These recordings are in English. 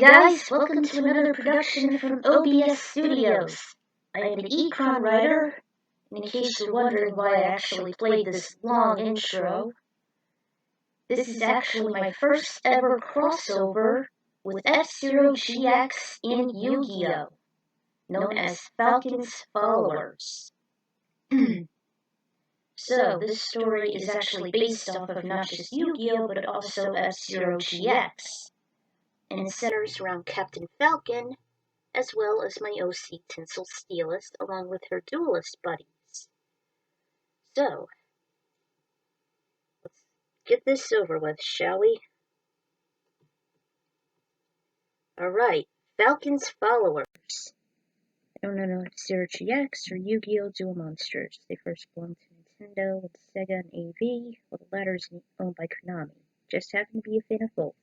guys, welcome to another production from OBS Studios. I am the Ecron writer, in case you're wondering why I actually played this long intro. This is actually my first ever crossover with F-Zero GX in Yu-Gi-Oh!, known as Falcon's Followers. So, this story is actually based off of not just Yu-Gi-Oh!, but also F-Zero GX, and it centers around Captain Falcon, as well as my OC Tinsel Steelist, along with her duelist buddies. So, let's get this over with, shall we? Alright, Falcon's Followers. I don't know if F-Zero GX or Yu-Gi-Oh! Duel Monsters. They first belonged to Nintendo with Sega and AV, while the latter is owned by Konami. Just happened to be a fan of both.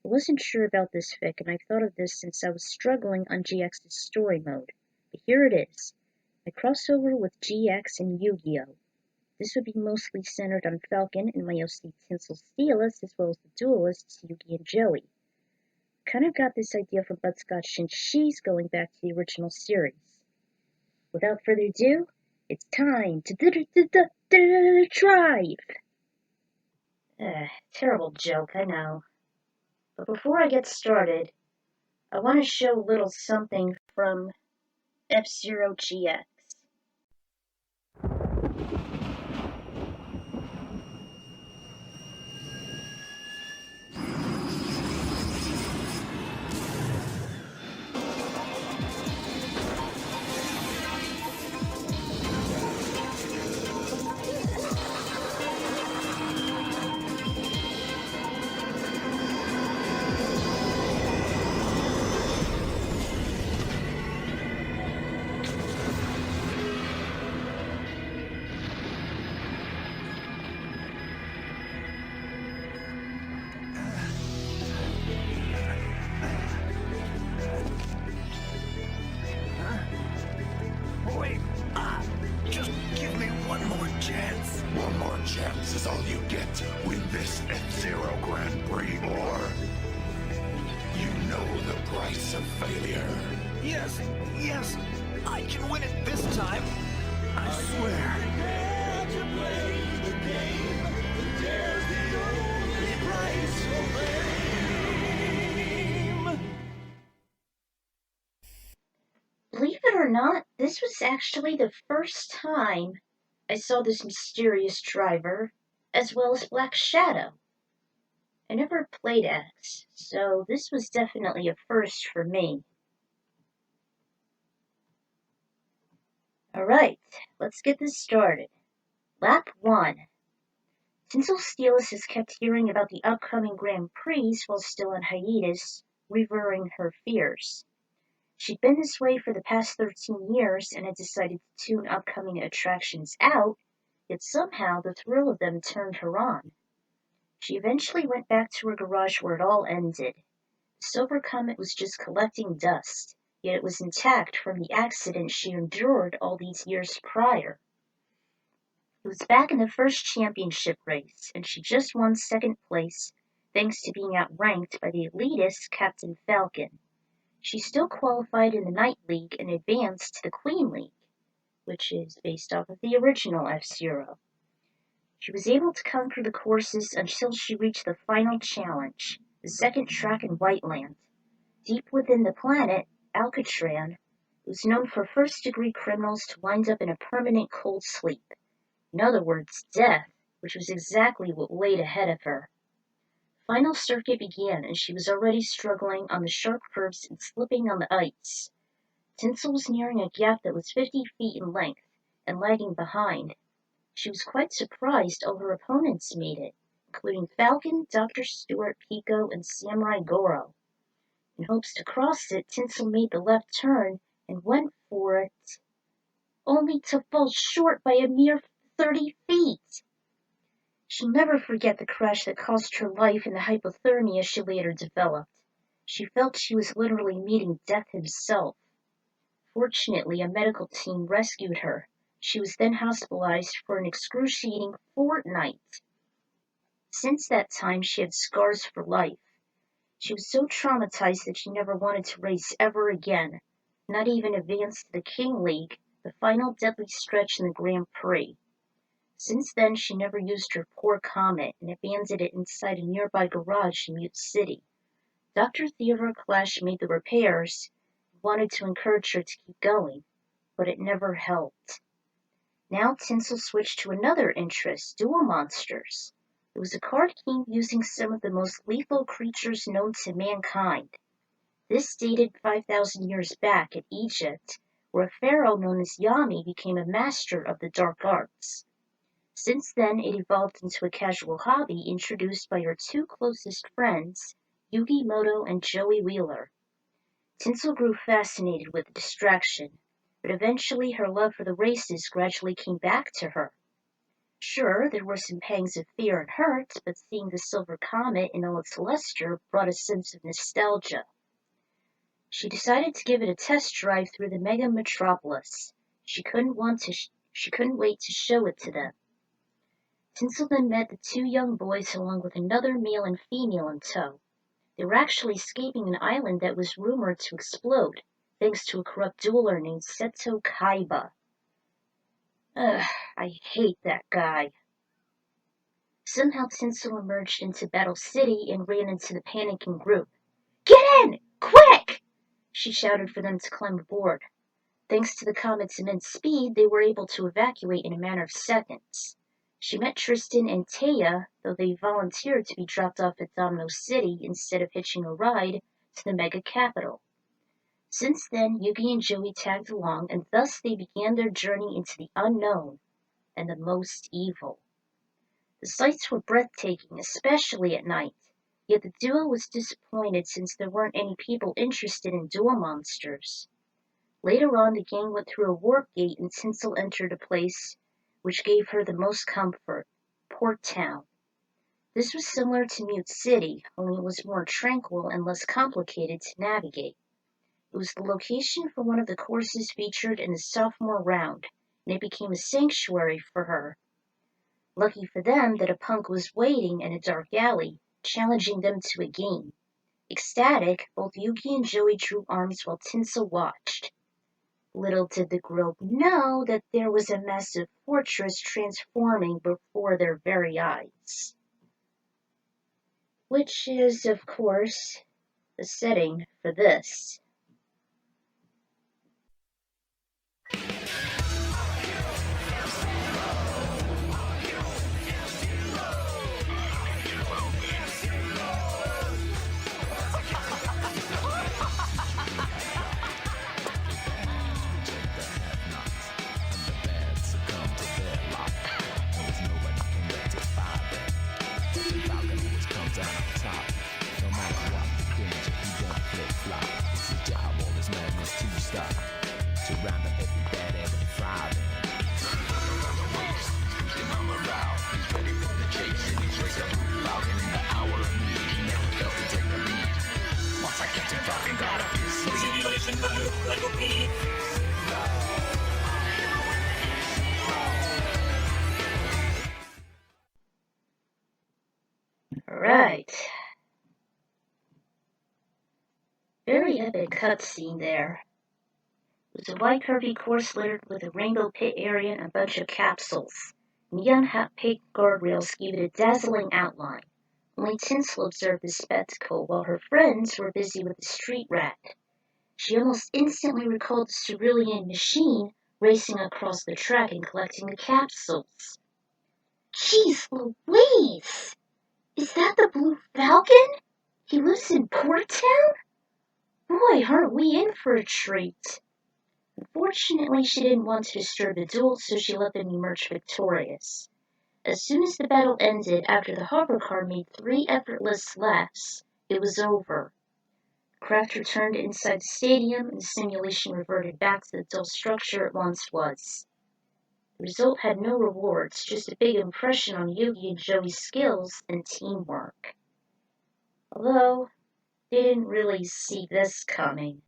I wasn't sure about this fic, and I've thought of this since I was struggling on GX's story mode. But here it is. My crossover with GX and Yu-Gi-Oh! This would be mostly centered on Falcon and my OC Tinsel Steelist, as well as the duelists Yugi and Joey. Kind of got this idea from Butterscotch since she's going back to the original series. Without further ado, it's time to drive! Terrible joke, I know. But before I get started, I want to show a little something from F-Zero GX. One more chance is all you get to win this F-Zero Grand Prix, or you know the price of failure. Yes, I can win it this time. I swear. Believe it or not, this was actually the first time I saw this mysterious driver, as well as Black Shadow. I never played X, so this was definitely a first for me. Alright, let's get this started. Lap 1. Tinsel Steelist has kept hearing about the upcoming Grand Prix while still on hiatus, reverring her fears. She'd been this way for the past 13 years and had decided to tune upcoming attractions out, yet somehow the thrill of them turned her on. She eventually went back to her garage where it all ended. The Silver Comet was just collecting dust, yet it was intact from the accident she endured all these years prior. It was back in the first championship race, and she just won second place thanks to being outranked by the elitist Captain Falcon. She still qualified in the Night League and advanced to the Queen League, which is based off of the original F-Zero. She was able to conquer the courses until she reached the final challenge, the second track in Whiteland. Deep within the planet, Alcatraz was known for first-degree criminals to wind up in a permanent cold sleep. In other words, death, which was exactly what laid ahead of her. Final circuit began, and she was already struggling on the sharp curves and slipping on the ice. Tinsel was nearing a gap that was 50 feet in length, and lagging behind. She was quite surprised all her opponents made it, including Falcon, Dr. Stewart, Pico, and Samurai Goro. In hopes to cross it, Tinsel made the left turn and went for it, only to fall short by a mere 30 feet. She'll never forget the crash that cost her life and the hypothermia she later developed. She felt she was literally meeting death himself. Fortunately, a medical team rescued her. She was then hospitalized for an excruciating fortnight. Since that time, she had scars for life. She was so traumatized that she never wanted to race ever again, not even advance to the King League, the final deadly stretch in the Grand Prix. Since then, she never used her poor Comet and abandoned it inside a nearby garage in Mute City. Dr. Theodore Clash made the repairs and wanted to encourage her to keep going, but it never helped. Now Tinsel switched to another interest, duel monsters. It was a card game using some of the most lethal creatures known to mankind. This dated 5,000 years back in Egypt, where a pharaoh known as Yami became a master of the dark arts. Since then, it evolved into a casual hobby introduced by her two closest friends, Yugi Moto and Joey Wheeler. Tinsel grew fascinated with the distraction, but eventually her love for the races gradually came back to her. Sure, there were some pangs of fear and hurt, but seeing the silver comet in all its luster brought a sense of nostalgia. She decided to give it a test drive through the mega metropolis. She couldn't wait to show it to them. Tinsel then met the two young boys along with another male and female in tow. They were actually escaping an island that was rumored to explode, thanks to a corrupt dueler named Seto Kaiba. Ugh, I hate that guy. Somehow Tinsel emerged into Battle City and ran into the panicking group. "Get in! Quick!" she shouted for them to climb aboard. Thanks to the comet's immense speed, they were able to evacuate in a matter of seconds. She met Tristan and Taya, though they volunteered to be dropped off at Domino City instead of hitching a ride to the mega capital. Since then, Yugi and Joey tagged along, and thus they began their journey into the unknown and the most evil. The sights were breathtaking, especially at night, yet the duo was disappointed since there weren't any people interested in duel monsters. Later on, the gang went through a warp gate and Tinsel entered a place which gave her the most comfort, Port Town. This was similar to Mute City, only it was more tranquil and less complicated to navigate. It was the location for one of the courses featured in the sophomore round, and it became a sanctuary for her. Lucky for them that a punk was waiting in a dark alley, challenging them to a game. Ecstatic, both Yugi and Joey drew arms while Tinsel watched. Little did the group know that there was a massive fortress transforming before their very eyes. Which is, of course, the setting for this. Right. Very epic cutscene there. It was a wide curvy course littered with a rainbow pit area and a bunch of capsules. Neon hot pink guardrails gave it a dazzling outline. Only Tinsel observed the spectacle while her friends were busy with the street rat. She almost instantly recalled the cerulean machine racing across the track and collecting the capsules. Jeez Louise! Is that the Blue Falcon? He lives in Port Town? Boy, aren't we in for a treat. Unfortunately, she didn't want to disturb the duel, so she let them emerge victorious. As soon as the battle ended, after the hover car made 3 effortless laps, it was over. Craft returned inside the stadium, and the simulation reverted back to the dull structure it once was. The result had no rewards, just a big impression on Yugi and Joey's skills and teamwork. Although, they didn't really see this coming.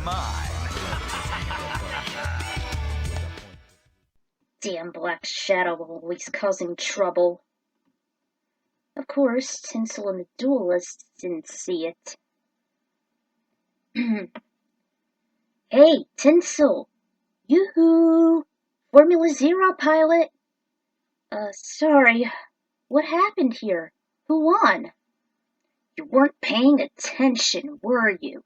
mine. Damn Black Shadow always causing trouble. Of course, Tinsel and the duelists didn't see it. Hey, Tinsel! Yoo-hoo! Formula Zero pilot! Sorry. What happened here? Who won? You weren't paying attention, were you?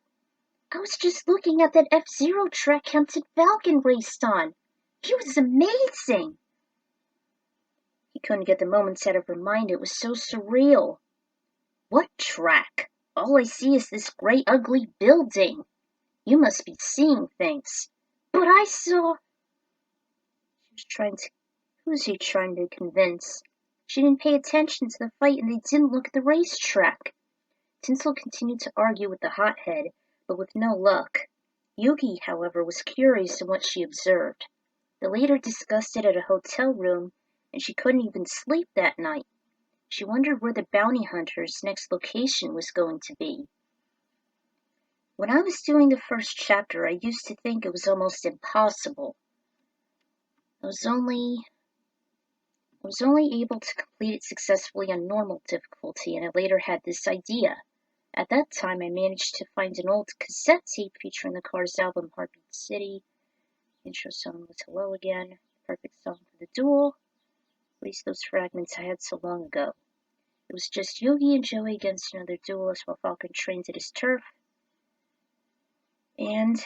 I was just looking at that F-Zero track Captain Falcon raced on. He was amazing! He couldn't get the moments out of her mind. It was so surreal. What track? All I see is this great ugly building. You must be seeing things. But I saw... Who was she trying to convince? She didn't pay attention to the fight and they didn't look at the racetrack. Tinsel continued to argue with the hothead, but with no luck. Yugi, however, was curious in what she observed. They later discussed it at a hotel room, and she couldn't even sleep that night. She wondered where the bounty hunter's next location was going to be. When I was doing the first chapter, I used to think it was almost impossible. I was only able to complete it successfully on normal difficulty, and I later had this idea. At that time, I managed to find an old cassette tape featuring the Cars album Heartbeat City. The intro song was Hello Again, perfect song for the duel. At least those fragments I had so long ago. It was just Yugi and Joey against another duelist while Falcon trains at his turf. And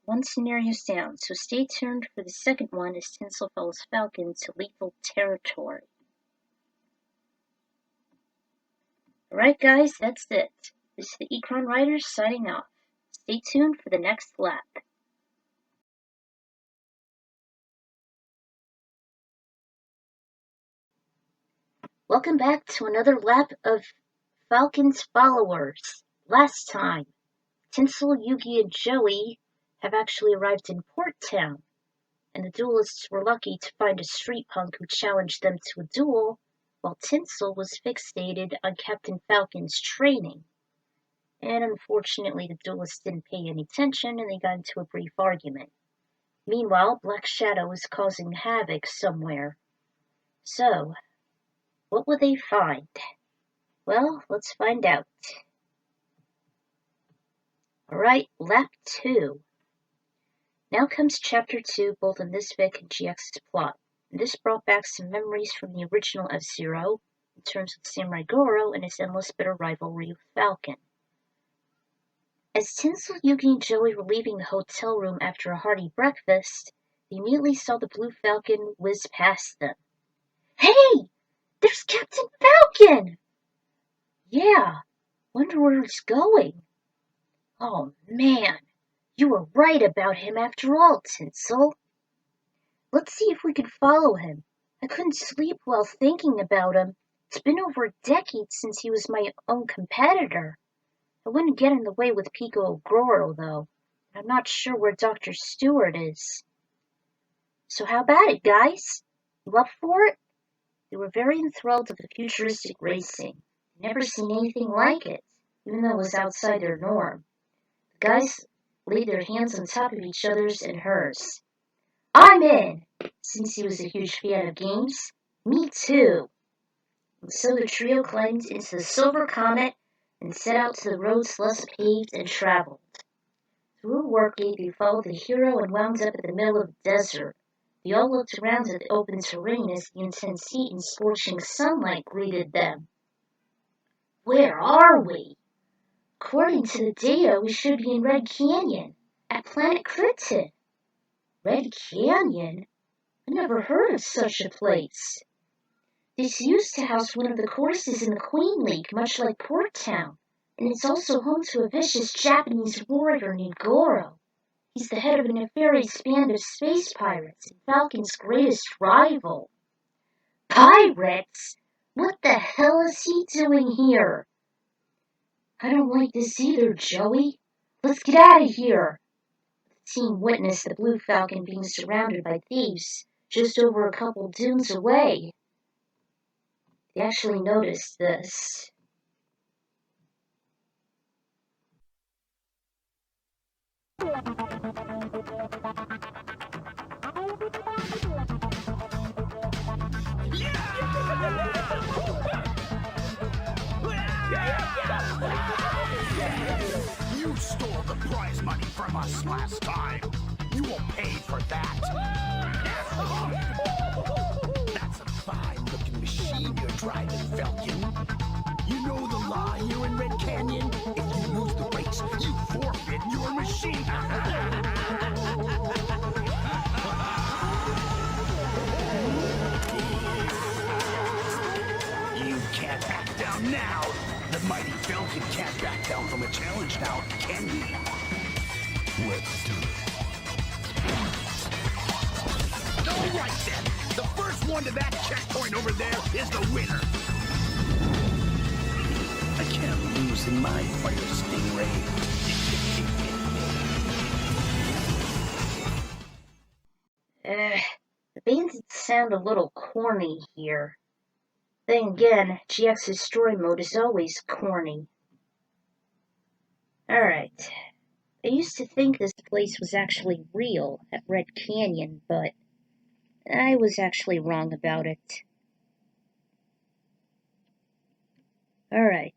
one scenario's down, so stay tuned for the second one as Tinsel follows Falcon to lethal territory. Alright guys, that's it. This is the Ecron Writers signing off. Stay tuned for the next lap. Welcome back to another lap of Falcon's followers. Last time, Tinsel, Yugi, and Joey have actually arrived in Port Town, and the duelists were lucky to find a street punk who challenged them to a duel, while Tinsel was fixated on Captain Falcon's training. And unfortunately, the duelists didn't pay any attention, and they got into a brief argument. Meanwhile, Black Shadow is causing havoc somewhere. So, what will they find? Well, let's find out. Alright, lap 2. Now comes chapter 2, both in this fic and GX's plot. And this brought back some memories from the original F-Zero, in terms of Samurai Goro and his endless bitter rivalry with Falcon. As Tinsel, Yugi, and Joey were leaving the hotel room after a hearty breakfast, they immediately saw the Blue Falcon whiz past them. Hey! There's Captain Falcon! Yeah, wonder where he's going. Oh man, you were right about him after all, Tinsel. Let's see if we can follow him. I couldn't sleep while thinking about him. It's been over a decade since he was my own competitor. I wouldn't get in the way with Pico Goro, though. I'm not sure where Dr. Stewart is. So how about it, guys? You up for it? They were very enthralled with the futuristic racing. They'd never seen anything like it, even though it was outside their norm. The guys laid their hands on top of each other's and hers. I'm in! Since he was a huge fan of games, me too. And so the trio climbed into the Silver Comet and set out to the roads less paved and traveled. Through a workgate, they followed the hero and wound up at the middle of the desert. They all looked around at the open terrain as the intense heat and scorching sunlight greeted them. Where are we? According to the data, we should be in Red Canyon, at Planet Krypton. Red Canyon? I never heard of such a place. This used to house one of the courses in the Queen League, much like Port Town, and it's also home to a vicious Japanese warrior named Goro. He's the head of a nefarious band of space pirates and Falcon's greatest rival. Pirates? What the hell is he doing here? I don't like this either, Joey. Let's get out of here. The team witnessed the Blue Falcon being surrounded by thieves just over a couple dunes away. They actually noticed this. You stole the prize money from us last time. You will pay for that. That's a fine-looking machine you're driving, Falcon. You know the law here in Red Canyon? If you lose the race, you forfeit your machine. You can't back down now. The mighty Falcon can't back down from a challenge now, can he? Let's do it. All right then. The first one to that checkpoint over there is the winner. I can't lose in my fire stingray. The bandits sound a little corny here. Then again, GX's story mode is always corny. Alright. I used to think this place was actually real at Red Canyon, but I was actually wrong about it. Alright.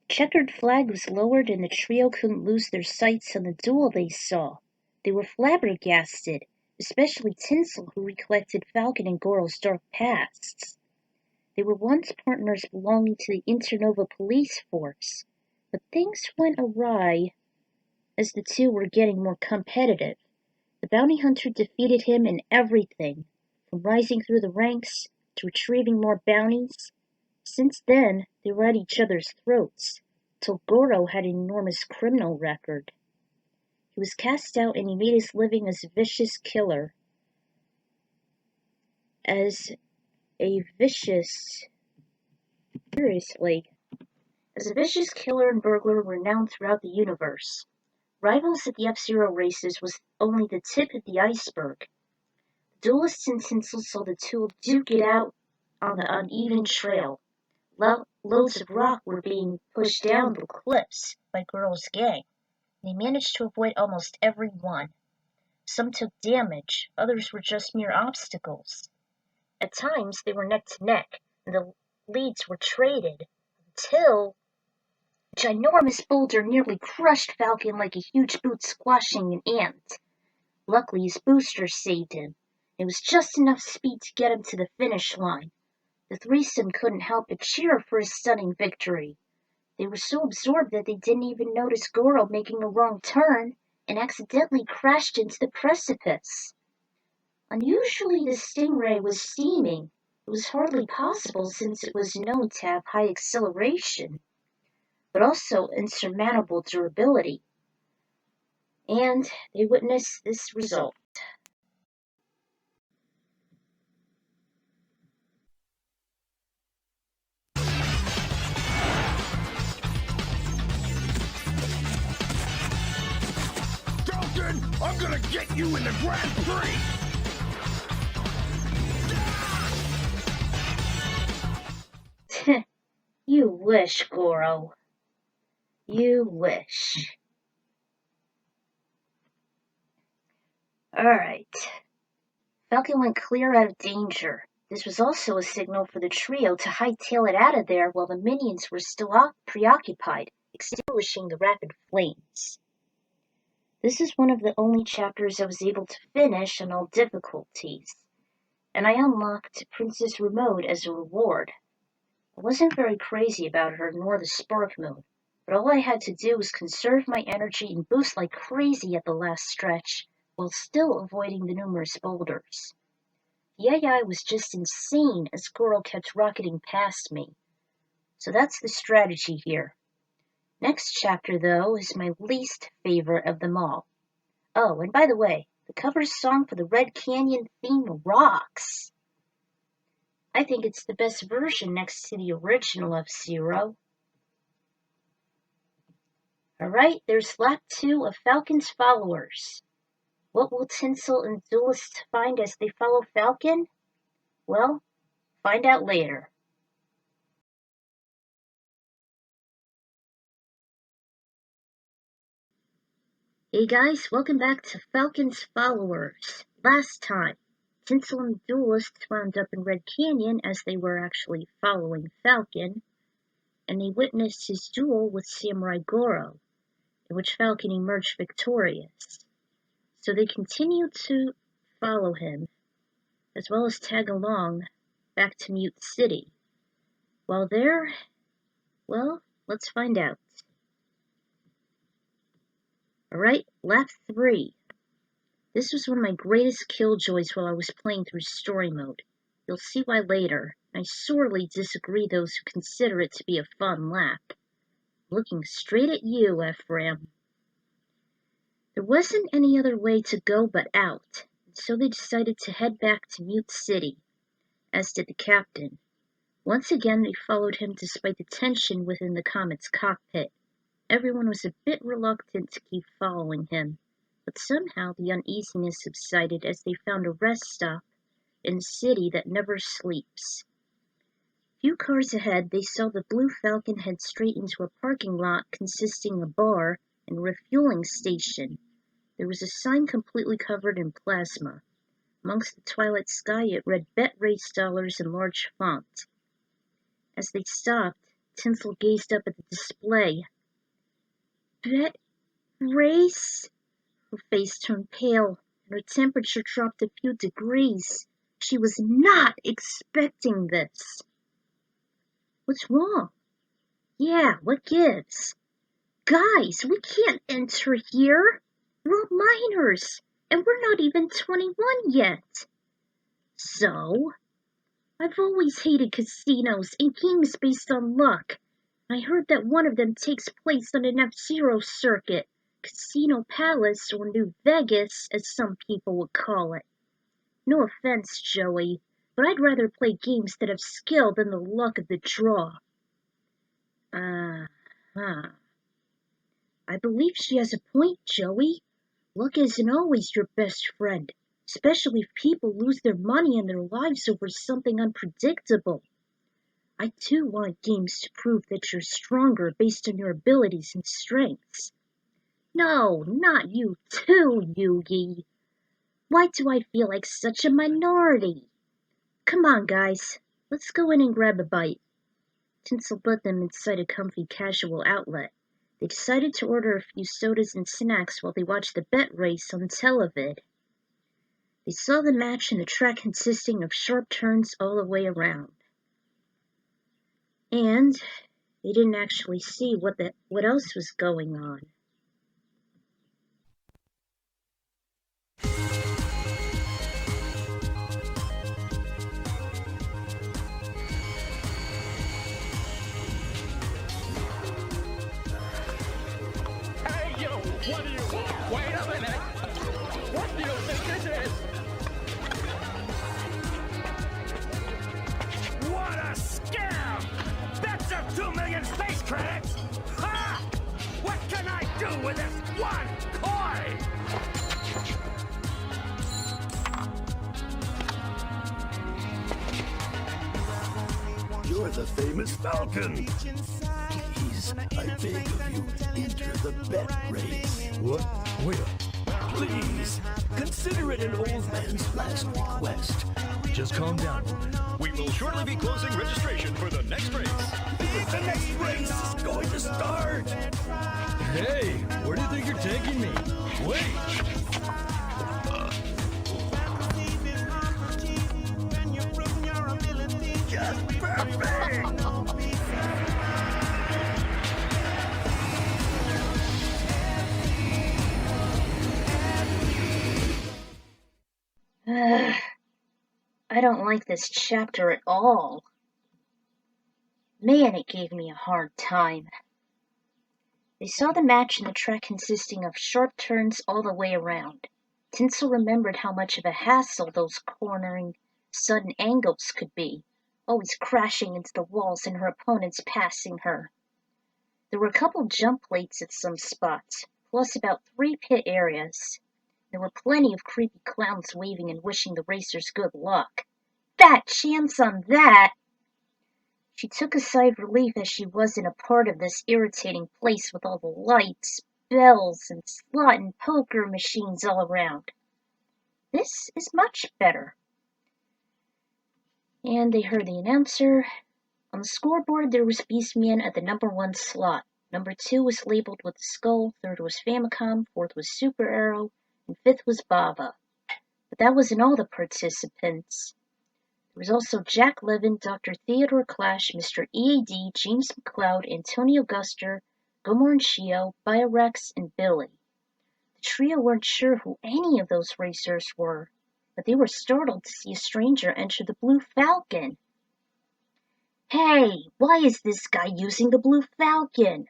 Checkered flag was lowered and the trio couldn't lose their sights on the duel they saw. They were flabbergasted, especially Tinsel, who recollected Falcon and Goro's dark pasts. They were once partners belonging to the Internova police force, but things went awry as the two were getting more competitive. The bounty hunter defeated him in everything, from rising through the ranks to retrieving more bounties. Since then, they were at each other's throats, till Goro had an enormous criminal record. He was cast out and he made his living as a vicious killer. As a vicious killer and burglar renowned throughout the universe. Rivals at the F-Zero races was only the tip of the iceberg. The duelists and Tinsel saw the two duke it out on the uneven trail. Loads of rock were being pushed down the cliffs by Goro's gang. They managed to avoid almost every one. Some took damage, others were just mere obstacles. At times they were neck to neck, and the leads were traded, until a ginormous boulder nearly crushed Falcon like a huge boot squashing an ant. Luckily his booster saved him. It was just enough speed to get him to the finish line. The threesome couldn't help but cheer for his stunning victory. They were so absorbed that they didn't even notice Goro making a wrong turn and accidentally crashed into the precipice. Unusually, the Stingray was steaming. It was hardly possible since it was known to have high acceleration, but also insurmountable durability. And they witnessed this result. Falcon, I'm gonna get you in the Grand Prix! You wish, Goro. You wish. Alright. Falcon went clear out of danger. This was also a signal for the trio to hightail it out of there while the minions were still preoccupied, extinguishing the rapid flames. This is one of the only chapters I was able to finish on all difficulties, and I unlocked Princess Remote as a reward. I wasn't very crazy about her nor the Spark Moon, but all I had to do was conserve my energy and boost like crazy at the last stretch, while still avoiding the numerous boulders. The AI was just insane as Goro kept rocketing past me. So that's the strategy here. Next chapter, though, is my least favorite of them all. Oh, and by the way, the cover song for the Red Canyon theme rocks. I think it's the best version next to the original F-Zero. Alright, there's lap 2 of Falcon's followers. What will Tinsel and Duelist find as they follow Falcon? Well, find out later. Hey guys, welcome back to Falcon's Followers. Last time, Tinsel and the Duelist wound up in Red Canyon as they were actually following Falcon, and they witnessed his duel with Samurai Goro, in which Falcon emerged victorious. So they continued to follow him, as well as tag along back to Mute City. While there, well, let's find out. Alright, lap 3. This was one of my greatest killjoys while I was playing through story mode. You'll see why later. I sorely disagree those who consider it to be a fun lap. Looking straight at you, Ephraim. There wasn't any other way to go but out, and so they decided to head back to Mute City, as did the captain. Once again they followed him despite the tension within the Comet's cockpit. Everyone was a bit reluctant to keep following him, but somehow the uneasiness subsided as they found a rest stop in a city that never sleeps. A few cars ahead, they saw the Blue Falcon head straight into a parking lot consisting of a bar and a refueling station. There was a sign completely covered in plasma. Amongst the twilight sky it read "Bet Race Dollars" in large font. As they stopped, Tinsel gazed up at the display. Bet Race? Her face turned pale, and her temperature dropped a few degrees. She was not expecting this. What's wrong? Yeah, what gives? Guys, we can't enter here. We're minors, and we're not even 21 yet. So? I've always hated casinos and games based on luck. I heard that one of them takes place on an F-Zero circuit, Casino Palace, or New Vegas, as some people would call it. No offense, Joey, but I'd rather play games that have skill than the luck of the draw. I believe she has a point, Joey. Luck isn't always your best friend, especially if people lose their money and their lives over something unpredictable. I too want games to prove that you're stronger based on your abilities and strengths. No, not you too, Yugi. Why do I feel like such a minority? Come on, guys. Let's go in and grab a bite. Tinsel put them inside a comfy casual outlet. They decided to order a few sodas and snacks while they watched the bet race on televid. They saw the match and the track consisting of sharp turns all the way around. And they didn't actually see what else was going on. Hey, you! What do you want? Wait a minute! What do you think this is? What a scam! That's a 2 million space credits! Ha! What can I do with this one coin? You're the famous Falcon. Please, I beg of you, enter the bet race. What? Wait. Please, consider it an old man's last request. Just calm down. We will shortly be closing registration for the next race. The next race is going to start. Hey, where do you think you're taking me? Wait. Just perfect. I don't like this chapter at all. Man, it gave me a hard time. They saw the match and the track consisting of sharp turns all the way around. Tinsel remembered how much of a hassle those cornering, sudden angles could be, always crashing into the walls and her opponents passing her. There were a couple jump plates at some spots, plus about 3 pit areas. There were plenty of creepy clowns waving and wishing the racers good luck. Fat chance on that! She took a sigh of relief as she wasn't a part of this irritating place with all the lights, bells, and slot and poker machines all around. This is much better. And they heard the announcer. On the scoreboard, there was Beastman at the number 1 slot. Number 2 was labeled with the skull, 3rd was Famicom, 4th was Super Arrow, and 5th was Bava. But that wasn't all the participants. There was also Jack Levin, Dr. Theodore Clash, Mr. EAD, James McCloud, Antonio Guster, Gomorn Shio, Biorex, and Billy. The trio weren't sure who any of those racers were, but they were startled to see a stranger enter the Blue Falcon. Hey, why is this guy using the Blue Falcon?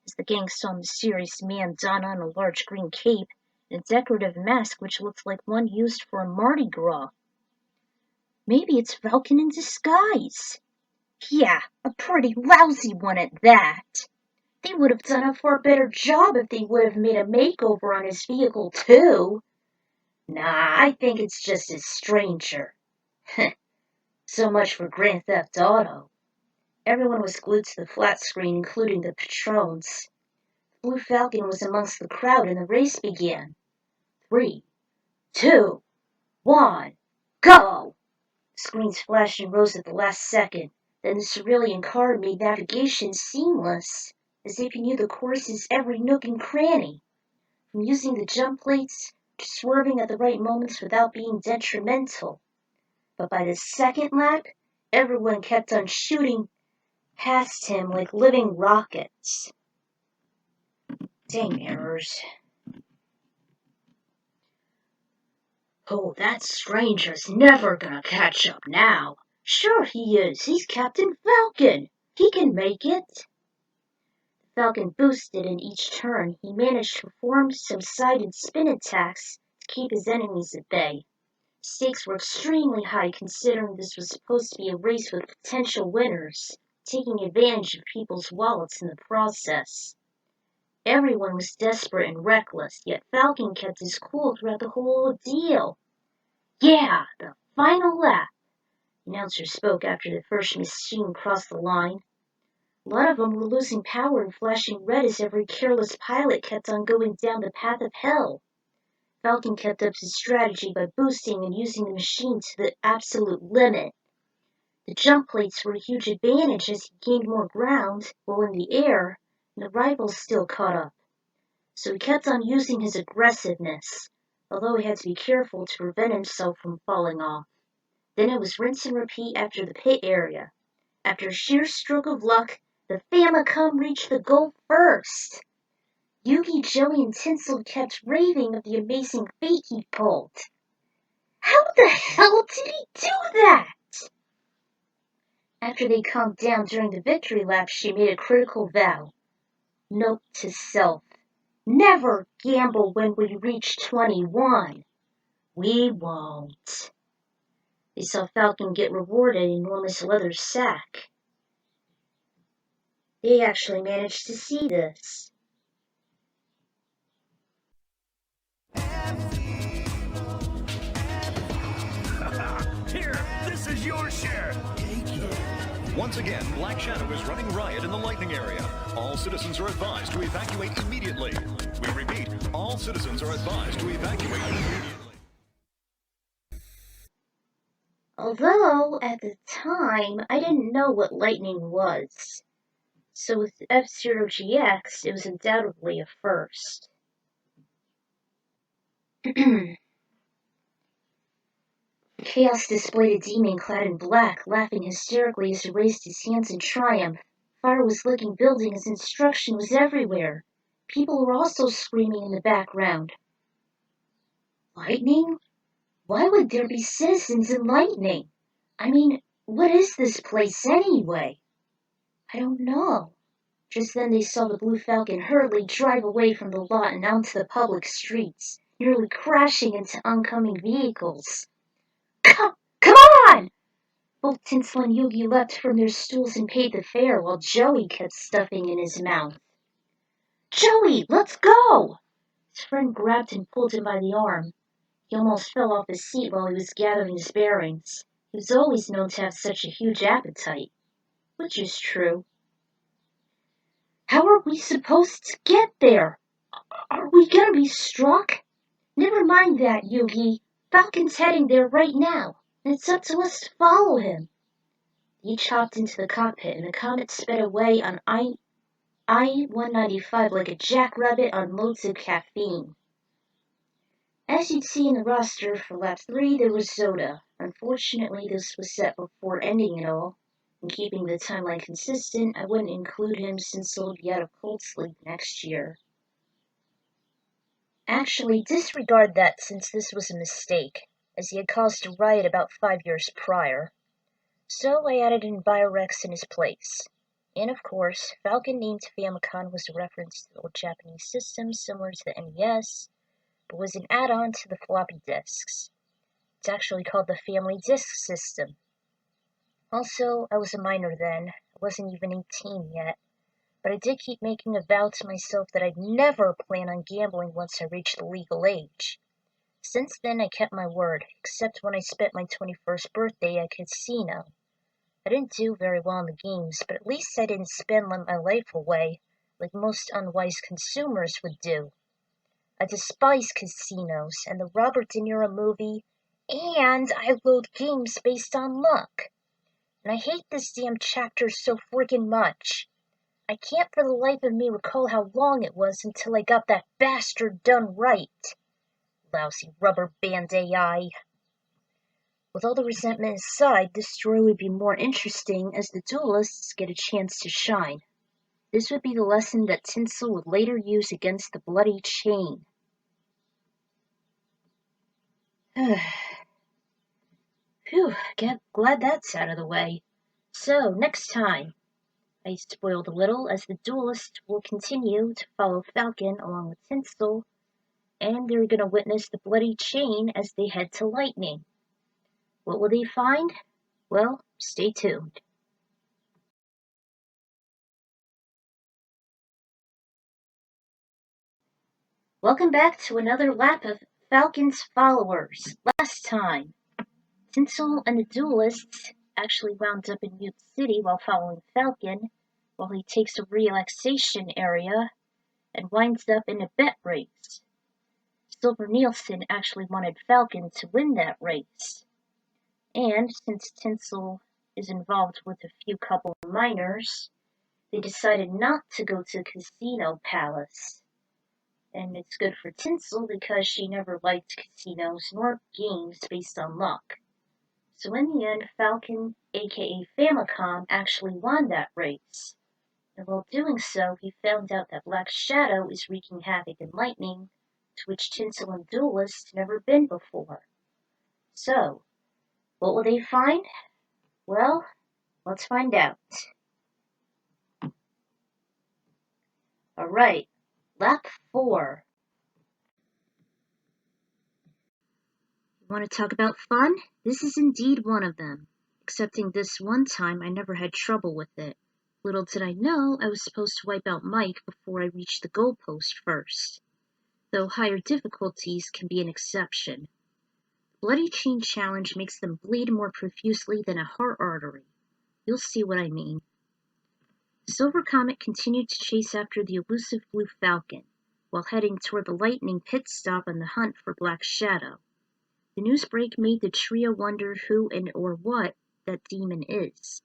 As the gang saw a mysterious man don on a large green cape and a decorative mask which looked like one used for a Mardi Gras. Maybe it's Falcon in disguise. Yeah, a pretty lousy one at that. They would have done a far better job if they would have made a makeover on his vehicle too. Nah, I think it's just a stranger. So much for Grand Theft Auto. Everyone was glued to the flat screen, including the patrons. The Blue Falcon was amongst the crowd and the race began. 3, 2, 1, go! The screens flashed and rose at the last second. Then the cerulean car made navigation seamless, as if he knew the course's every nook and cranny. From using the jump plates to swerving at the right moments without being detrimental. But by the second lap, everyone kept on shooting past him like living rockets. Dang errors. Oh, that stranger's never gonna catch up now. Sure he is. He's Captain Falcon. He can make it. The Falcon boosted in each turn. He managed to perform some side and spin attacks to keep his enemies at bay. Stakes were extremely high considering this was supposed to be a race with potential winners, taking advantage of people's wallets in the process. Everyone was desperate and reckless, yet Falcon kept his cool throughout the whole ordeal. Yeah, the final lap, the announcer spoke after the first machine crossed the line. A lot of them were losing power and flashing red as every careless pilot kept on going down the path of hell. Falcon kept up his strategy by boosting and using the machine to the absolute limit. The jump plates were a huge advantage as he gained more ground while in the air, and the rivals still caught up. So he kept on using his aggressiveness, although he had to be careful to prevent himself from falling off. Then it was rinse and repeat after the pit area. After a sheer stroke of luck, the Famicom reached the goal first. Yugi, Joey, and Tinsel kept raving of the amazing fake he pulled. How the hell did he do that? After they calmed down during the victory lap, she made a critical vow. Note to self. Never gamble when we reach 21. We won't. They saw Falcon get rewarded an enormous leather sack. They actually managed to see this. Here, this is your share. Once again, Black Shadow is running riot in the lightning area. All citizens are advised to evacuate immediately. We repeat, all citizens are advised to evacuate immediately. Although, at the time, I didn't know what lightning was. So with F-Zero GX, it was undoubtedly a first. Chaos displayed a demon clad in black, laughing hysterically as he raised his hands in triumph. Fire was licking buildings and destruction was everywhere. People were also screaming in the background. Lightning? Why would there be citizens in lightning? I mean, what is this place anyway? I don't know. Just then they saw the Blue Falcon hurriedly drive away from the lot and onto the public streets, nearly crashing into oncoming vehicles. Come on! Both Tinsel and Yugi leapt from their stools and paid the fare while Joey kept stuffing in his mouth. Joey, let's go! His friend grabbed and pulled him by the arm. He almost fell off his seat while he was gathering his bearings. He was always known to have such a huge appetite, which is true. How are we supposed to get there? Are we gonna be struck? Never mind that, Yugi. Falcon's heading there right now, and it's up to us to follow him. They each hopped into the cockpit, and the comet sped away on I-195 like a jackrabbit on loads of caffeine. As you'd see in the roster for lap 3, there was Zoda. Unfortunately, this was set before ending it all. In keeping the timeline consistent, I wouldn't include him since he'll be out of cold sleep next year. Actually, disregard that since this was a mistake, as he had caused a riot about 5 years prior. So I added in Biorex in his place. And of course, Falcon named Famicom was a reference to the old Japanese system similar to the NES, but was an add-on to the floppy disks. It's actually called the Family Disk System. Also, I was a minor then. I wasn't even 18 yet. But I did keep making a vow to myself that I'd never plan on gambling once I reached the legal age. Since then, I kept my word, except when I spent my 21st birthday at a casino. I didn't do very well in the games, but at least I didn't spend my life away, like most unwise consumers would do. I despise casinos and the Robert De Niro movie, and I load games based on luck. And I hate this damn chapter so friggin' much. I can't for the life of me recall how long it was until I got that bastard done right. Lousy rubber band AI. With all the resentment aside, this story would be more interesting as the duelists get a chance to shine. This would be the lesson that Tinsel would later use against the bloody chain. Phew, glad that's out of the way. So, next time, I spoiled a little as the duelists will continue to follow Falcon along with Tinsel, and they're going to witness the bloody chain as they head to Lightning. What will they find? Well, stay tuned. Welcome back to another lap of Falcon's followers. Last time, Tinsel and the duelists actually wound up in Mute City while following Falcon, while he takes a relaxation area and winds up in a bet race. Silver Nielsen actually wanted Falcon to win that race. And since Tinsel is involved with a few couple of minors, they decided not to go to Casino Palace. And it's good for Tinsel because she never liked casinos nor games based on luck. So in the end, Falcon, aka Famicom, actually won that race. And while doing so, he found out that Black Shadow is wreaking havoc in Lightning, to which Tinsel and Duelist never been before. So, what will they find? Well, let's find out. Alright, lap 4. You want to talk about fun? This is indeed one of them. Excepting this one time, I never had trouble with it. Little did I know I was supposed to wipe out Mike before I reached the goalpost first. Though higher difficulties can be an exception. Bloody Chain Challenge makes them bleed more profusely than a heart artery. You'll see what I mean. Silver Comet continued to chase after the elusive Blue Falcon, while heading toward the Lightning pit stop on the hunt for Black Shadow. The newsbreak made the trio wonder who and or what that demon is.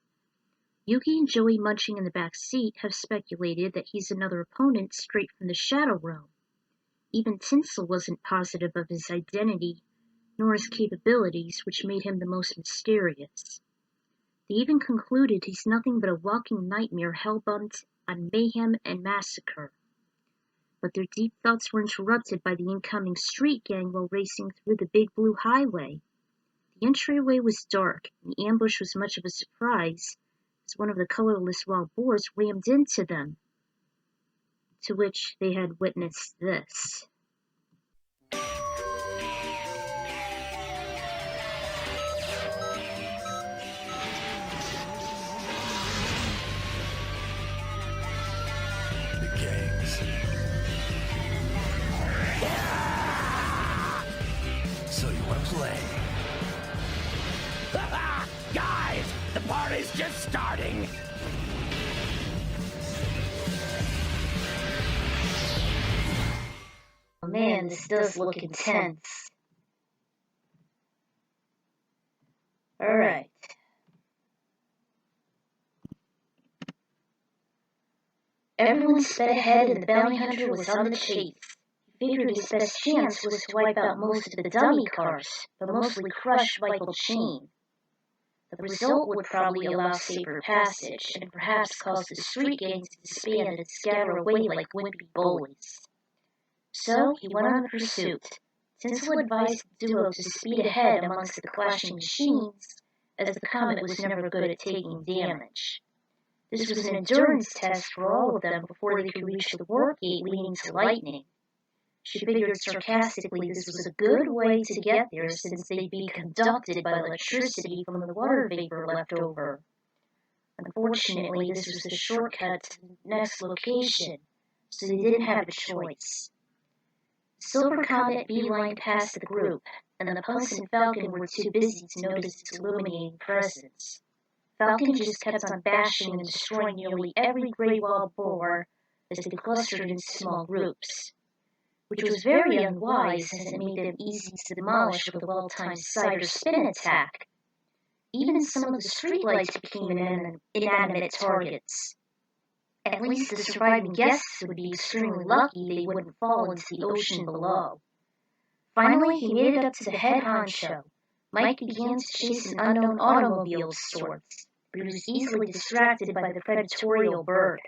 Yugi and Joey munching in the back seat have speculated that he's another opponent straight from the Shadow Realm. Even Tinsel wasn't positive of his identity, nor his capabilities, which made him the most mysterious. They even concluded he's nothing but a walking nightmare hell-bent on mayhem and massacre. But their deep thoughts were interrupted by the incoming street gang while racing through the big blue highway. The entryway was dark, and the ambush was much of a surprise, as one of the colorless wild boars rammed into them, to which they had witnessed this. The gangs. party's just starting. Oh man, this does look intense. Alright. Everyone sped ahead and the bounty hunter was on the chase. He figured his best chance was to wipe out most of the dummy cars, but mostly crush Michael Chain. The result would probably allow safer passage, and perhaps cause the street gangs to disband and scatter away like wimpy bullies. So he went on the pursuit. Tinsel advised the duo to speed ahead amongst the clashing machines, as the Comet was never good at taking damage. This was an endurance test for all of them before they could reach the warp gate leading to Lightning. She figured sarcastically this was a good way to get there since they'd be conducted by electricity from the water vapor left over. Unfortunately, this was the shortcut to the next location, so they didn't have a choice. Silver Comet beelined past the group, and the Punks and Falcon were too busy to notice its illuminating presence. Falcon just kept on bashing and destroying nearly every Grey Wall boar as they clustered in small groups, which was very unwise as it made them easy to demolish with a well-timed side or spin attack. Even some of the streetlights became inanimate targets. At least the surviving guests would be extremely lucky they wouldn't fall into the ocean below. Finally, he made it up to the head honcho. Mike began to chase an unknown automobile of sorts, but he was easily distracted by the predatorial bird.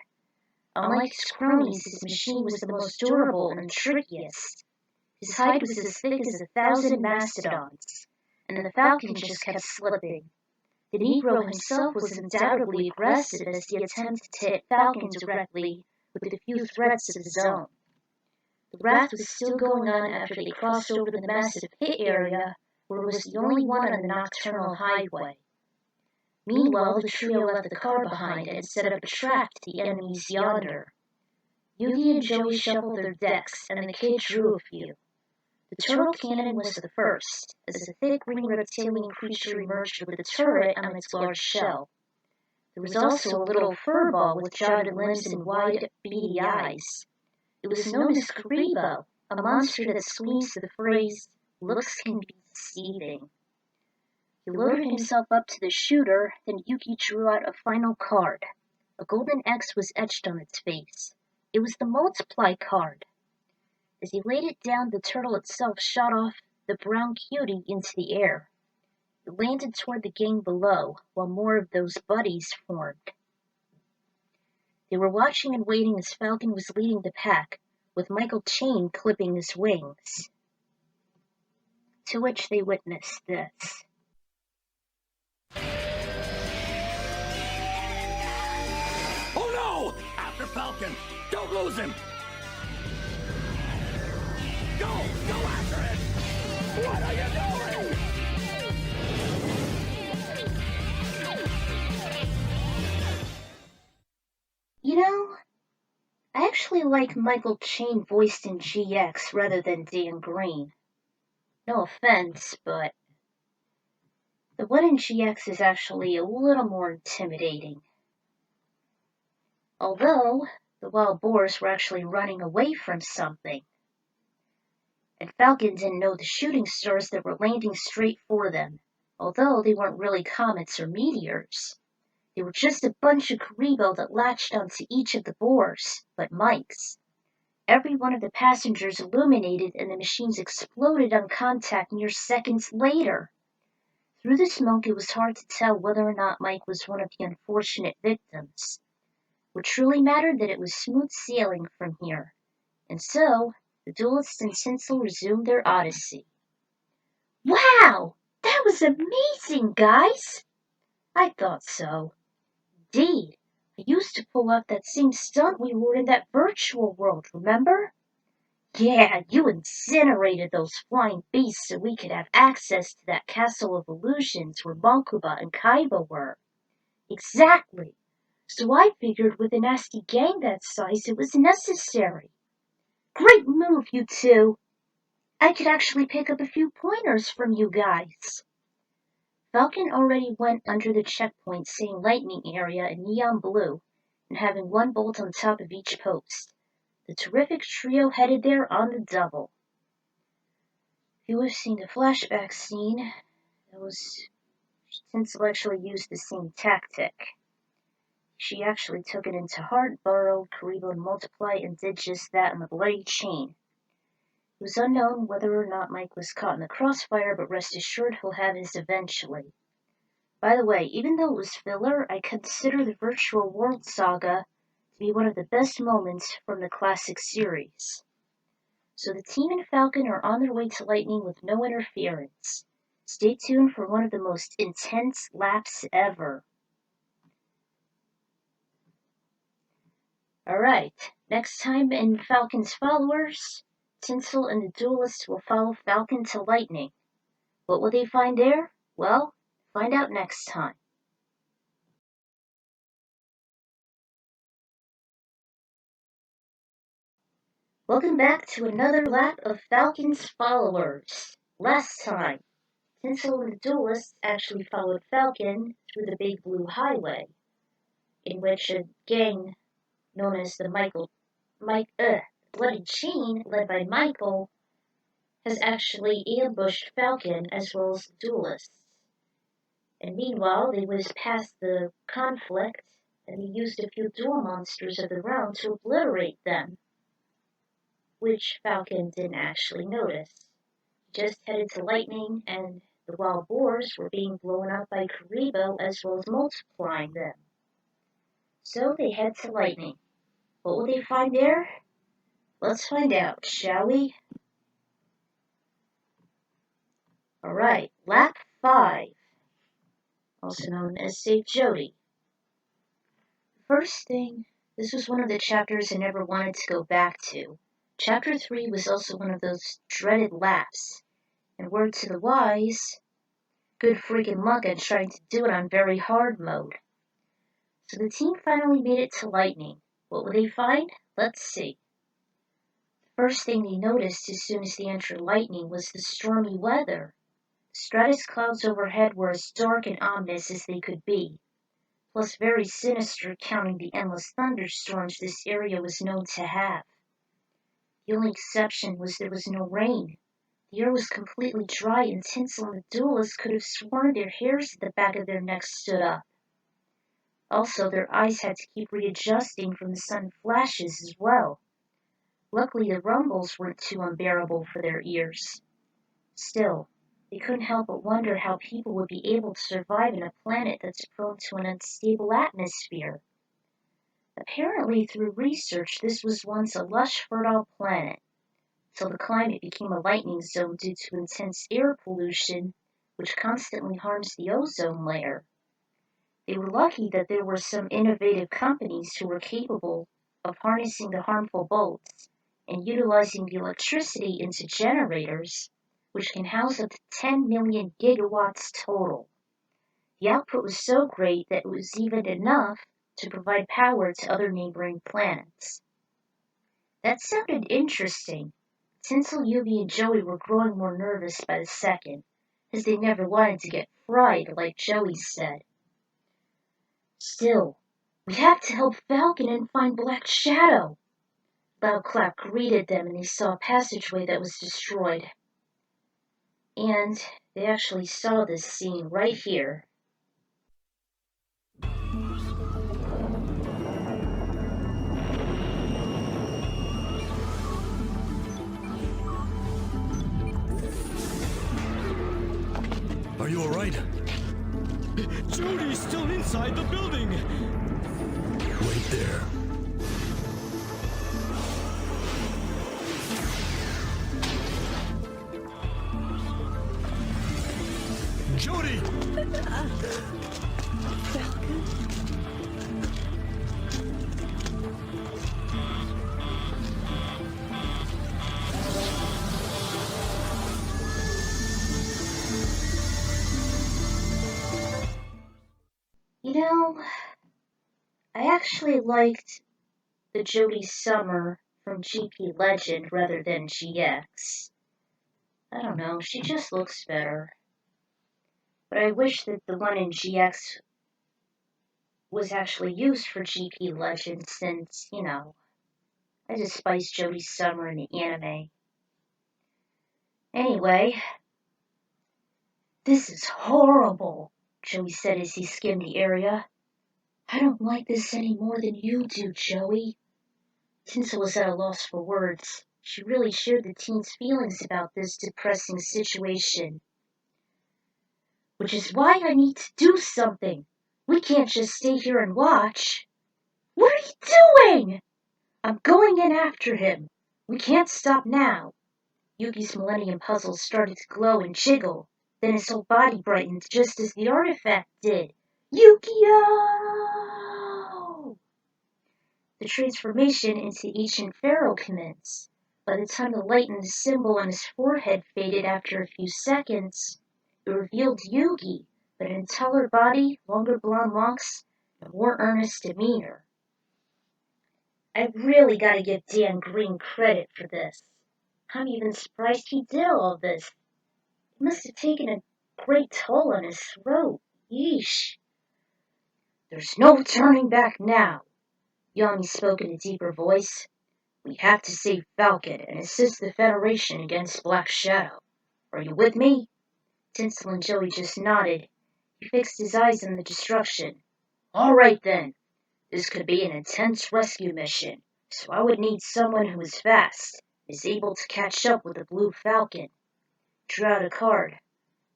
Unlike his cronies, his machine was the most durable and trickiest. His hide was as thick as 1,000 mastodons, and the Falcon just kept slipping. The Negro himself was undoubtedly aggressive as he attempted to hit Falcon directly with the few threats of his own. The wrath was still going on after they crossed over the massive pit area, where it was the only one on the nocturnal highway. Meanwhile, the trio left the car behind and set up a trap to the enemies yonder. Yugi and Joey shuffled their decks, and the kid drew a few. The turtle cannon was the first, as a thick green reptilian creature emerged with a turret on its large shell. There was also a little furball with jagged limbs and wide, beady eyes. It was known as Karibo, a monster that screams the phrase, "Looks can be deceiving." He loaded himself up to the shooter, then Yuki drew out a final card. A golden X was etched on its face. It was the multiply card. As he laid it down, the turtle itself shot off the brown cutie into the air. It landed toward the gang below, while more of those buddies formed. They were watching and waiting as Falcon was leading the pack, with Michael Chain clipping his wings. To which they witnessed this. Oh no! After Falcon! Don't lose him! Go! Go after it! What are you doing? You know, I actually like Michael Chain voiced in GX rather than Dan Green. No offense, but the one in GX is actually a little more intimidating. Although, the wild boars were actually running away from something. And Falcon didn't know the shooting stars that were landing straight for them, although they weren't really comets or meteors. They were just a bunch of Karibo that latched onto each of the boars, but Mike's. Every one of the passengers illuminated and the machines exploded on contact mere seconds later. Through the smoke, it was hard to tell whether or not Mike was one of the unfortunate victims. What truly mattered that it was smooth sailing from here. And so, the duelists and Tinsel resumed their odyssey. Wow! That was amazing, guys! I thought so. Indeed, I used to pull off that same stunt we were in that virtual world, remember? Yeah, you incinerated those flying beasts so we could have access to that castle of illusions where Monkuba and Kaiba were. Exactly. So I figured with a nasty gang that size it was necessary. Great move, you two. I could actually pick up a few pointers from you guys. Falcon already went under the checkpoint saying lightning area in neon blue and having one bolt on top of each post. The terrific trio headed there on the double. If you would have seen the flashback scene, Tinsel actually used the same tactic. She actually took it into heart, borrowed Karibo and Multiply, and did just that on the bloody chain. It was unknown whether or not Mike was caught in the crossfire, but rest assured he'll have his eventually. By the way, even though it was filler, I consider the Virtual World saga to be one of the best moments from the classic series. So the team and Falcon are on their way to Lightning with no interference. Stay tuned for one of the most intense laps ever. Alright, next time in Falcon's Followers, Tinsel and the Duelists will follow Falcon to Lightning. What will they find there? Well, find out next time. Welcome back to another lap of Falcon's Followers. Last time, Tinsel and the Duelists actually followed Falcon through the Big Blue Highway, in which a gang known as the Bloody Chain, led by Michael, has actually ambushed Falcon as well as the Duelists. And meanwhile, they whizzed past the conflict, and he used a few duel monsters of the round to obliterate them, which Falcon didn't actually notice. He just headed to Lightning, and the wild boars were being blown up by Karibo as well as multiplying them. So they head to Lightning. What will they find there? Let's find out, shall we? Alright, lap 5, also known as Save Jody. First thing, this was one of the chapters I never wanted to go back to. Chapter 3 was also one of those dreaded laps, and word to the wise, good freaking luck at trying to do it on very hard mode. So the team finally made it to Lightning. What will they find? Let's see. The first thing they noticed as soon as they entered Lightning was the stormy weather. The stratus clouds overhead were as dark and ominous as they could be, plus very sinister counting the endless thunderstorms this area was known to have. The only exception was there was no rain. The air was completely dry, and Tinsel and the Duelists could have sworn their hairs at the back of their necks stood up. Also, their eyes had to keep readjusting from the sun flashes as well. Luckily, the rumbles weren't too unbearable for their ears. Still, they couldn't help but wonder how people would be able to survive in a planet that's prone to an unstable atmosphere. Apparently, through research, this was once a lush, fertile planet, till the climate became a lightning zone due to intense air pollution, which constantly harms the ozone layer. They were lucky that there were some innovative companies who were capable of harnessing the harmful bolts and utilizing the electricity into generators, which can house up to 10 million gigawatts total. The output was so great that it was even enough to provide power to other neighboring planets. That sounded interesting. Tinsel, Yubi, and Joey were growing more nervous by the second, as they never wanted to get fried like Joey said. Still, we have to help Falcon and find Black Shadow. Loud clap greeted them, and they saw a passageway that was destroyed. And they actually saw this scene right here. Are you alright? Jody's still inside the building! Wait there. Jody! You know, I actually liked the Jody Summer from GP Legend rather than GX. I don't know, she just looks better. But I wish that the one in GX was actually used for GP Legends since, I despise Jody's summer in the anime. Anyway, this is horrible, Joey said as he skimmed the area. I don't like this any more than you do, Joey. Tinsel was at a loss for words. She really shared the teen's feelings about this depressing situation. Which is why I need to do something. We can't just stay here and watch. What are you doing? I'm going in after him. We can't stop now. Yuki's Millennium Puzzle started to glow and jiggle. Then his whole body brightened just as the artifact did. Yu-Gi-Oh! The transformation into the ancient pharaoh commenced. By the time the light in the symbol on his forehead faded after a few seconds, it revealed Yugi, but an taller body, longer blonde locks, and a more earnest demeanor. I really gotta give Dan Green credit for this. I'm even surprised he did all this. It must have taken a great toll on his throat. Yeesh. There's no turning back now. Yami spoke in a deeper voice. We have to save Falcon and assist the Federation against Black Shadow. Are you with me? Tinsel and Joey just nodded. He fixed his eyes on the destruction. All right then. This could be an intense rescue mission, so I would need someone who is fast, is able to catch up with the Blue Falcon. Drew out a card.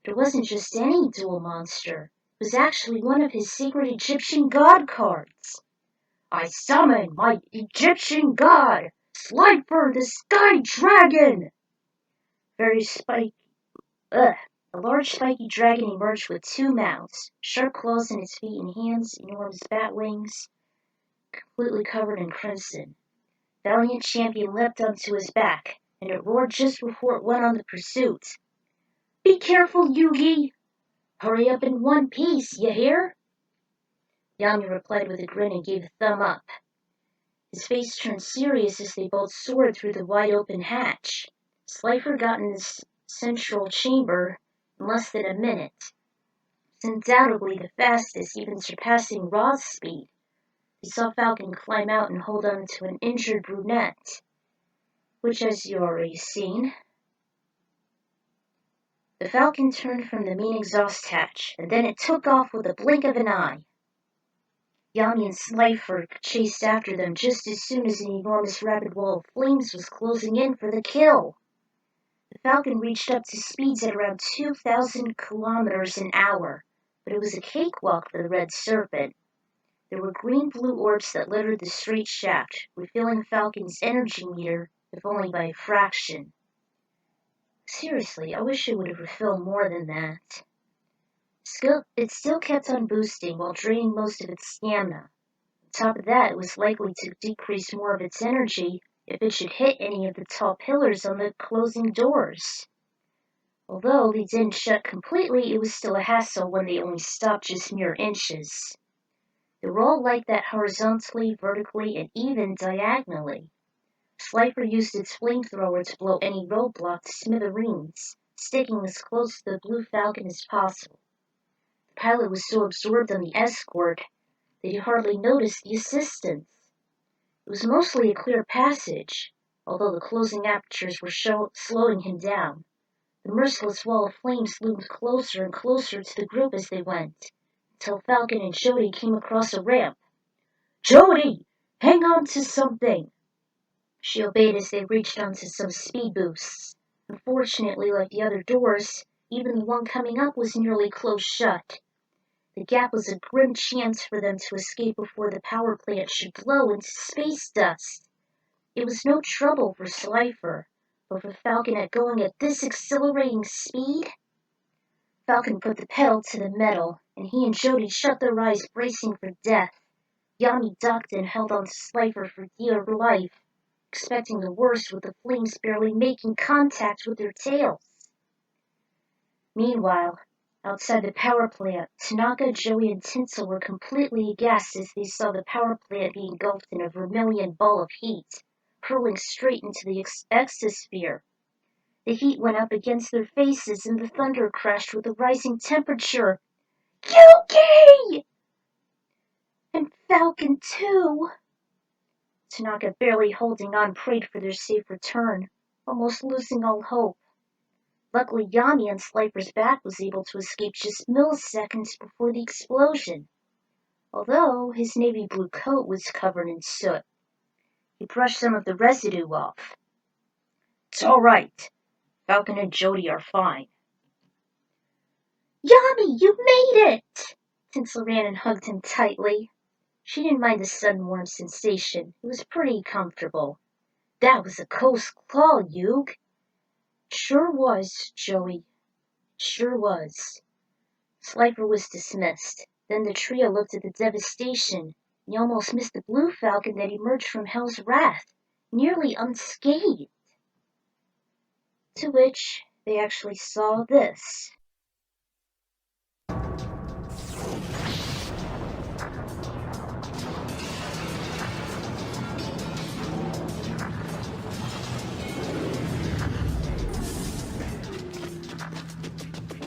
It wasn't just any duel monster. It was actually one of his secret Egyptian god cards. I summon my Egyptian god, Slifer the Sky Dragon! A large spiky dragon emerged with two mouths, sharp claws in its feet and hands, enormous bat wings, completely covered in crimson. Valiant Champion leapt onto his back, and it roared just before it went on the pursuit. Be careful, Yugi! Hurry up in one piece, you hear? Yami replied with a grin and gave a thumb up. His face turned serious as they both soared through the wide-open hatch. Slifer got in the central chamber in less than a minute. It's undoubtedly the fastest, even surpassing Ra's speed. He saw Falcon climb out and hold on to an injured brunette, which, as you already seen. The Falcon turned from the main exhaust hatch, and then it took off with a blink of an eye. Yami and Slifer chased after them just as soon as an enormous rapid wall of flames was closing in for the kill. The Falcon reached up to speeds at around 2,000 kilometers an hour, but it was a cakewalk for the Red Serpent. There were green-blue orbs that littered the straight shaft, refilling Falcon's energy meter, if only by a fraction. Seriously, I wish it would have refilled more than that. It still kept on boosting while draining most of its stamina. On top of that, it was likely to decrease more of its energy if it should hit any of the tall pillars on the closing doors. Although they didn't shut completely, it was still a hassle when they only stopped just mere inches. They were all like that horizontally, vertically, and even diagonally. Slifer used its flamethrower to blow any roadblock to smithereens, sticking as close to the Blue Falcon as possible. The pilot was so absorbed on the escort that he hardly noticed the assistance. It was mostly a clear passage, although the closing apertures were slowing him down. The merciless wall of flames loomed closer and closer to the group as they went, until Falcon and Jody came across a ramp. Jody! Hang on to something! She obeyed as they reached onto some speed boosts. Unfortunately, like the other doors, even the one coming up was nearly closed shut. The gap was a grim chance for them to escape before the power plant should blow into space dust. It was no trouble for Slifer, but for Falcon at going at this accelerating speed? Falcon put the pedal to the metal, and he and Jody shut their eyes, bracing for death. Yami ducked and held on to Slifer for dear life, expecting the worst with the flames barely making contact with their tails. Meanwhile, outside the power plant, Tanaka, Joey, and Tinsel were completely aghast as they saw the power plant be engulfed in a vermilion ball of heat, hurling straight into the exosphere. The heat went up against their faces and the thunder crashed with the rising temperature. Yuki! And Falcon too! Tanaka, barely holding on, prayed for their safe return, almost losing all hope. Luckily, Yami on Slifer's back was able to escape just milliseconds before the explosion, although his navy blue coat was covered in soot. He brushed some of the residue off. It's all right. Falcon and Jody are fine. Yami, you made it! Tinsel ran and hugged him tightly. She didn't mind the sudden warm sensation. It was pretty comfortable. That was a close call, Yug. Sure was, Joey. Sure was. Slifer was dismissed. Then the trio looked at the devastation. He almost missed the blue falcon that emerged from Hell's Wrath, nearly unscathed. To which they actually saw this.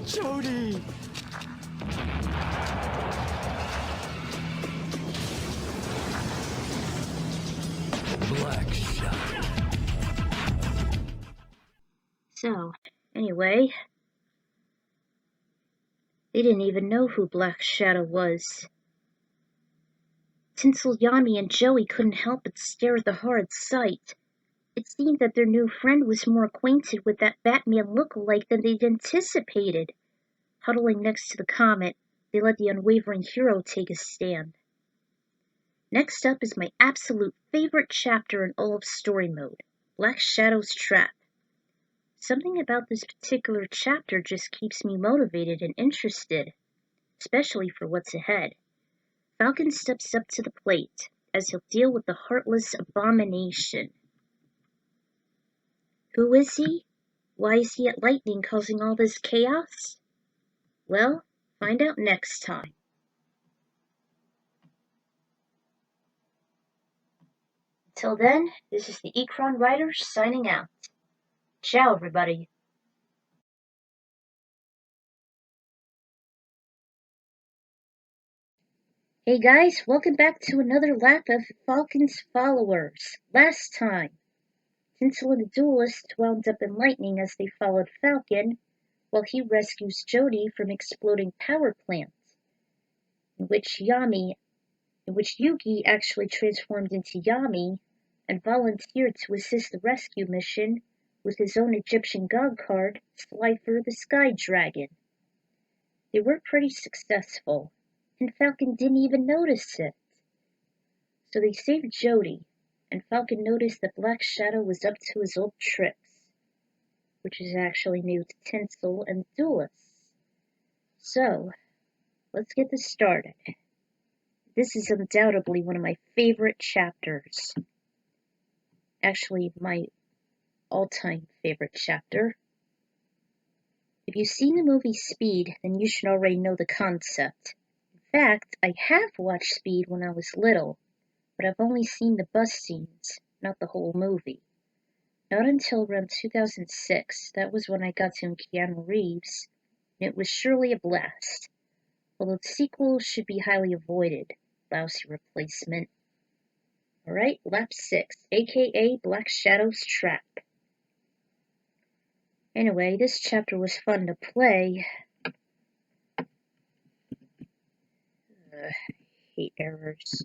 Jody! Black Shadow. So, anyway, they didn't even know who Black Shadow was. Tinsel, Yami, and Joey couldn't help but stare at the horrid sight. It seemed that their new friend was more acquainted with that Batman look-alike than they'd anticipated. Huddling next to the comet, they let the unwavering hero take a stand. Next up is my absolute favorite chapter in all of story mode, Black Shadow's Trap. Something about this particular chapter just keeps me motivated and interested, especially for what's ahead. Falcon steps up to the plate, as he'll deal with the heartless abomination. Who is he? Why is he at Lightning causing all this chaos? Well, find out next time. Till then, this is the Ekron Writer signing out. Ciao, everybody. Hey guys, welcome back to another lap of Falcon's followers. Last time, Tinsel and the Duelist wound up in Lightning as they followed Falcon, while he rescues Jody from exploding power plant, in which Yugi actually transformed into Yami and volunteered to assist the rescue mission with his own Egyptian god card, Slifer the Sky Dragon. They were pretty successful, and Falcon didn't even notice it. So they saved Jody, and Falcon noticed that Black Shadow was up to his old tricks, which is actually new to Tinsel and the Duelists. So, let's get this started. This is undoubtedly one of my favorite chapters. Actually, my all-time favorite chapter. If you've seen the movie Speed, then you should already know the concept. In fact, I have watched Speed when I was little, but I've only seen the bus scenes, not the whole movie. Not until around 2006, that was when I got to Keanu Reeves, and it was surely a blast. Although the sequel should be highly avoided. Lousy replacement. Alright, lap 6, aka Black Shadow's Trap. Anyway, this chapter was fun to play. I hate errors.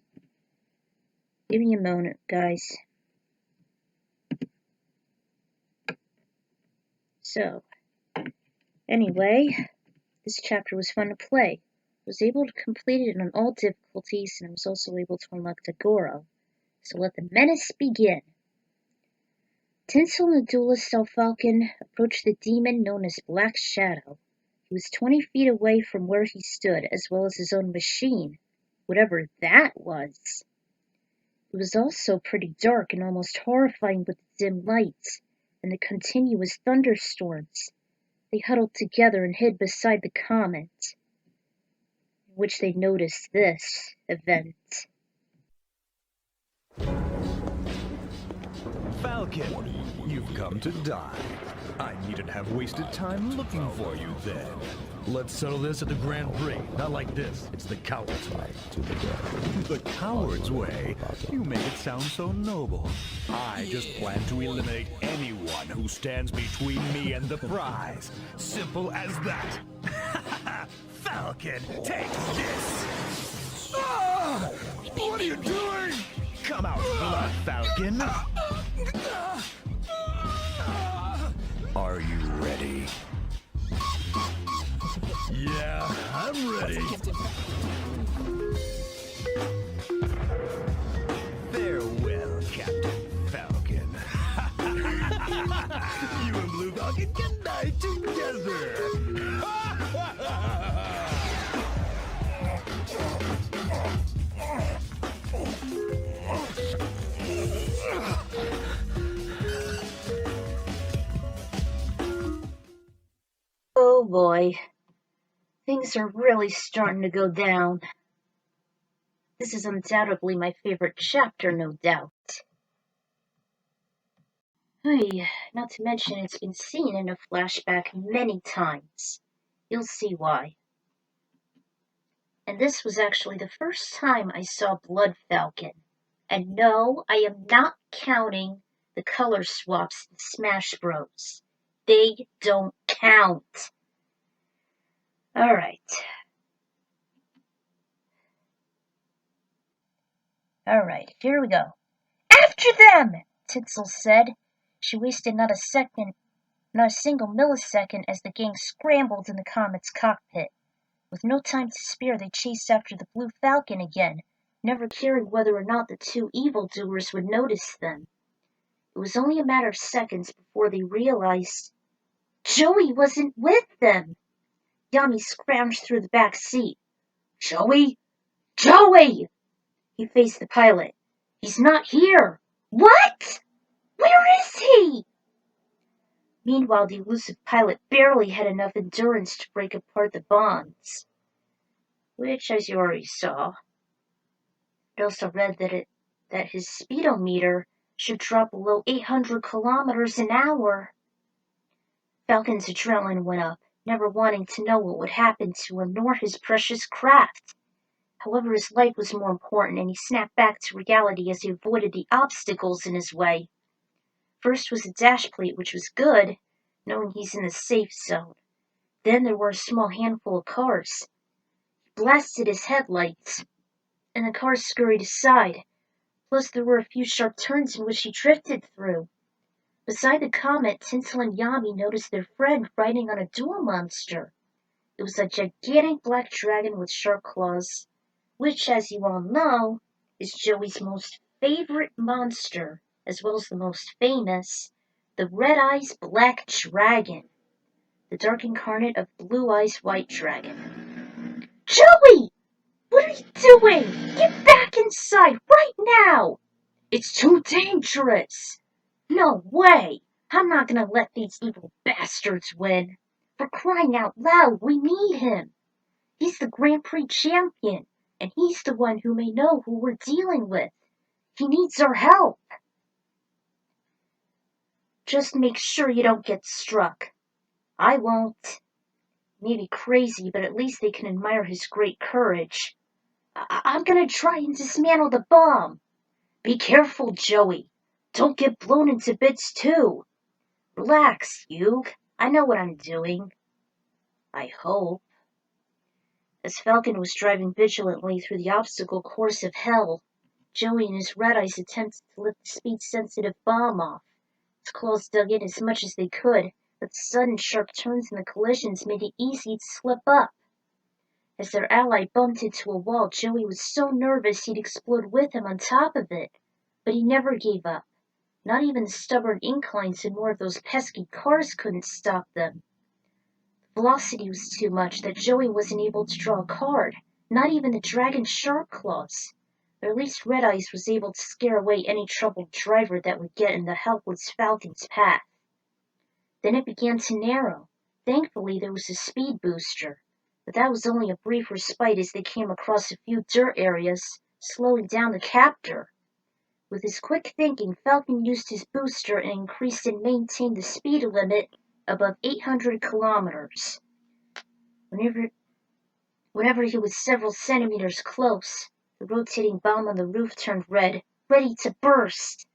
Give me a moment, guys. So, anyway, this chapter was fun to play. I was able to complete it on all difficulties, and I was also able to unlock Tagoro. So let the menace begin. Tinsel and the Duelist saw Falcon approach the demon known as Black Shadow. He was 20 feet away from where he stood, as well as his own machine, whatever that was. It was also pretty dark and almost horrifying with the dim lights and the continuous thunderstorms. They huddled together and hid beside the comet, in which they noticed this event. Falcon, you've come to die. I needn't have wasted time looking for you then. Let's settle this at the Grand Prix. Not like this. It's the coward's way. The coward's way? You make it sound so noble. I just plan to eliminate anyone who stands between me and the prize. Simple as that. Falcon, take this! Ah! What are you doing? Come out, Blood Falcon. Are you ready? Yeah, I'm ready. Farewell, Captain Falcon. You and Blue Falcon can die together. Oh boy. Things are really starting to go down. This is undoubtedly my favorite chapter, no doubt. Hey, not to mention it's been seen in a flashback many times. You'll see why. And this was actually the first time I saw Blood Falcon. And no, I am not counting the color swaps in Smash Bros. They don't count. Alright. Alright, here we go. After them! Tinsel said. She wasted not a single millisecond as the gang scrambled in the Comet's cockpit. With no time to spare, they chased after the Blue Falcon again, never caring whether or not the two evildoers would notice them. It was only a matter of seconds before they realized Joey wasn't with them. Yami scrounged through the back seat. Joey? Joey! He faced the pilot. He's not here. What? Where is he? Meanwhile, the elusive pilot barely had enough endurance to break apart the bonds. Which, as you already saw, it also read that his speedometer should drop below 800 kilometers an hour. Falcon's adrenaline went up, never wanting to know what would happen to him nor his precious craft. However, his life was more important, and he snapped back to reality as he avoided the obstacles in his way. First was a dash plate, which was good, knowing he's in the safe zone. Then there were a small handful of cars. He blasted his headlights, and the cars scurried aside. Plus, there were a few sharp turns in which he drifted through. Beside the Comet, Tinsel and Yami noticed their friend riding on a duel monster. It was a gigantic black dragon with sharp claws, which, as you all know, is Joey's most favorite monster, as well as the most famous, the Red Eyes Black Dragon, the dark incarnate of Blue Eyes White Dragon. Joey! What are you doing? Get back inside right now! It's too dangerous! No way! I'm not gonna let these evil bastards win. For crying out loud, we need him. He's the Grand Prix champion, and he's the one who may know who we're dealing with. He needs our help. Just make sure you don't get struck. I won't. Maybe crazy, but at least they can admire his great courage. I'm gonna try and dismantle the bomb. Be careful, Joey. Don't get blown into bits too. Relax, Hugh. I know what I'm doing. I hope. As Falcon was driving vigilantly through the obstacle course of hell, Joey and his Red Eyes attempted to lift the speed-sensitive bomb off. His claws dug in as much as they could, but the sudden sharp turns and the collisions made it easy to slip up. As their ally bumped into a wall, Joey was so nervous he'd explode with him on top of it. But he never gave up. Not even the stubborn inclines and more of those pesky cars couldn't stop them. The velocity was too much that Joey wasn't able to draw a card, not even the dragon's sharp claws. But at least Red Eyes was able to scare away any troubled driver that would get in the helpless Falcon's path. Then it began to narrow. Thankfully, there was a speed booster, but that was only a brief respite as they came across a few dirt areas, slowing down the captor. With his quick thinking, Falcon used his booster and increased and maintained the speed limit above 800 kilometers. Whenever he was several centimeters close, the rotating bomb on the roof turned red, ready to burst.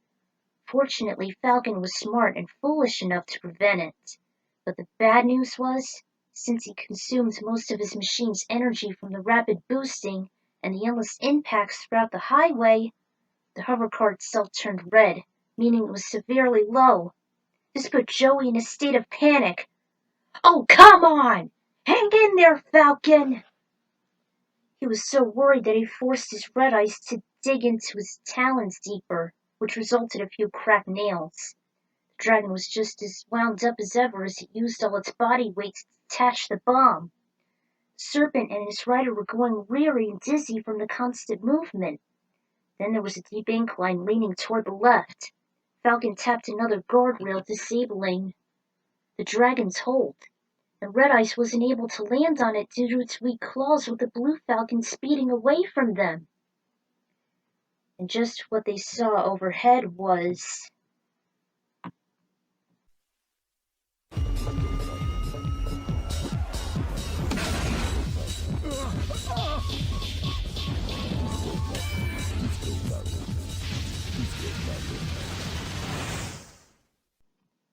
Fortunately, Falcon was smart and foolish enough to prevent it. But the bad news was, since he consumed most of his machine's energy from the rapid boosting and the endless impacts throughout the highway, the hovercar itself turned red, meaning it was severely low. This put Joey in a state of panic. "Oh, come on! Hang in there, Falcon!" He was so worried that he forced his red eyes to dig into his talons deeper, which resulted in a few cracked nails. The dragon was just as wound up as ever as it used all its body weight to detach the bomb. The serpent and his rider were going weary and dizzy from the constant movement. Then there was a deep incline leaning toward the left. Falcon tapped another guardrail, disabling the dragon's hold, and Red Eyes wasn't able to land on it due to its weak claws, with the Blue Falcon speeding away from them. And just what they saw overhead was...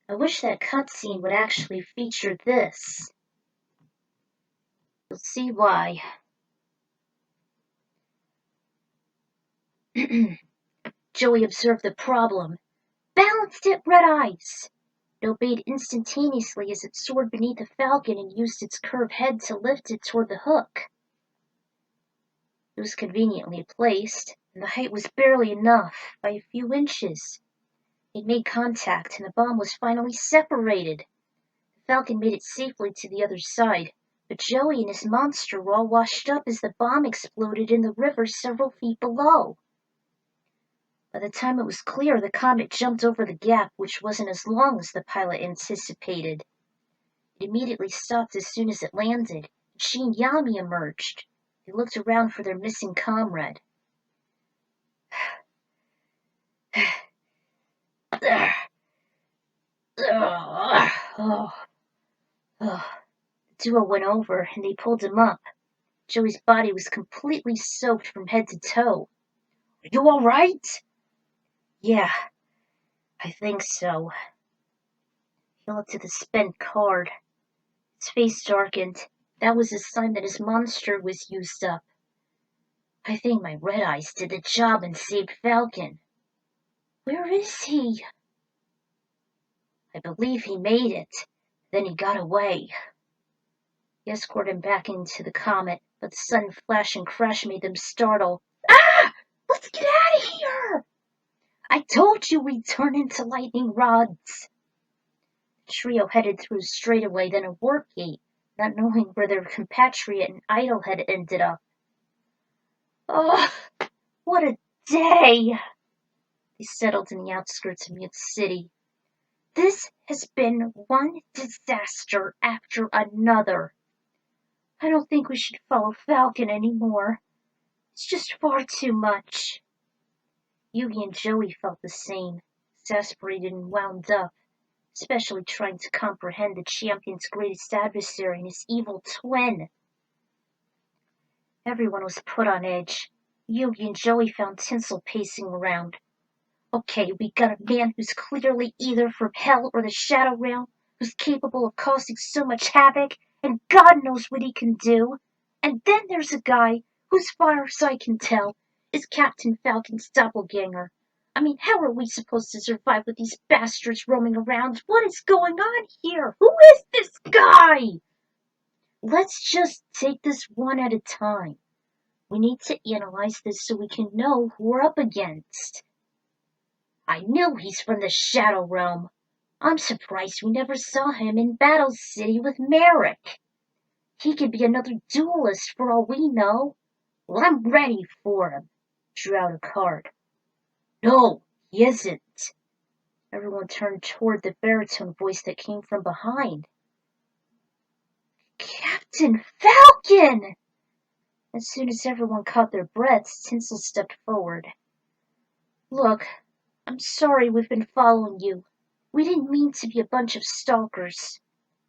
I wish that cutscene would actually feature this. You'll see why. Joey observed the problem. "Balanced it, Red Eyes!" It obeyed instantaneously as it soared beneath the Falcon and used its curved head to lift it toward the hook. It was conveniently placed, and the height was barely enough, by a few inches. It made contact, and the bomb was finally separated. The Falcon made it safely to the other side, but Joey and his monster were all washed up as the bomb exploded in the river several feet below. By the time it was clear, the comet jumped over the gap, which wasn't as long as the pilot anticipated. It immediately stopped as soon as it landed, and she and Yami emerged. They looked around for their missing comrade. The duo went over, and they pulled him up. Joey's body was completely soaked from head to toe. "Are you all right?" "Yeah, I think so." He looked at the spent card. His face darkened. That was a sign that his monster was used up. "I think my Red Eyes did the job and saved Falcon." "Where is he?" "I believe he made it. Then he got away." He escorted him back into the comet, but the sudden flash and crash made them startle. "Ah! Let's get out of here!" "I told you we'd turn into lightning rods." The trio headed through a straightaway, then a warp gate, not knowing where their compatriot and idol had ended up. "Oh, what a day!" They settled in the outskirts of Mute City. "This has been one disaster after another. I don't think we should follow Falcon anymore. It's just far too much." Yugi and Joey felt the same, exasperated and wound up, especially trying to comprehend the champion's greatest adversary and his evil twin. Everyone was put on edge. Yugi and Joey found Tinsel pacing around. "Okay, we got a man who's clearly either from Hell or the Shadow Realm, who's capable of causing so much havoc, and God knows what he can do. And then there's a guy whose far as I can tell is Captain Falcon's doppelganger. I mean, how are we supposed to survive with these bastards roaming around? What is going on here? Who is this guy?" "Let's just take this one at a time. We need to analyze this so we can know who we're up against." "I knew he's from the Shadow Realm. I'm surprised we never saw him in Battle City with Merrick. He could be another duelist for all we know. Well, I'm ready for him." Drew out a card. "No, he isn't." Everyone turned toward the baritone voice that came from behind. "Captain Falcon!" As soon as everyone caught their breaths, Tinsel stepped forward. Look, I'm sorry we've been following you. We didn't mean to be a bunch of stalkers.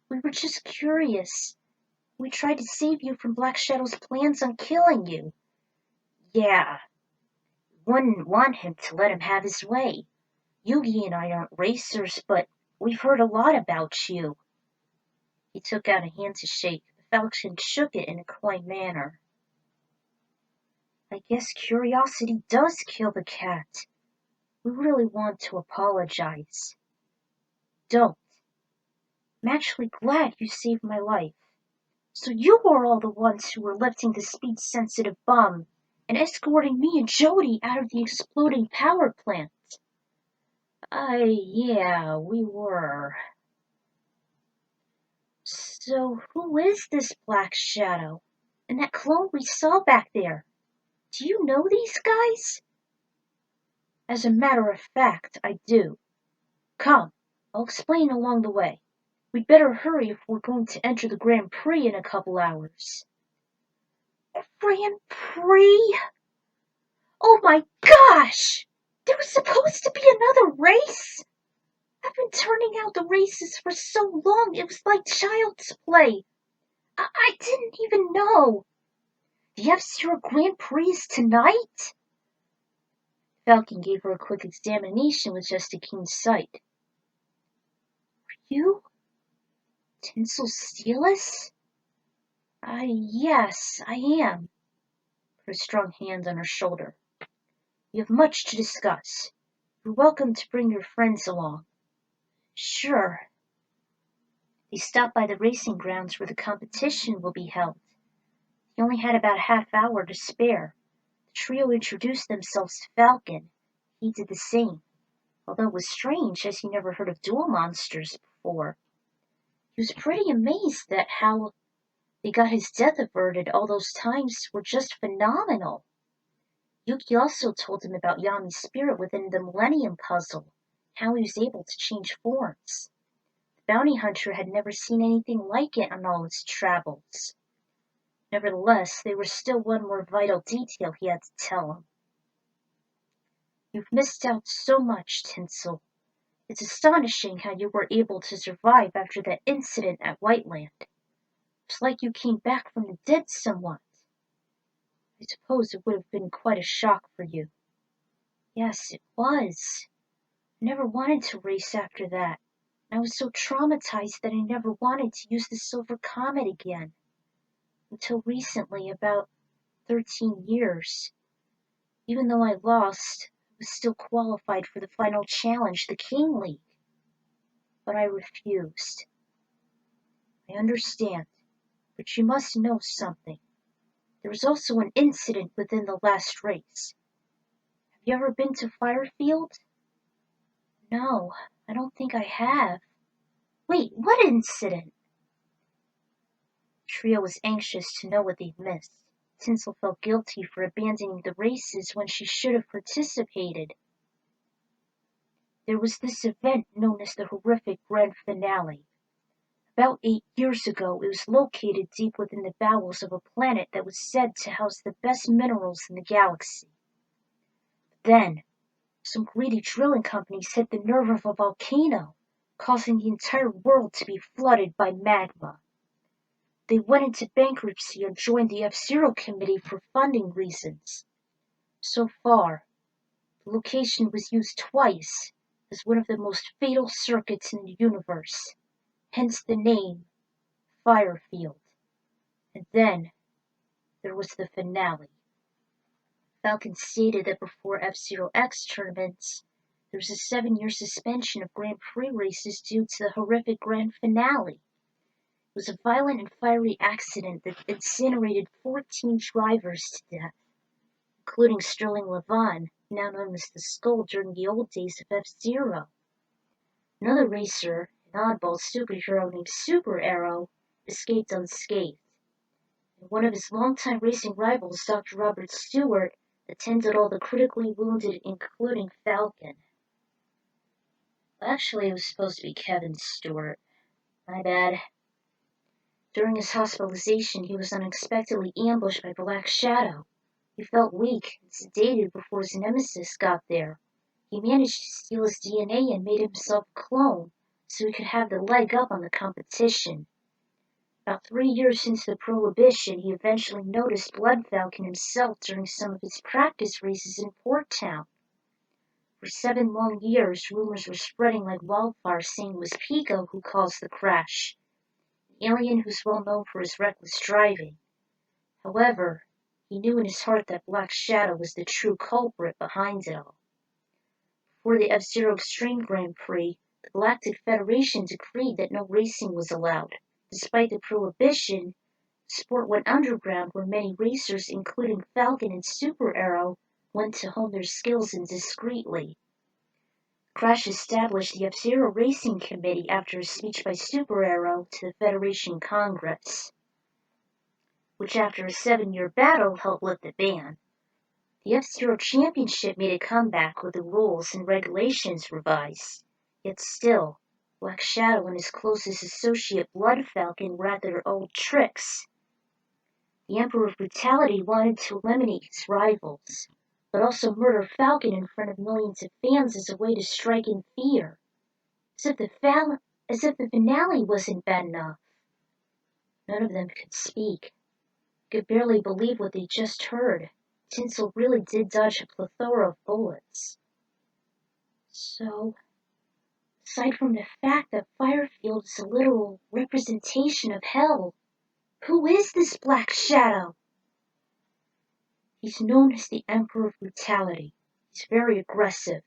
We were just curious. We tried to save you from Black Shadow's plans on killing you. Yeah, wouldn't want him to let him have his way. Yugi and I aren't racers, but we've heard a lot about you. He took out a hand to shake. The Falcon shook it in a coy manner. I guess curiosity does kill the cat. We really want to apologize. Don't. I'm actually glad you saved my life. So you were all the ones who were lifting the speed-sensitive bomb and escorting me and Jody out of the exploding power plant. Yeah, we were. So who is this Black Shadow? And that clone we saw back there? Do you know these guys? As a matter of fact, I do. Come, I'll explain along the way. We'd better hurry if we're going to enter the Grand Prix in a couple hours. Grand Prix? Oh my gosh! There was supposed to be another race? I've been turning out the races for so long, it was like child's play. I didn't even know. The F-Zero Grand Prix is tonight? Falcon gave her a quick examination with just a keen sight. Are you Tinsel Steelus? Yes, I am. Her strong hand on her shoulder. We have much to discuss. You're welcome to bring your friends along. Sure. They stopped by the racing grounds where the competition will be held. They only had about a half hour to spare. The trio introduced themselves to Falcon. He did the same, although it was strange as he never heard of duel monsters before. He was pretty amazed at how they got his death averted all those times were just phenomenal. Yuki also told him about Yami's spirit within the Millennium Puzzle, how he was able to change forms. The bounty hunter had never seen anything like it on all his travels. Nevertheless, there was still one more vital detail he had to tell him. You've missed out so much, Tinsel. It's astonishing how you were able to survive after that incident at Whiteland. It's like you came back from the dead somewhat. I suppose it would have been quite a shock for you. Yes, it was. I never wanted to race after that. I was so traumatized that I never wanted to use the Silver Comet again. Until recently, about 13 years. Even though I lost, I was still qualified for the final challenge, the King League. But I refused. I understand, but you must know something. There was also an incident within the last race. Have you ever been to Firefield? No, I don't think I have. Wait, what incident? Trio was anxious to know what they'd missed. Tinsel felt guilty for abandoning the races when she should have participated. There was this event known as the horrific Grand Finale. About 8 years ago, it was located deep within the bowels of a planet that was said to house the best minerals in the galaxy. Then, some greedy drilling companies hit the nerve of a volcano, causing the entire world to be flooded by magma. They went into bankruptcy and joined the F-Zero Committee for funding reasons. So far, the location was used twice as one of the most fatal circuits in the universe, hence the name Firefield. And then there was the finale. Falcon stated that before F-Zero X tournaments, there was a 7-year suspension of Grand Prix races due to the horrific Grand Finale. It was a violent and fiery accident that incinerated 14 drivers to death, including Sterling Levon, now known as the Skull during the old days of F-Zero. Another racer, an oddball superhero named Super Arrow, escaped unscathed. And one of his longtime racing rivals, Dr. Robert Stewart, attended all the critically wounded, including Falcon. Actually, it was supposed to be Kevin Stewart. My bad. During his hospitalization, he was unexpectedly ambushed by Black Shadow. He felt weak and sedated before his nemesis got there, He managed to steal his DNA and made himself a clone, so he could have the leg up on the competition. About 3 years into the Prohibition, he eventually noticed Blood Falcon himself during some of his practice races in Port Town. For 7 long years, rumors were spreading like wildfire saying it was Pico who caused the crash, an alien who's well known for his reckless driving. However, he knew in his heart that Black Shadow was the true culprit behind it all. Before the F-Zero Extreme Grand Prix, the Galactic Federation decreed that no racing was allowed. Despite the prohibition, the sport went underground where many racers, including Falcon and Super Arrow, went to hone their skills indiscreetly. Crash established the F-Zero Racing Committee after a speech by Super Arrow to the Federation Congress, which after a 7-year battle helped lift the ban. The F-Zero Championship made a comeback with the rules and regulations revised. Yet still, Black Shadow and his closest associate Blood Falcon were at their old tricks. The Emperor of Brutality wanted to eliminate his rivals, but also murder Falcon in front of millions of fans as a way to strike in fear. As if the finale wasn't bad enough. None of them could speak. Could barely believe what they just heard. Tinsel really did dodge a plethora of bullets. So, aside from the fact that Firefield is a literal representation of hell, who is this Black Shadow? He's known as the Emperor of Brutality. He's very aggressive,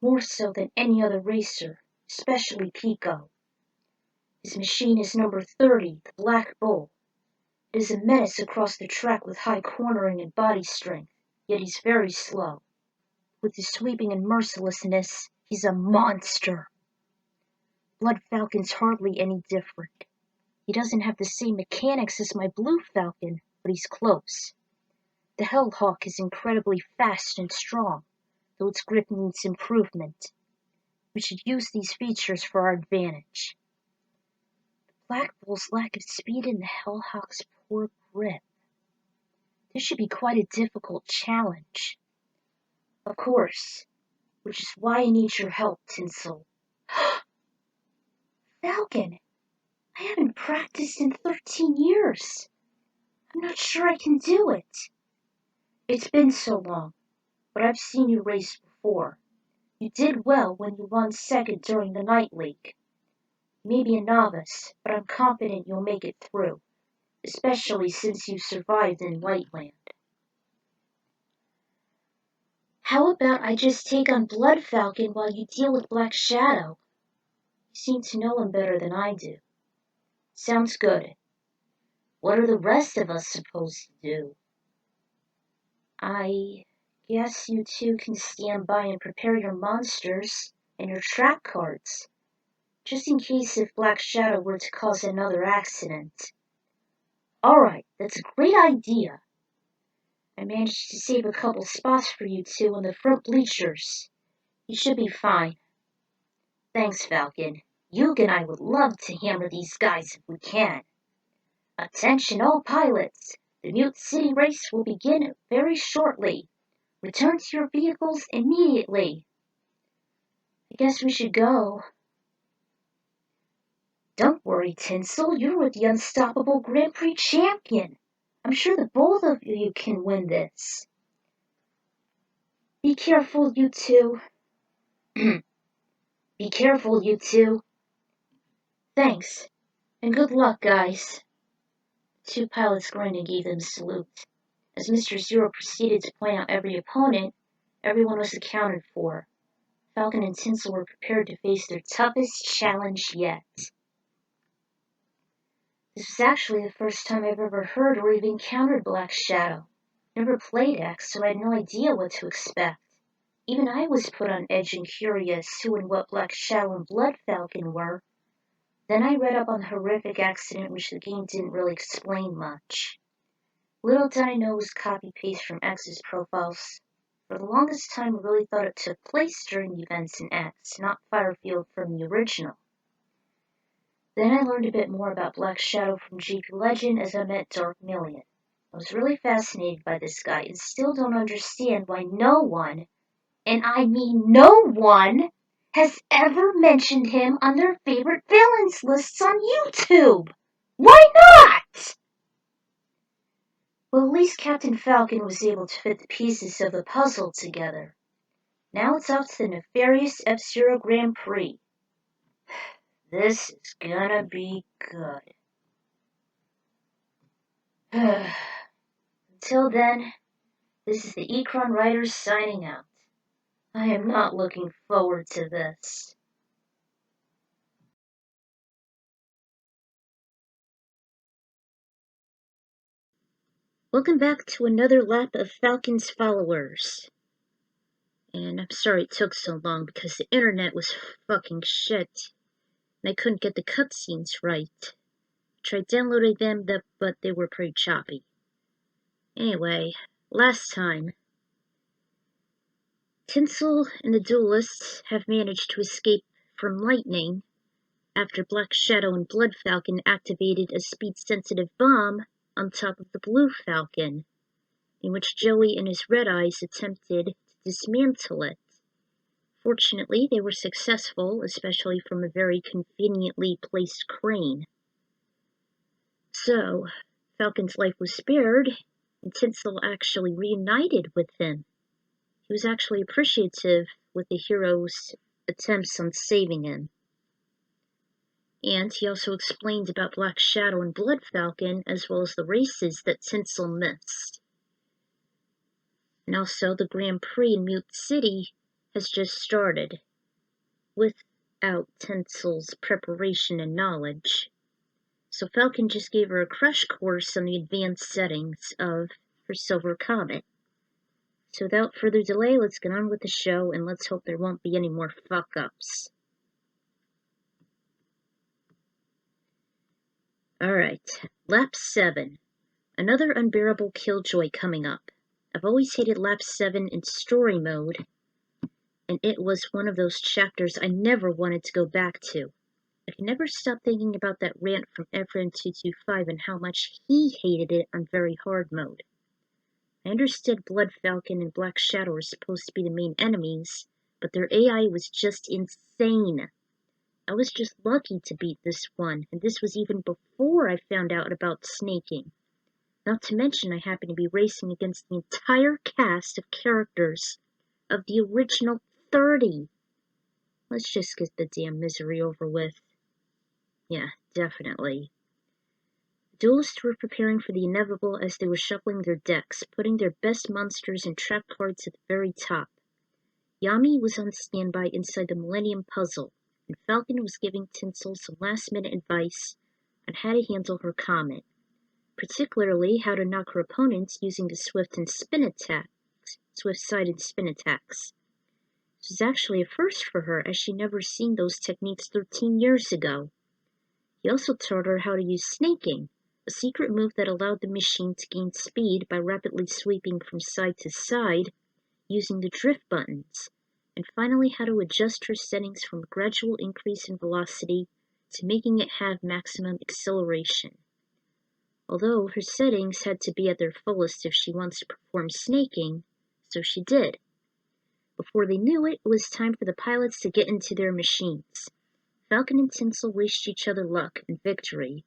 more so than any other racer, especially Pico. His machine is number 30, the Black Bull. It is a menace across the track with high cornering and body strength, yet he's very slow. With his sweeping and mercilessness, he's a monster. Blood Falcon's hardly any different. He doesn't have the same mechanics as my Blue Falcon, but he's close. The Hellhawk is incredibly fast and strong, though its grip needs improvement. We should use these features for our advantage. The Black Bull's lack of speed and the Hellhawk's poor grip. This should be quite a difficult challenge. Of course, which is why I need your help, Tinsel. Falcon, I haven't practiced in 13 years. I'm not sure I can do it. It's been so long, but I've seen you race before. You did well when you won second during the Night League. You may be a novice, but I'm confident you'll make it through, especially since you survived in Lightland. How about I just take on Blood Falcon while you deal with Black Shadow? You seem to know him better than I do. Sounds good. What are the rest of us supposed to do? I guess you two can stand by and prepare your monsters and your track cards, just in case if Black Shadow were to cause another accident. Alright, that's a great idea. I managed to save a couple spots for you two in the front bleachers. You should be fine. Thanks, Falcon. Yug and I would love to hammer these guys if we can. Attention all pilots! The Mute City race will begin very shortly. Return to your vehicles immediately. I guess we should go. Don't worry, Tinsel. You're with the unstoppable Grand Prix champion. I'm sure the both of you can win this. Be careful, you two. Be careful, you two. Thanks, and good luck, guys. The two pilots grinned and gave them a salute. As Mr. Zero proceeded to point out every opponent, everyone was accounted for. Falcon and Tinsel were prepared to face their toughest challenge yet. This was actually the first time I've ever heard or even encountered Black Shadow. Never played X, so I had no idea what to expect. Even I was put on edge and curious who and what Black Shadow and Blood Falcon were. Then I read up on the horrific accident which the game didn't really explain much. Little did I know it was copy-paste from X's profiles. For the longest time I really thought it took place during the events in X, not Firefield from the original. Then I learned a bit more about Black Shadow from GP Legend as I met Dark Million. I was really fascinated by this guy and still don't understand why no one, and I mean no one, has ever mentioned him on their favorite villains lists on YouTube. Why not? Well, at least Captain Falcon was able to fit the pieces of the puzzle together. Now it's off to the nefarious F-Zero Grand Prix. This is gonna be good. Until then, this is the Ecron Writers signing out. I am not looking forward to this. Welcome back to another lap of Falcon's followers. And I'm sorry it took so long because the internet was fucking shit. And I couldn't get the cutscenes right. I tried downloading them, but they were pretty choppy. Anyway, last time, Tinsel and the duelists have managed to escape from lightning after Black Shadow and Blood Falcon activated a speed-sensitive bomb on top of the Blue Falcon, in which Joey and his Red Eyes attempted to dismantle it. Fortunately, they were successful, especially from a very conveniently placed crane. So, Falcon's life was spared, and Tinsel actually reunited with him. He was actually appreciative with the hero's attempts on saving him. And he also explained about Black Shadow and Blood Falcon, as well as the races that Tinsel missed. And also, the Grand Prix in Mute City has just started, without Tinsel's preparation and knowledge. So Falcon just gave her a crash course on the advanced settings of her Silver Comet. So without further delay, let's get on with the show, and let's hope there won't be any more fuck-ups. Alright, Lap 7. Another unbearable killjoy coming up. I've always hated Lap 7 in story mode, and it was one of those chapters I never wanted to go back to. I can never stop thinking about that rant from Efren225 and how much he hated it on very hard mode. I understood Blood Falcon and Black Shadow were supposed to be the main enemies, but their AI was just insane. I was just lucky to beat this one, and this was even before I found out about snaking. Not to mention I happened to be racing against the entire cast of characters of the original 30. Let's just get the damn misery over with. Yeah, definitely. The duelists were preparing for the inevitable as they were shuffling their decks, putting their best monsters and trap cards at the very top. Yami was on standby inside the Millennium Puzzle, and Falcon was giving Tinsel some last-minute advice on how to handle her comet, particularly how to knock her opponents using the swift-sided spin attacks. This was actually a first for her, as she'd never seen those techniques 13 years ago. He also taught her how to use snaking, a secret move that allowed the machine to gain speed by rapidly sweeping from side to side using the drift buttons, and finally how to adjust her settings from a gradual increase in velocity to making it have maximum acceleration. Although her settings had to be at their fullest if she wants to perform snaking, so she did. Before they knew it, it was time for the pilots to get into their machines. Falcon and Tinsel wished each other luck and victory.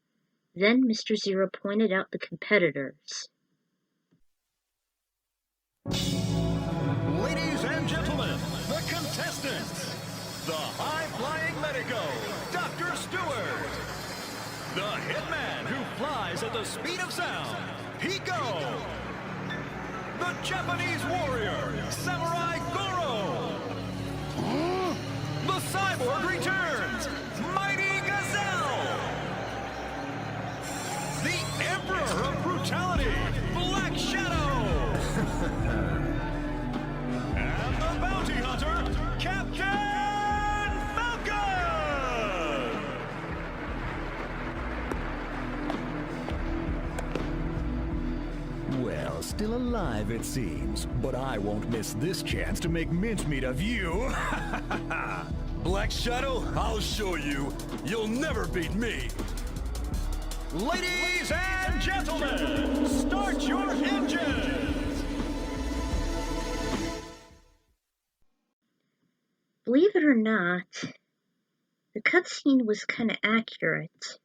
Then Mr. Zero pointed out the competitors. Ladies and gentlemen, the contestants. The high-flying medico, Dr. Stewart. The hitman who flies at the speed of sound, Hiko. The Japanese warrior, Samurai Goro. The cyborg returns, Mighty Gazelle. The Emperor of Brutality, Black Shadow. And the bounty hunter, Captain Falcon. Well, still alive it seems, but I won't miss this chance to make mincemeat of you. Black Shadow, I'll show you. You'll never beat me. Ladies and gentlemen, start your engines. Believe it or not, the cutscene was kinda accurate,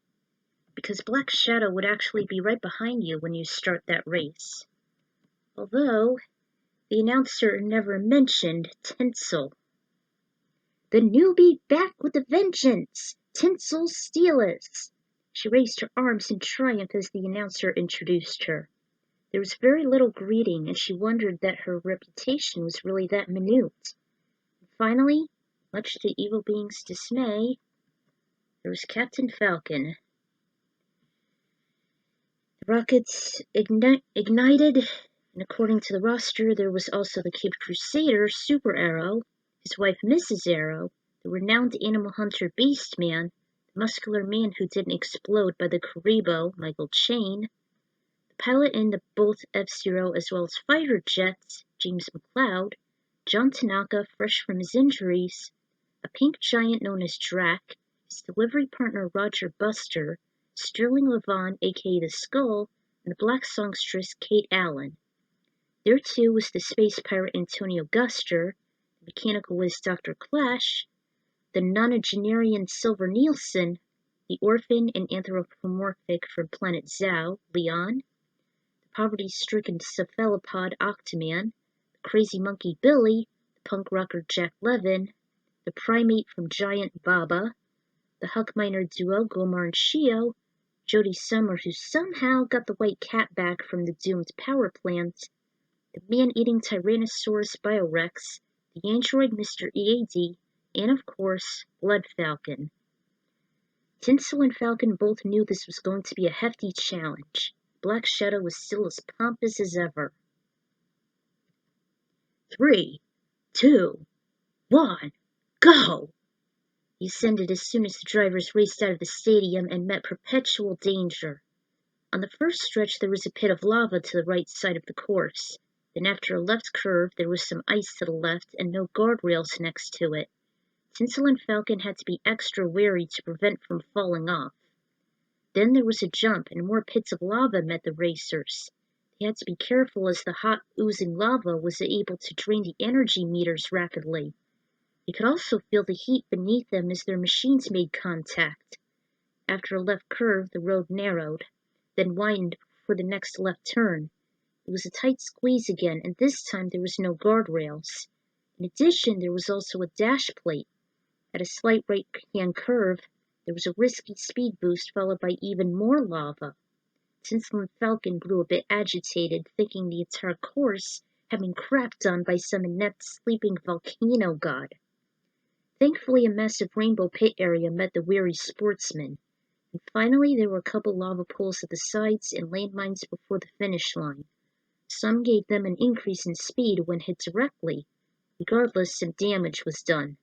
because Black Shadow would actually be right behind you when you start that race. Although, the announcer never mentioned Tinsel. The newbie back with a vengeance! Tinsel Steelers! She raised her arms in triumph as the announcer introduced her. There was very little greeting, and she wondered that her reputation was really that minute. And finally, much to the evil being's dismay, there was Captain Falcon. The rockets ignited, and according to the roster, there was also the Cape Crusader, Super Arrow, his wife Mrs. Arrow, the renowned animal hunter Beastman, the muscular man who didn't explode by the Karibo, Michael Chain, the pilot in the both F-Zero as well as fighter jets, James McLeod, John Tanaka fresh from his injuries, a pink giant known as Drac, his delivery partner Roger Buster, Sterling Levon aka the Skull, and the black songstress Kate Allen. There too was the space pirate Antonio Guster, the mechanical whiz Dr. Clash, the nonagenarian Silver Nielsen, the orphan and anthropomorphic from planet Zao, Leon, the poverty-stricken cephalopod Octoman, the crazy monkey Billy, the punk rocker Jack Levin, the primate from Giant Baba, the Huck Miner duo Gomar and Shio, Jody Summer who somehow got the white cat back from the doomed power plant, the man-eating Tyrannosaurus Biorex, the android Mr. EAD, and of course, Blood Falcon. Tinsel and Falcon both knew this was going to be a hefty challenge. Black Shadow was still as pompous as ever. 3, 2, 1, go! He ascended as soon as the drivers raced out of the stadium and met perpetual danger. On the first stretch there was a pit of lava to the right side of the course. Then after a left curve there was some ice to the left and no guardrails next to it. Tinsel and Falcon had to be extra wary to prevent from falling off. Then there was a jump and more pits of lava met the racers. They had to be careful as the hot oozing lava was able to drain the energy meters rapidly. They could also feel the heat beneath them as their machines made contact. After a left curve, the road narrowed, then widened for the next left turn. It was a tight squeeze again, and this time there was no guardrails. In addition, there was also a dash plate. At a slight right-hand curve, there was a risky speed boost followed by even more lava. Tinsel and Falcon grew a bit agitated, thinking the entire course had been crapped on by some inept sleeping volcano god. Thankfully, a massive rainbow pit area met the weary sportsmen, and finally there were a couple lava pools at the sides and landmines before the finish line. Some gave them an increase in speed when hit directly. Regardless, some damage was done.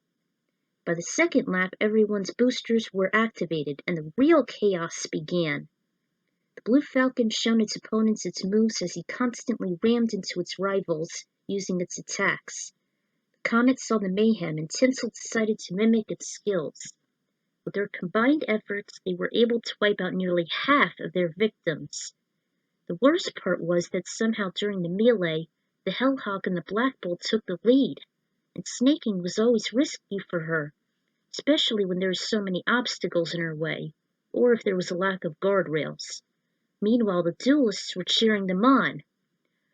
By the second lap, everyone's boosters were activated, and the real chaos began. The Blue Falcon showed its opponents its moves as he constantly rammed into its rivals, using its attacks. Comet saw the mayhem, and Tinsel decided to mimic its skills. With their combined efforts, they were able to wipe out nearly half of their victims. The worst part was that somehow during the melee, the Hellhawk and the Black Bolt took the lead, and snaking was always risky for her, especially when there were so many obstacles in her way, or if there was a lack of guardrails. Meanwhile, the duelists were cheering them on.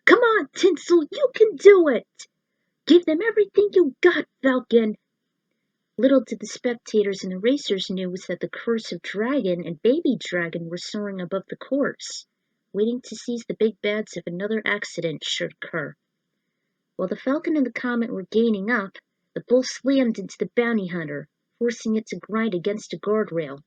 "Come on, Tinsel, you can do it! Give them everything you got, Falcon!" Little did the spectators and the racers knew was that the curse of Dragon and Baby Dragon were soaring above the course, waiting to seize the big bads if another accident should occur. While the Falcon and the Comet were gaining up, the Bull slammed into the Bounty Hunter, forcing it to grind against a guardrail.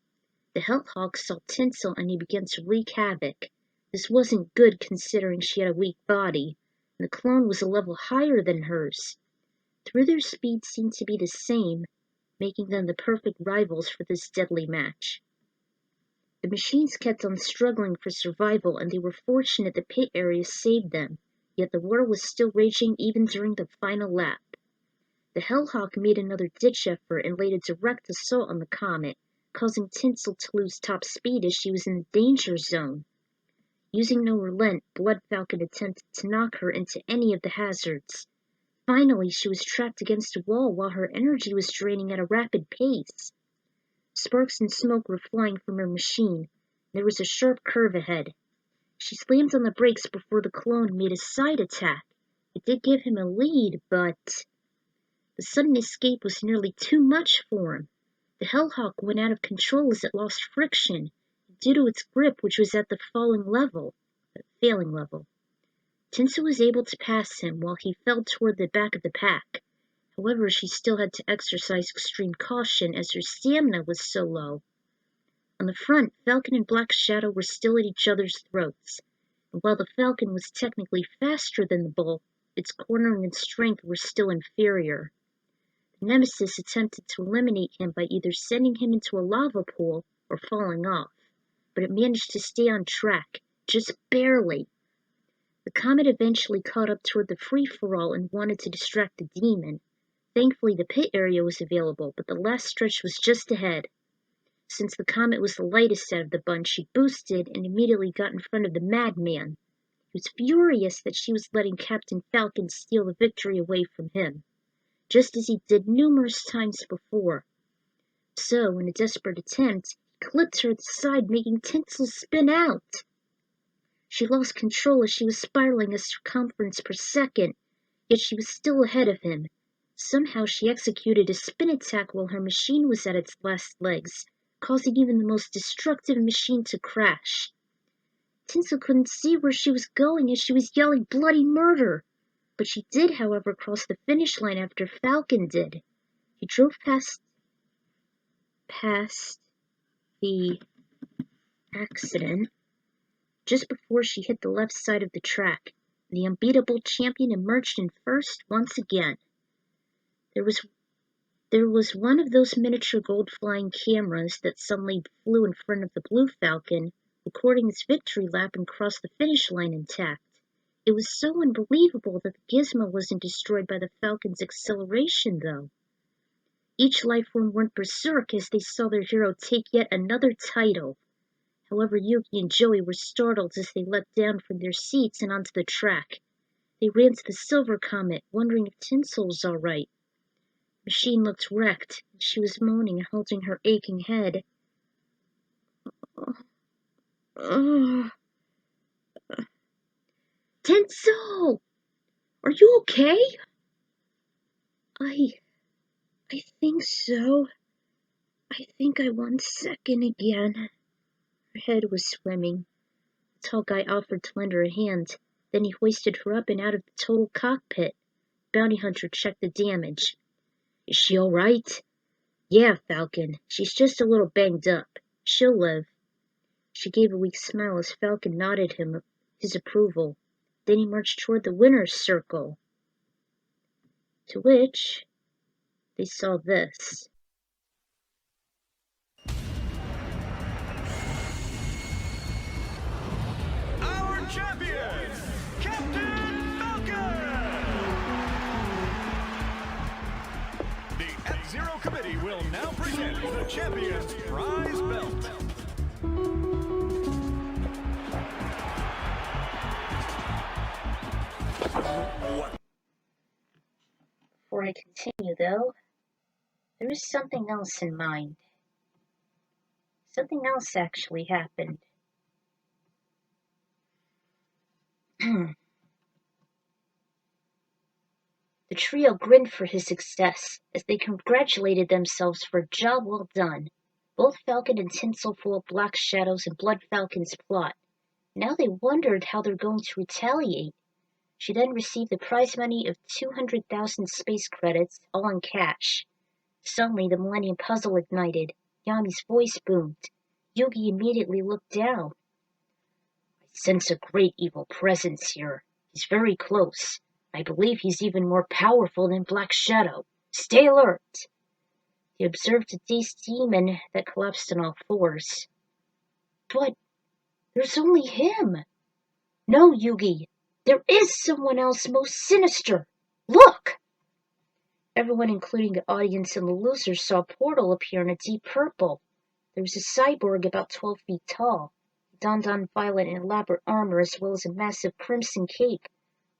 The Hellhawk saw Tinsel and he began to wreak havoc. This wasn't good considering she had a weak body, and the clone was a level higher than hers. Though their speed seemed to be the same, making them the perfect rivals for this deadly match. The machines kept on struggling for survival, and they were fortunate the pit area saved them, yet the war was still raging even during the final lap. The Hellhawk made another ditch effort and laid a direct assault on the Comet, causing Tinsel to lose top speed as she was in the danger zone. Using no relent, Blood Falcon attempted to knock her into any of the hazards. Finally, she was trapped against a wall while her energy was draining at a rapid pace. Sparks and smoke were flying from her machine. There was a sharp curve ahead. She slammed on the brakes before the clone made a side attack. It did give him a lead, but the sudden escape was nearly too much for him. The Hellhawk went out of control as it lost friction, due to its grip, which was at the failing level. Tinsel was able to pass him while he fell toward the back of the pack. However, she still had to exercise extreme caution as her stamina was so low. On the front, Falcon and Black Shadow were still at each other's throats, and while the Falcon was technically faster than the Bull, its cornering and strength were still inferior. The Nemesis attempted to eliminate him by either sending him into a lava pool or falling off, but it managed to stay on track, just barely. The comet eventually caught up toward the free-for-all and wanted to distract the demon. Thankfully, the pit area was available, but the last stretch was just ahead. Since the comet was the lightest out of the bunch, she boosted and immediately got in front of the madman. He was furious that she was letting Captain Falcon steal the victory away from him, just as he did numerous times before. So, in a desperate attempt, he clipped her at the side, making Tinsel spin out. She lost control as she was spiraling a circumference per second, yet she was still ahead of him. Somehow she executed a spin attack while her machine was at its last legs, causing even the most destructive machine to crash. Tinsel couldn't see where she was going as she was yelling bloody murder, but she did, however, cross the finish line after Falcon did. He drove past the accident just before she hit the left side of the track. The unbeatable champion emerged in first once again. There was one of those miniature gold flying cameras that suddenly flew in front of the blue Falcon, recording its victory lap and crossed the finish line intact. It was so unbelievable that the gizmo wasn't destroyed by the Falcon's acceleration, though. Each life form went berserk as they saw their hero take yet another title. However, Yugi and Joey were startled as they leapt down from their seats and onto the track. They ran to the Silver Comet, wondering if Tinsel was all right. The machine looked wrecked, and she was moaning and holding her aching head. Tinsel! Are you okay? I think so. I think I won second again. Her head was swimming. The tall guy offered to lend her a hand. Then he hoisted her up and out of the total cockpit. Bounty Hunter checked the damage. Is she all right? Yeah, Falcon. She's just a little banged up. She'll live. She gave a weak smile as Falcon nodded him his approval. Then he marched toward the winner's circle. To which they saw this. Our champion, Captain Falcon! The F-Zero Committee will now present the champion's prize belt. Before I continue, though, there is something else in mind. Something else actually happened. The trio grinned for his success as they congratulated themselves for a job well done. Both Falcon and Tinsel foiled Black Shadow's and Blood Falcon's plot. Now they wondered how they're going to retaliate. She then received the prize money of 200,000 space credits, all in cash. Suddenly the Millennium Puzzle ignited. Yami's voice boomed. Yugi immediately looked down. I sense a great evil presence here. He's very close. I believe he's even more powerful than Black Shadow. Stay alert! He observed a dazed demon that collapsed on all fours. But there's only him. No, Yugi. There is someone else most sinister. Look! Everyone, including the audience and the losers, saw a portal appear in a deep purple. There was a cyborg about 12 feet tall. He donned on violet and elaborate armor as well as a massive crimson cape.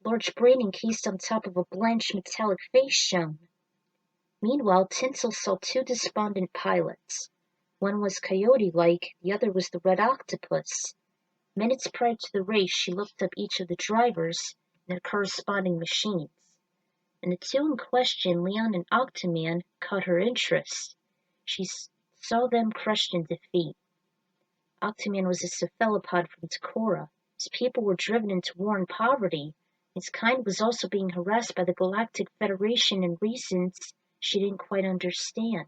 large brain encased on top of a blanched metallic face shone. Meanwhile, Tinsel saw two despondent pilots. One was coyote-like, the other was the red octopus. Minutes prior to the race, she looked up each of the drivers and their corresponding machines. And the two in question, Leon and Octoman, caught her interest. She saw them crushed in defeat. Octoman was a cephalopod from Takora. His people were driven into war and poverty. His kind was also being harassed by the Galactic Federation in reasons she didn't quite understand.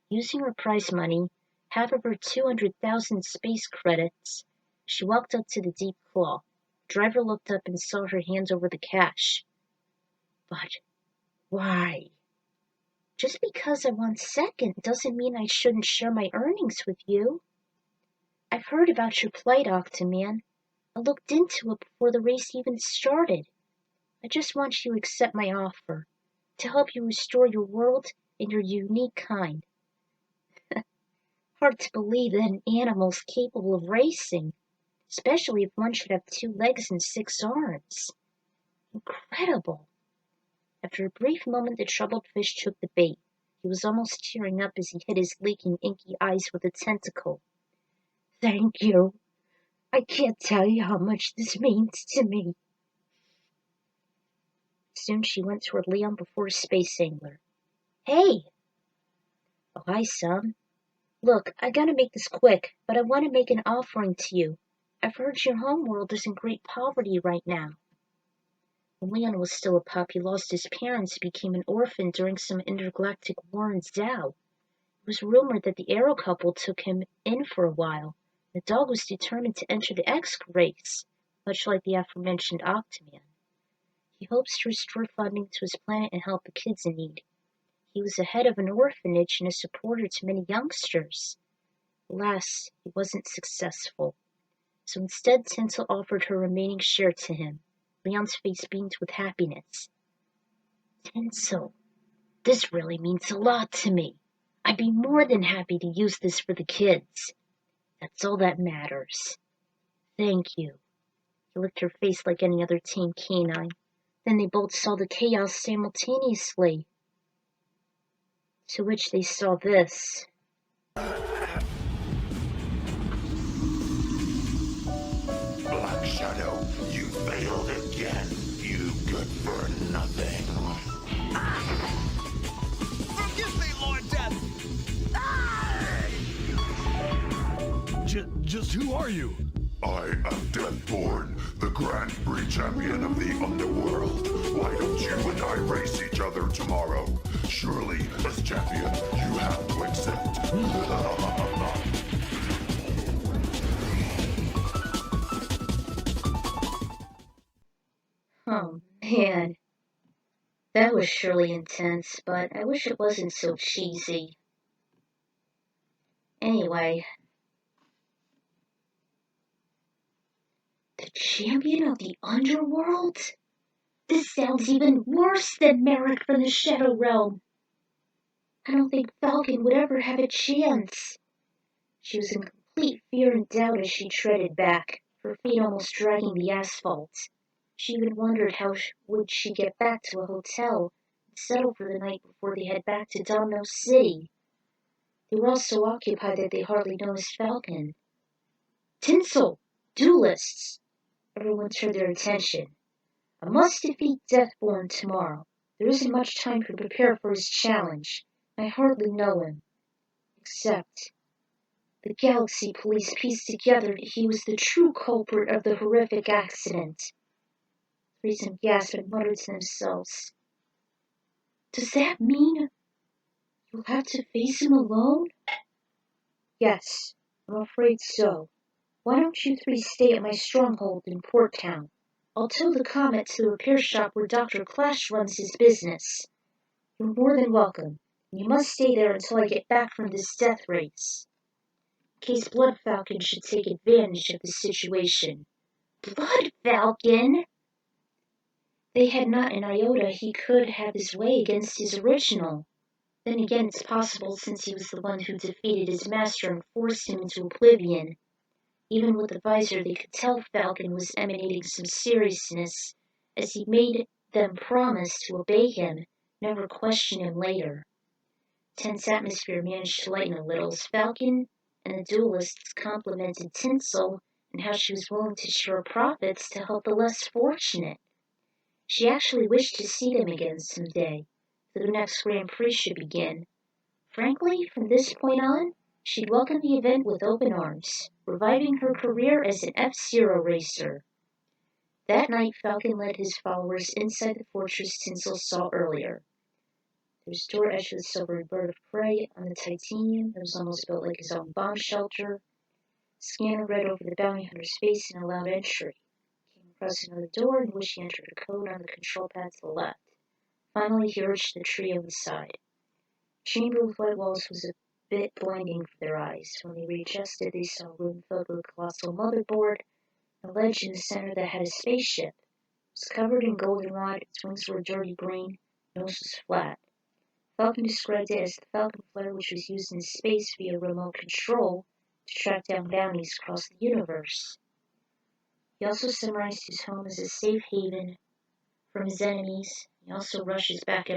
Using her prize money, half of her 200,000 space credits, she walked up to the deep claw. The driver looked up and saw her hands over the cash. But why? Just because I won second doesn't mean I shouldn't share my earnings with you. I've heard about your plight, Octoman. I looked into it before the race even started. I just want you to accept my offer, to help you restore your world and your unique kind. Hard to believe that an animal's capable of racing, especially if one should have 2 legs and 6 arms. Incredible. After a brief moment, the troubled fish took the bait. He was almost tearing up as he hit his leaking inky eyes with a tentacle. Thank you. I can't tell you how much this means to me. Soon she went toward Leon before a space angler. Hey! Oh, hi, son. Look, I gotta make this quick, but I want to make an offering to you. I've heard your homeworld is in great poverty right now. When Leon was still a pup, he lost his parents and became an orphan during some intergalactic war in Zao. It was rumored that the Arrow couple took him in for a while. The dog was determined to enter the X race, much like the aforementioned Octoman. He hopes to restore funding to his planet and help the kids in need. He was the head of an orphanage and a supporter to many youngsters. Alas, he wasn't successful. So instead, Tinsel offered her remaining share to him. Leon's face beamed with happiness. Tinsel, this really means a lot to me. I'd be more than happy to use this for the kids. That's all that matters. Thank you. He licked her face like any other tame canine. Then they both saw the chaos simultaneously. To which they saw this. Black Shadow, you failed again. You good for nothing. Forgive me, Lord Death! Just who are you? I am Deathborn, the Grand Prix champion of the underworld. Why don't you and I race each other tomorrow? Surely, as champion, you have to accept. Oh, man. That was surely intense, but I wish it wasn't so cheesy. Anyway. The champion of the underworld? This sounds even worse than Merrick from the Shadow Realm. I don't think Falcon would ever have a chance. She was in complete fear and doubt as she treaded back, her feet almost dragging the asphalt. She even wondered how would she get back to a hotel and settle for the night before they head back to Domino City. They were all so occupied that they hardly noticed Falcon. Tinsel! Duelists! Everyone turned their attention. I must defeat Deathborn tomorrow. There isn't much time to prepare for his challenge. I hardly know him. Except the Galaxy Police pieced together that he was the true culprit of the horrific accident. Three of them gasped and muttered to themselves. Does that mean you'll have to face him alone? Yes, I'm afraid so. Why don't you three stay at my stronghold in Port Town? I'll tow the Comet to the repair shop where Dr. Clash runs his business. You're more than welcome, and you must stay there until I get back from this death race. In case Blood Falcon should take advantage of the situation. Blood Falcon? They had not an iota he could have his way against his original. Then again, it's possible since he was the one who defeated his master and forced him into oblivion. Even with the visor, they could tell Falcon was emanating some seriousness as he made them promise to obey him, never question him later. Tense atmosphere managed to lighten a little as Falcon and the duelists complimented Tinsel and how she was willing to share profits to help the less fortunate. She actually wished to see them again someday, so the next Grand Prix should begin. Frankly, from this point on, she'd welcome the event with open arms, reviving her career as an F-Zero racer. That night, Falcon led his followers inside the fortress Tinsel saw earlier. There was a door etched with a silvery bird of prey on the titanium that was almost built like his own bomb shelter. Scanner read over the bounty hunter's face and allowed entry. Came across another door in which he entered a code on the control pad to the left. Finally, he urged the trio inside. The chamber with white walls was a bit blinding for their eyes. When they readjusted, they saw a room filled with a colossal motherboard, a ledge in the center that had a spaceship. It was covered in goldenrod, its wings were dirty green, nose was flat. Falcon described it as the Falcon flare, which was used in space via remote control to track down bounties across the universe. He also summarized his home as a safe haven from his enemies. He also rushes back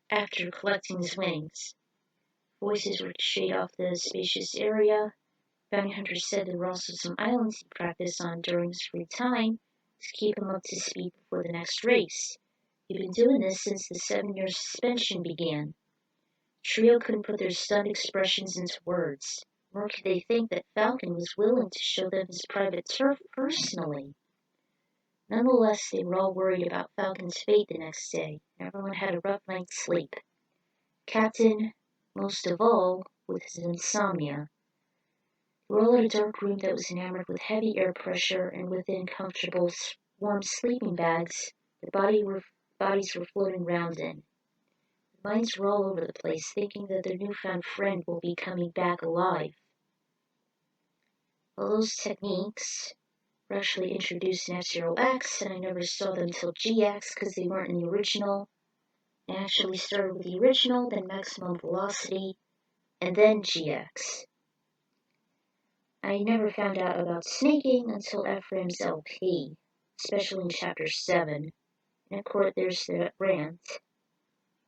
after collecting his winnings. Voices ricocheted off the spacious area. Bounty hunters said there were also some islands he practiced on during his free time to keep him up to speed before the next race. He'd been doing this since the 7-year suspension began. The trio couldn't put their stunned expressions into words, nor could they think that Falcon was willing to show them his private turf personally. Nonetheless, they were all worried about Falcon's fate the next day, and everyone had a rough night's sleep. Captain, most of all, with his insomnia. They were all in a dark room that was enamored with heavy air pressure, and within comfortable, warm sleeping bags, their bodies were floating round in. Their minds were all over the place, thinking that their newfound friend will be coming back alive. All those techniques were actually introduced in F-Zero-X, and I never saw them till GX because they weren't in the original. I actually started with the original, then Maximum Velocity, and then GX. I never found out about snaking until Ephraim's LP, especially in Chapter 7. And of course, there's the rant.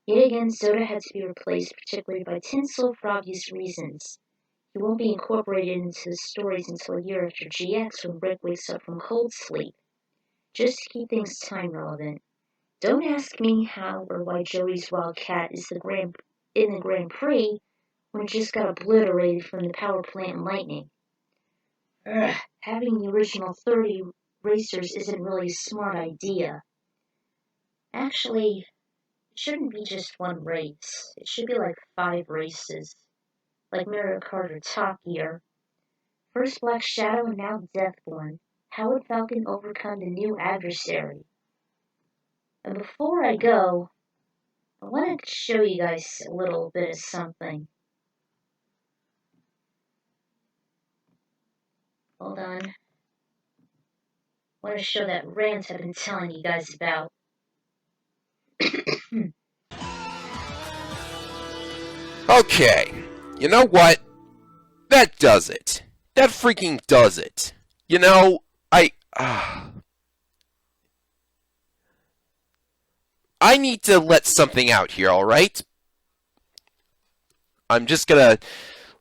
Yet again, Zoda had to be replaced, particularly by Tinsel, for obvious reasons. He won't be incorporated into the stories until a year after GX when Rick wakes up from cold sleep. Just to keep things time relevant. Don't ask me how or why Joey's Wildcat is in the Grand Prix when it just got obliterated from the power plant and lightning. Having the original 30 racers isn't really a smart idea. Actually, it shouldn't be just one race. It should be like 5 races. Like Mario Kart or Top Gear. First Black Shadow and now Deathborn. How would Falcon overcome the new adversary? And before I go, I want to show you guys a little bit of something. Hold on. I want to show that rant I've been telling you guys about. Okay, you know what? That does it. That freaking does it. You know, I need to let something out here, alright? I'm just gonna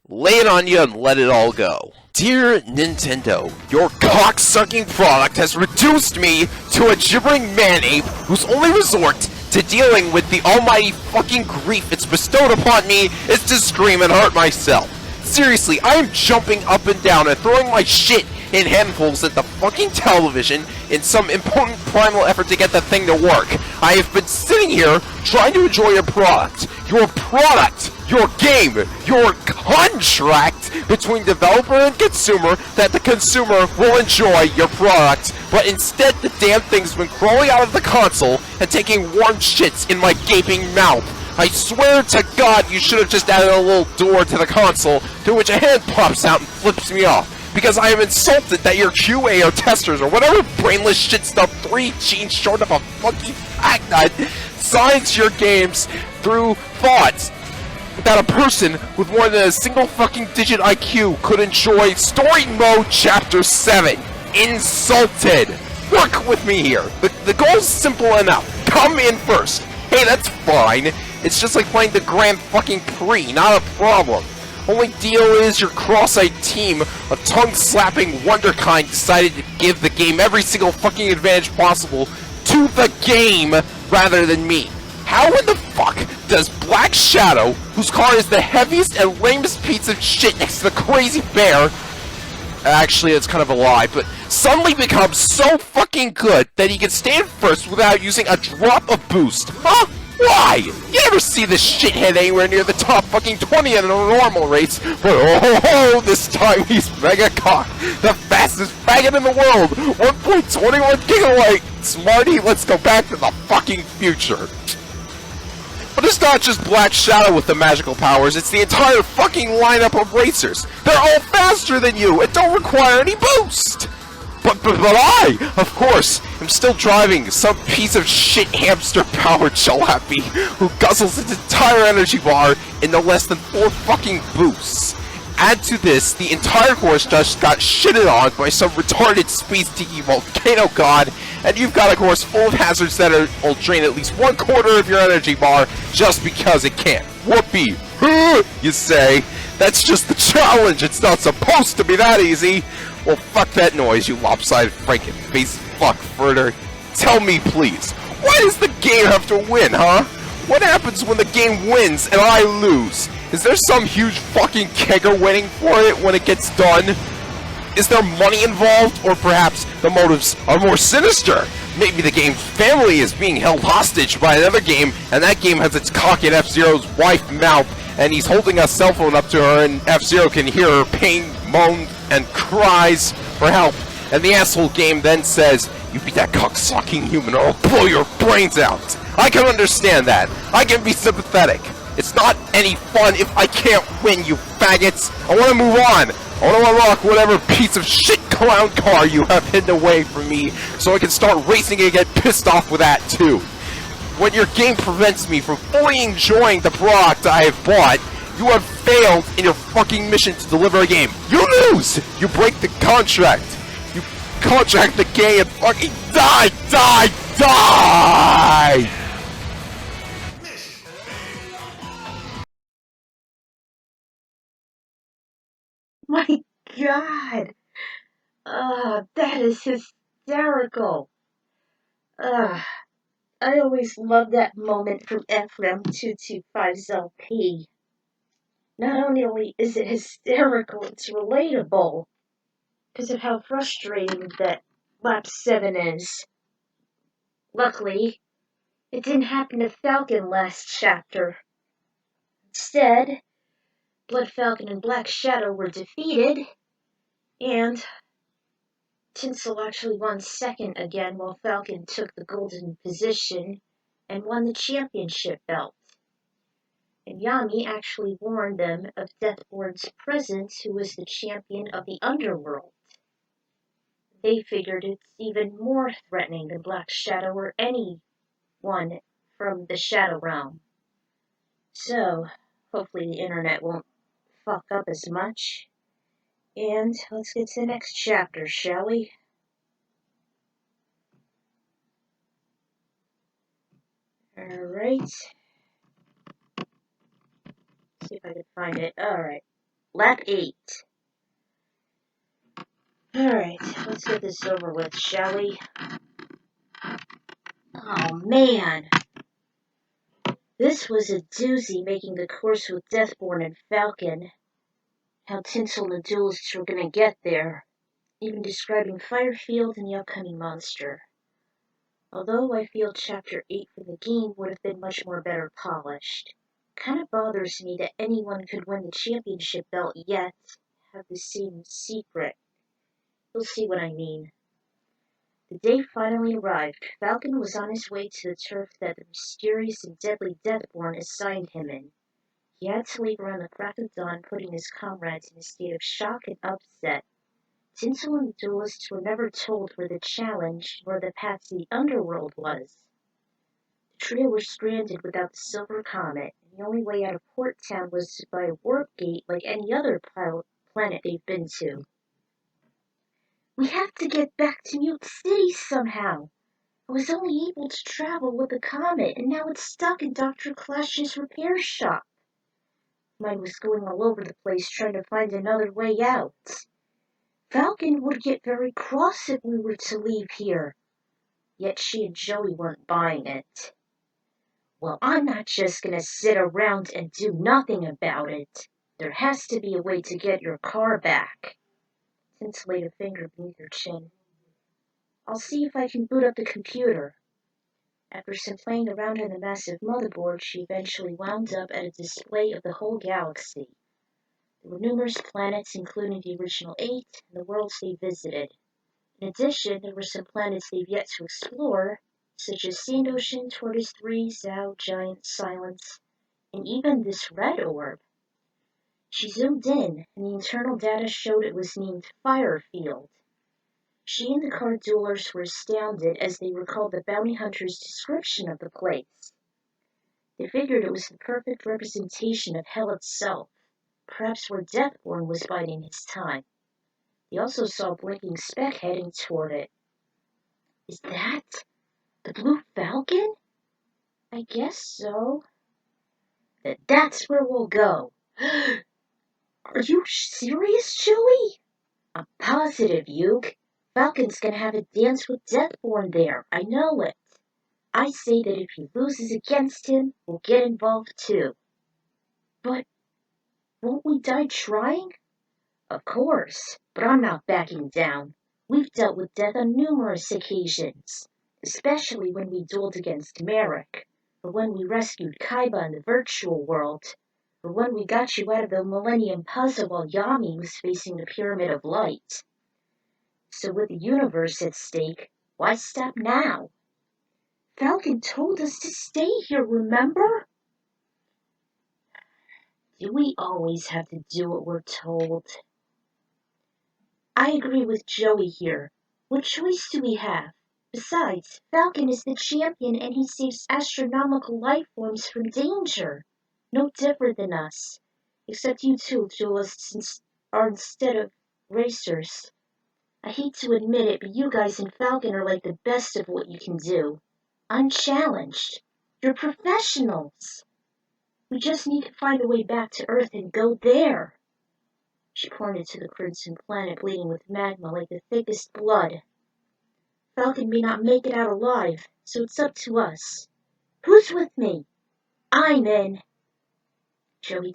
lay it on you and let it all go. Dear Nintendo, your cock-sucking product has reduced me to a gibbering man-ape whose only resort to dealing with the almighty fucking grief it's bestowed upon me is to scream and hurt myself. Seriously, I am jumping up and down and throwing my shit in handfuls at the fucking television in some impotent primal effort to get the thing to work. I have been sitting here trying to enjoy your product, your game, your contract between developer and consumer that the consumer will enjoy your product, but instead the damn thing's been crawling out of the console and taking warm shits in my gaping mouth. I swear to God you should have just added a little door to the console through which a hand pops out and flips me off. Because I am insulted that your QA or testers or whatever brainless shit stuff 3 genes short of a fucking fact nut signs your games through thoughts that a person with more than a single fucking digit IQ could enjoy Story Mode Chapter 7. Insulted. work with me here. The goal's simple enough. Come in first. Hey, that's fine. It's just like playing the Grand fucking Prix, not a problem. Only deal is your cross-eyed team of tongue-slapping wonderkind decided to give the game every single fucking advantage possible to the game rather than me. How in the fuck does Black Shadow, whose car is the heaviest and lamest piece of shit next to the Crazy Bear, actually it's kind of a lie, but suddenly become so fucking good that he can stand first without using a drop of boost? Huh? Why? You never see this shithead anywhere near the top fucking 20 in a normal race, but oh, this time he's mega cock, the fastest faggot in the world, 1.21 gigabyte. Smarty, let's go back to the fucking future. But it's not just Black Shadow with the magical powers, it's the entire fucking lineup of racers. They're all faster than you and don't require any boost. But I, of course, am still driving some piece of shit hamster-powered jalopy who guzzles its entire energy bar in no less than 4 fucking boosts. Add to this, the entire course just got shitted on by some retarded space tiki volcano god, and you've got a course full of hazards that will drain at least 1/4 of your energy bar just because it can. Whoopee! You say? That's just the challenge, it's not supposed to be that easy! Well, fuck that noise, you lopsided franken-face fuck-furter. Tell me, please, why does the game have to win, huh? What happens when the game wins and I lose? Is there some huge fucking kegger waiting for it when it gets done? Is there money involved? Or perhaps the motives are more sinister? Maybe the game's family is being held hostage by another game, and that game has its cock in F-Zero's wife mouth, and he's holding a cell phone up to her, and F-Zero can hear her pain, moan, and cries for help. And the asshole game then says, "You beat that cock-sucking human or I'll blow your brains out." I can understand that. I can be sympathetic. It's not any fun if I can't win, you faggots. I want to move on. I want to unlock whatever piece of shit clown car you have hidden away from me so I can start racing and get pissed off with that too. When your game prevents me from fully enjoying the product I have bought, you have failed in your fucking mission to deliver a game. You lose! You break the contract. You contract the game and fucking die! My God! That is hysterical. I always loved that moment from FM225's LP. Not only is it hysterical, it's relatable. Because of how frustrating that Lap 7 is. Luckily, it didn't happen to Falcon last chapter. Instead, Blood Falcon and Black Shadow were defeated, and Tinsel actually won second again while Falcon took the golden position and won the championship belt. And Yami actually warned them of Deathborn's presence, who was the champion of the underworld. They figured it's even more threatening than Black Shadow or anyone from the Shadow Realm. So, hopefully the internet won't fuck up as much. And let's get to the next chapter, shall we? Alright. See if I can find it. Alright. Lap 8. Alright, let's get this over with, shall we? Oh man! This was a doozy, making the course with Deathborn and Falcon. How Tinsel and the duelists were gonna get there. Even describing Firefield and the upcoming monster. Although I feel Chapter 8 for the game would have been much more better polished. Kinda bothers me that anyone could win the championship belt yet have the same secret. You'll see what I mean. The day finally arrived. Falcon was on his way to the turf that the mysterious and deadly Deathborn assigned him in. He had to leave around the crack of dawn, putting his comrades in a state of shock and upset. Tinsel and the duelists were never told where the challenge nor the path to the underworld was. The trio were stranded without the Silver Comet, and the only way out of Port Town was by a warp gate like any other planet they've been to. We have to get back to Mute City somehow. I was only able to travel with the comet, and now it's stuck in Dr. Clash's repair shop. Mine was going all over the place trying to find another way out. Falcon would get very cross if we were to leave here. Yet she and Joey weren't buying it. Well, I'm not just gonna sit around and do nothing about it. There has to be a way to get your car back. Tins laid a finger beneath her chin. I'll see if I can boot up the computer. After some playing around on the massive motherboard, she eventually wound up at a display of the whole galaxy. There were numerous planets, including the original 8, and the worlds they visited. In addition, there were some planets they've yet to explore, such as Sand Ocean, Tortoise 3, Zhao, Giant, Silence, and even this red orb. She zoomed in, and the internal data showed it was named Firefield. She and the card duelers were astounded as they recalled the bounty hunter's description of the place. They figured it was the perfect representation of hell itself, perhaps where Deathborn was biding his time. They also saw a blinking speck heading toward it. Is that the Blue Falcon? I guess so. That's where we'll go. Are you serious, Joey? I'm positive, Yug. Falcon's gonna have a dance with Deathborn there. I know it. I say that if he loses against him, we'll get involved too. But won't we die trying? Of course, but I'm not backing down. We've dealt with death on numerous occasions, especially when we dueled against Merrick, or when we rescued Kaiba in the virtual world, or when we got you out of the Millennium Puzzle while Yami was facing the Pyramid of Light. So with the universe at stake, why stop now? Falcon told us to stay here, remember? Do we always have to do what we're told? I agree with Joey here. What choice do we have? Besides, Falcon is the champion and he saves astronomical life forms from danger. No different than us. Except you two duelists are instead of racers. I hate to admit it, but you guys and Falcon are like the best of what you can do. Unchallenged. You're professionals. We just need to find a way back to Earth and go there. She pointed to the crimson planet bleeding with magma like the thickest blood. Falcon may not make it out alive, so it's up to us. Who's with me? I'm in. Joey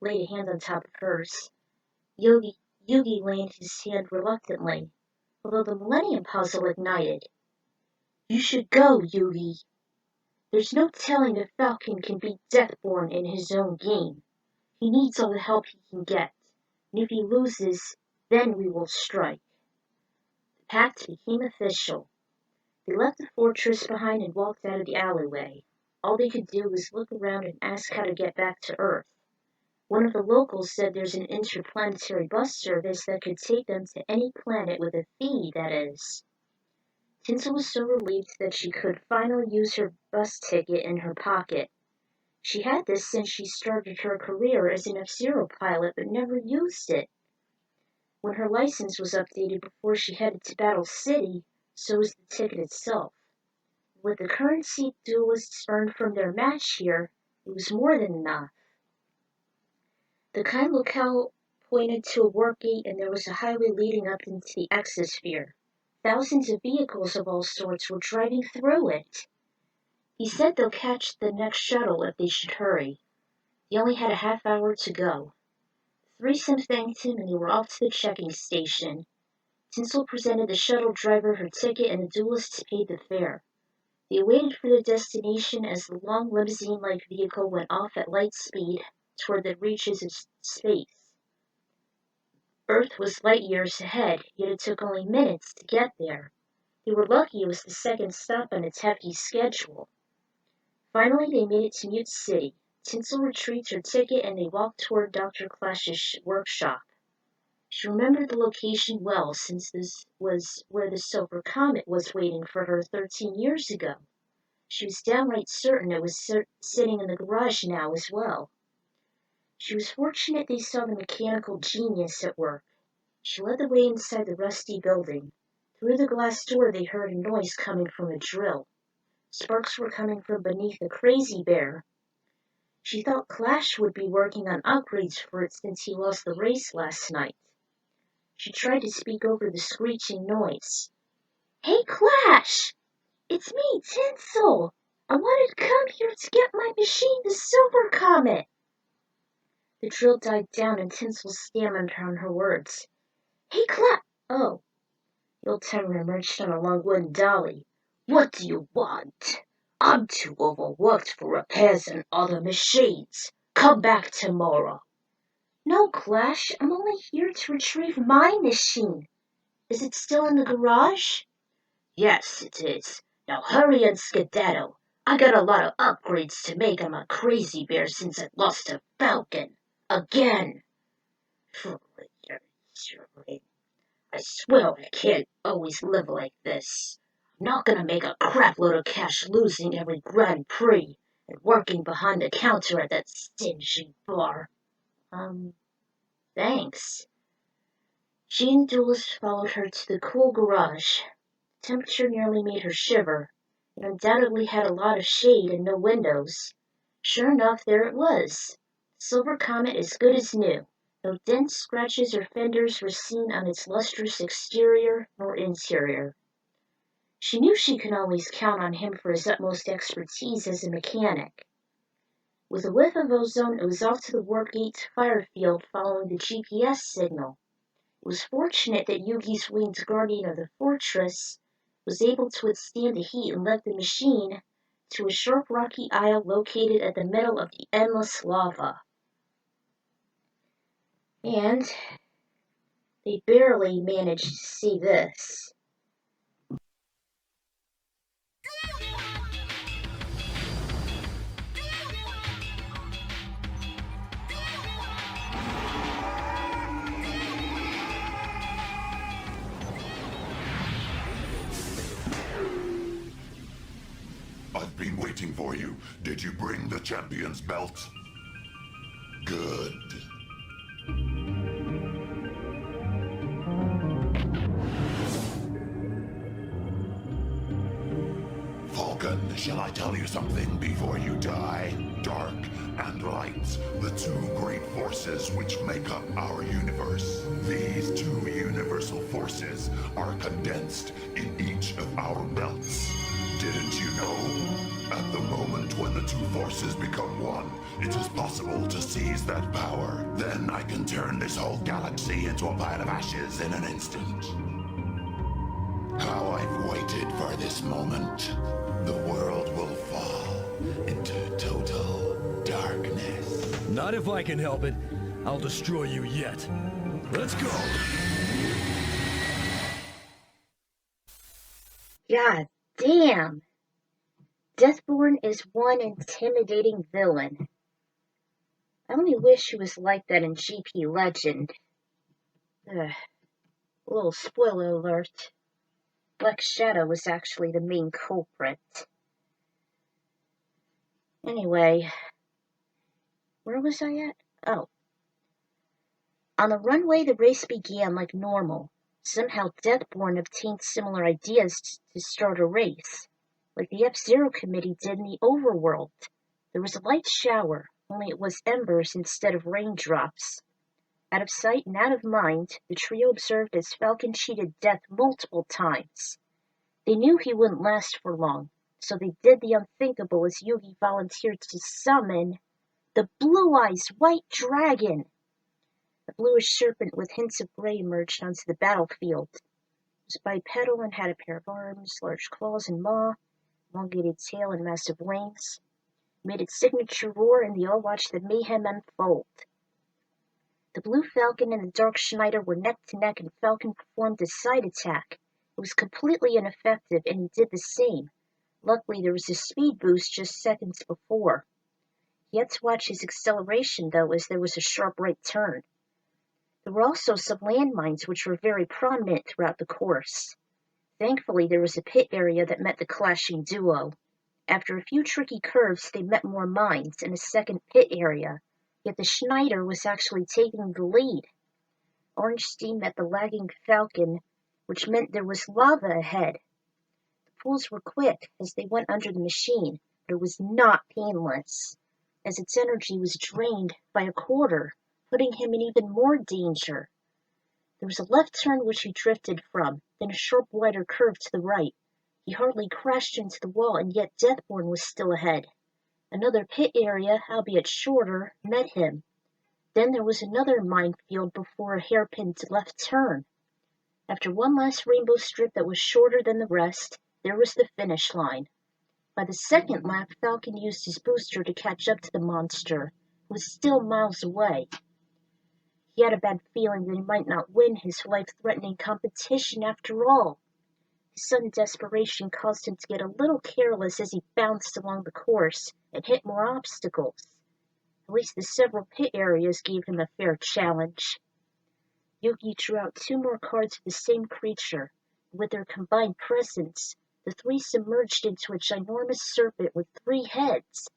laid a hand on top of hers. Yugi laid his hand reluctantly, although the Millennium Puzzle ignited. You should go, Yugi. There's no telling if Falcon can beat Deathborn in his own game. He needs all the help he can get, and if he loses, then we will strike. The pact became official. They left the fortress behind and walked out of the alleyway. All they could do was look around and ask how to get back to Earth. One of the locals said there's an interplanetary bus service that could take them to any planet with a fee, that is. Tinsel was so relieved that she could finally use her bus ticket in her pocket. She had this since she started her career as an F-Zero pilot but never used it. When her license was updated before she headed to Battle City, so was the ticket itself. With the currency duelists earned from their match here, it was more than enough. The kind locale pointed to a warp gate and there was a highway leading up into the exosphere. Thousands of vehicles of all sorts were driving through it. He said they'll catch the next shuttle if they should hurry. They only had a half hour to go. The threesome thanked him and they were off to the checking station. Tinsel presented the shuttle driver her ticket and the duelists paid the fare. They waited for their destination as the long limousine-like vehicle went off at light speed toward the reaches of space. Earth was light years ahead, yet it took only minutes to get there. They were lucky it was the second stop on its hefty schedule. Finally, they made it to Mute City. Tinsel retrieved her ticket and they walked toward Dr. Clash's workshop. She remembered the location well, since this was where the Silver Comet was waiting for her 13 years ago. She was downright certain it was sitting in the garage now as well. She was fortunate they saw the mechanical genius at work. She led the way inside the rusty building. Through the glass door they heard a noise coming from a drill. Sparks were coming from beneath the crazy bear. She thought Clash would be working on upgrades for it since he lost the race last night. She tried to speak over the screeching noise. "Hey, Clash! It's me, Tinsel! I wanted to come here to get my machine, the Silver Comet!" The drill died down and Tinsel stammered on her words. "Hey, Oh." The old-timer emerged on a long wooden dolly. "What do you want? I'm too overworked for repairs on other machines. Come back tomorrow." "No, Clash, I'm only here to retrieve my machine. Is it still in the garage?" "Yes, it is. Now hurry and skedaddle. I got a lot of upgrades to make on my crazy bear since I lost to Falcon. Again." "I swear I can't always live like this. I'm not gonna make a crapload of cash losing every Grand Prix and working behind the counter at that stingy bar." Thanks." She and Duelist followed her to the cool garage. The temperature nearly made her shiver. It undoubtedly had a lot of shade and no windows. Sure enough, there it was. The Silver Comet as good as new. No dents, scratches, or fenders were seen on its lustrous exterior nor interior. She knew she could always count on him for his utmost expertise as a mechanic. With a whiff of ozone, it was off to the Wargate fire field following the GPS signal. It was fortunate that Yugi's winged guardian of the fortress was able to withstand the heat and led the machine to a sharp rocky aisle located at the middle of the endless lava. And they barely managed to see this. I've been waiting for you. Did you bring the champion's belt? Good. Falcon, shall I tell you something before you die? Dark and light, the two great forces which make up our universe. These two universal forces are condensed in each of our belts. Didn't you know? At the moment when the two forces become one, it is possible to seize that power. Then I can turn this whole galaxy into a pile of ashes in an instant. How I've waited for this moment. The world will fall into total darkness. Not if I can help it. I'll destroy you yet. Let's go! God damn! Deathborn is one intimidating villain. I only wish he was like that in GP Legend. A little spoiler alert. Black Shadow was actually the main culprit. Anyway, where was I at? Oh. On the runway, the race began like normal. Somehow Deathborn obtained similar ideas to start a race, like the F-Zero committee did in the overworld. There was a light shower, only it was embers instead of raindrops. Out of sight and out of mind, the trio observed as Falcon cheated death multiple times. They knew he wouldn't last for long, so they did the unthinkable as Yugi volunteered to summon the Blue Eyes White Dragon. A bluish serpent with hints of gray emerged onto the battlefield. It was bipedal and had a pair of arms, large claws and maw, elongated tail and massive wings. It made its signature roar, and they all watched the mayhem unfold. The Blue Falcon and the Dark Schneider were neck to neck, and Falcon performed a side attack. It was completely ineffective, and he did the same. Luckily, there was a speed boost just seconds before. He had to watch his acceleration, though, as there was a sharp right turn. There were also some landmines which were very prominent throughout the course. Thankfully, there was a pit area that met the clashing duo. After a few tricky curves, they met more mines and a second pit area, yet the Schneider was actually taking the lead. orange steam at the lagging Falcon, which meant there was lava ahead. The pulls were quick as they went under the machine, but it was not painless, as its energy was drained by a quarter, putting him in even more danger. There was a left turn which he drifted from, then a sharp wider curve to the right. He hardly crashed into the wall, and yet Deathborn was still ahead. Another pit area, albeit shorter, met him. Then there was another minefield before a hairpin left turn. After one last rainbow strip that was shorter than the rest, there was the finish line. By the second lap, Falcon used his booster to catch up to the monster, who was still miles away. He had a bad feeling that he might not win his life-threatening competition after all. His sudden desperation caused him to get a little careless as he bounced along the course and hit more obstacles. At least the several pit areas gave him a fair challenge. Yugi drew out 2 more cards of the same creature, and with their combined presence, the 3 submerged into a ginormous serpent with 3 heads.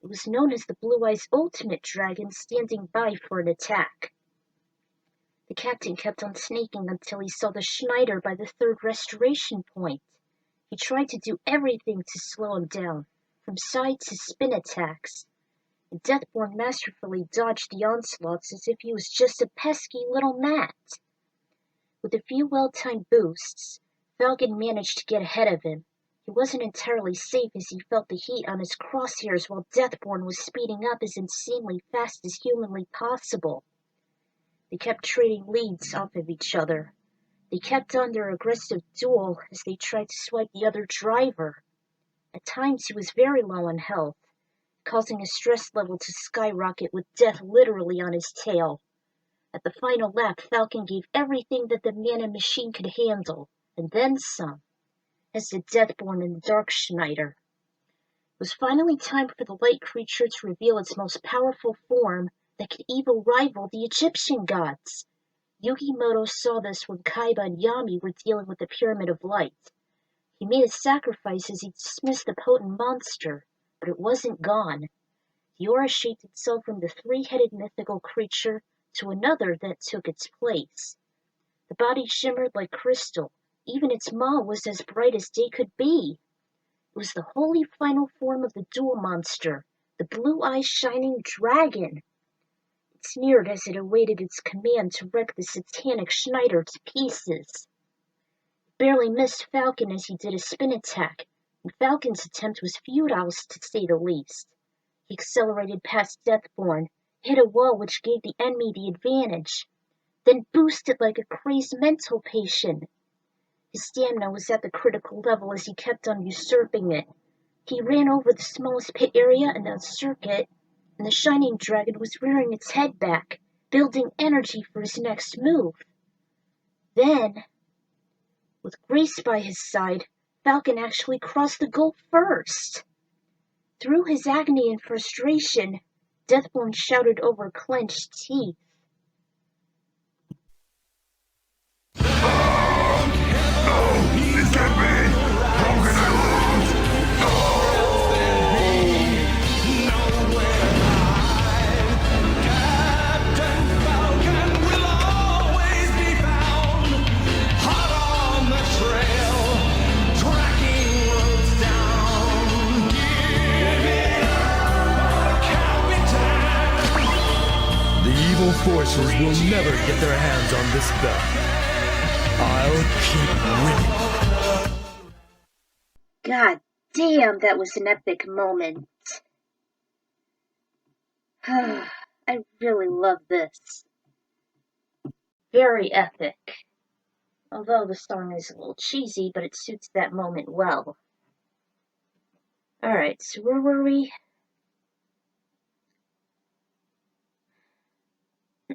It was known as the Blue Eyes Ultimate Dragon, standing by for an attack. The captain kept on snaking until he saw the Schneider by the 3rd restoration point. He tried to do everything to slow him down, from side to spin attacks. And Deathborn masterfully dodged the onslaughts as if he was just a pesky little gnat. With a few well-timed boosts, Falcon managed to get ahead of him. He wasn't entirely safe as he felt the heat on his crosshairs while Deathborn was speeding up as insanely fast as humanly possible. They kept trading leads off of each other. They kept on their aggressive duel as they tried to swipe the other driver. At times he was very low on health, causing his stress level to skyrocket with death literally on his tail. At the final lap, Falcon gave everything that the man and machine could handle, and then some, as did Deathborn and the Dark Schneider. It was finally time for the light creature to reveal its most powerful form that could even rival the Egyptian gods. Yugimoto saw this when Kaiba and Yami were dealing with the Pyramid of Light. He made a sacrifice as he dismissed the potent monster, but it wasn't gone. The aura shaped itself from the 3-headed mythical creature to another that took its place. The body shimmered like crystal. Even its maw was as bright as day could be. It was the holy final form of the dual monster, the blue-eyed shining dragon. It sneered as it awaited its command to wreck the satanic Schneider to pieces. It barely missed Falcon as he did a spin attack, and Falcon's attempt was futile to say the least. He accelerated past Deathborn, hit a wall which gave the enemy the advantage, then boosted like a crazed mental patient. His stamina was at the critical level as he kept on usurping it. He ran over the smallest pit area in the circuit, and the shining dragon was rearing its head back, building energy for his next move. Then, with Grace by his side, Falcon actually crossed the goal first. Through his agony and frustration, Deathborn shouted over clenched teeth. This can't be! How can I lose? Captain Falcon will always be found, hot on the trail, tracking roads down. Give it up, Captain. The evil forces will never get their hands on this belt. I'll keep winning. God damn, that was an epic moment. I really love this. Very epic. Although the song is a little cheesy, but it suits that moment well. Alright, so where were we?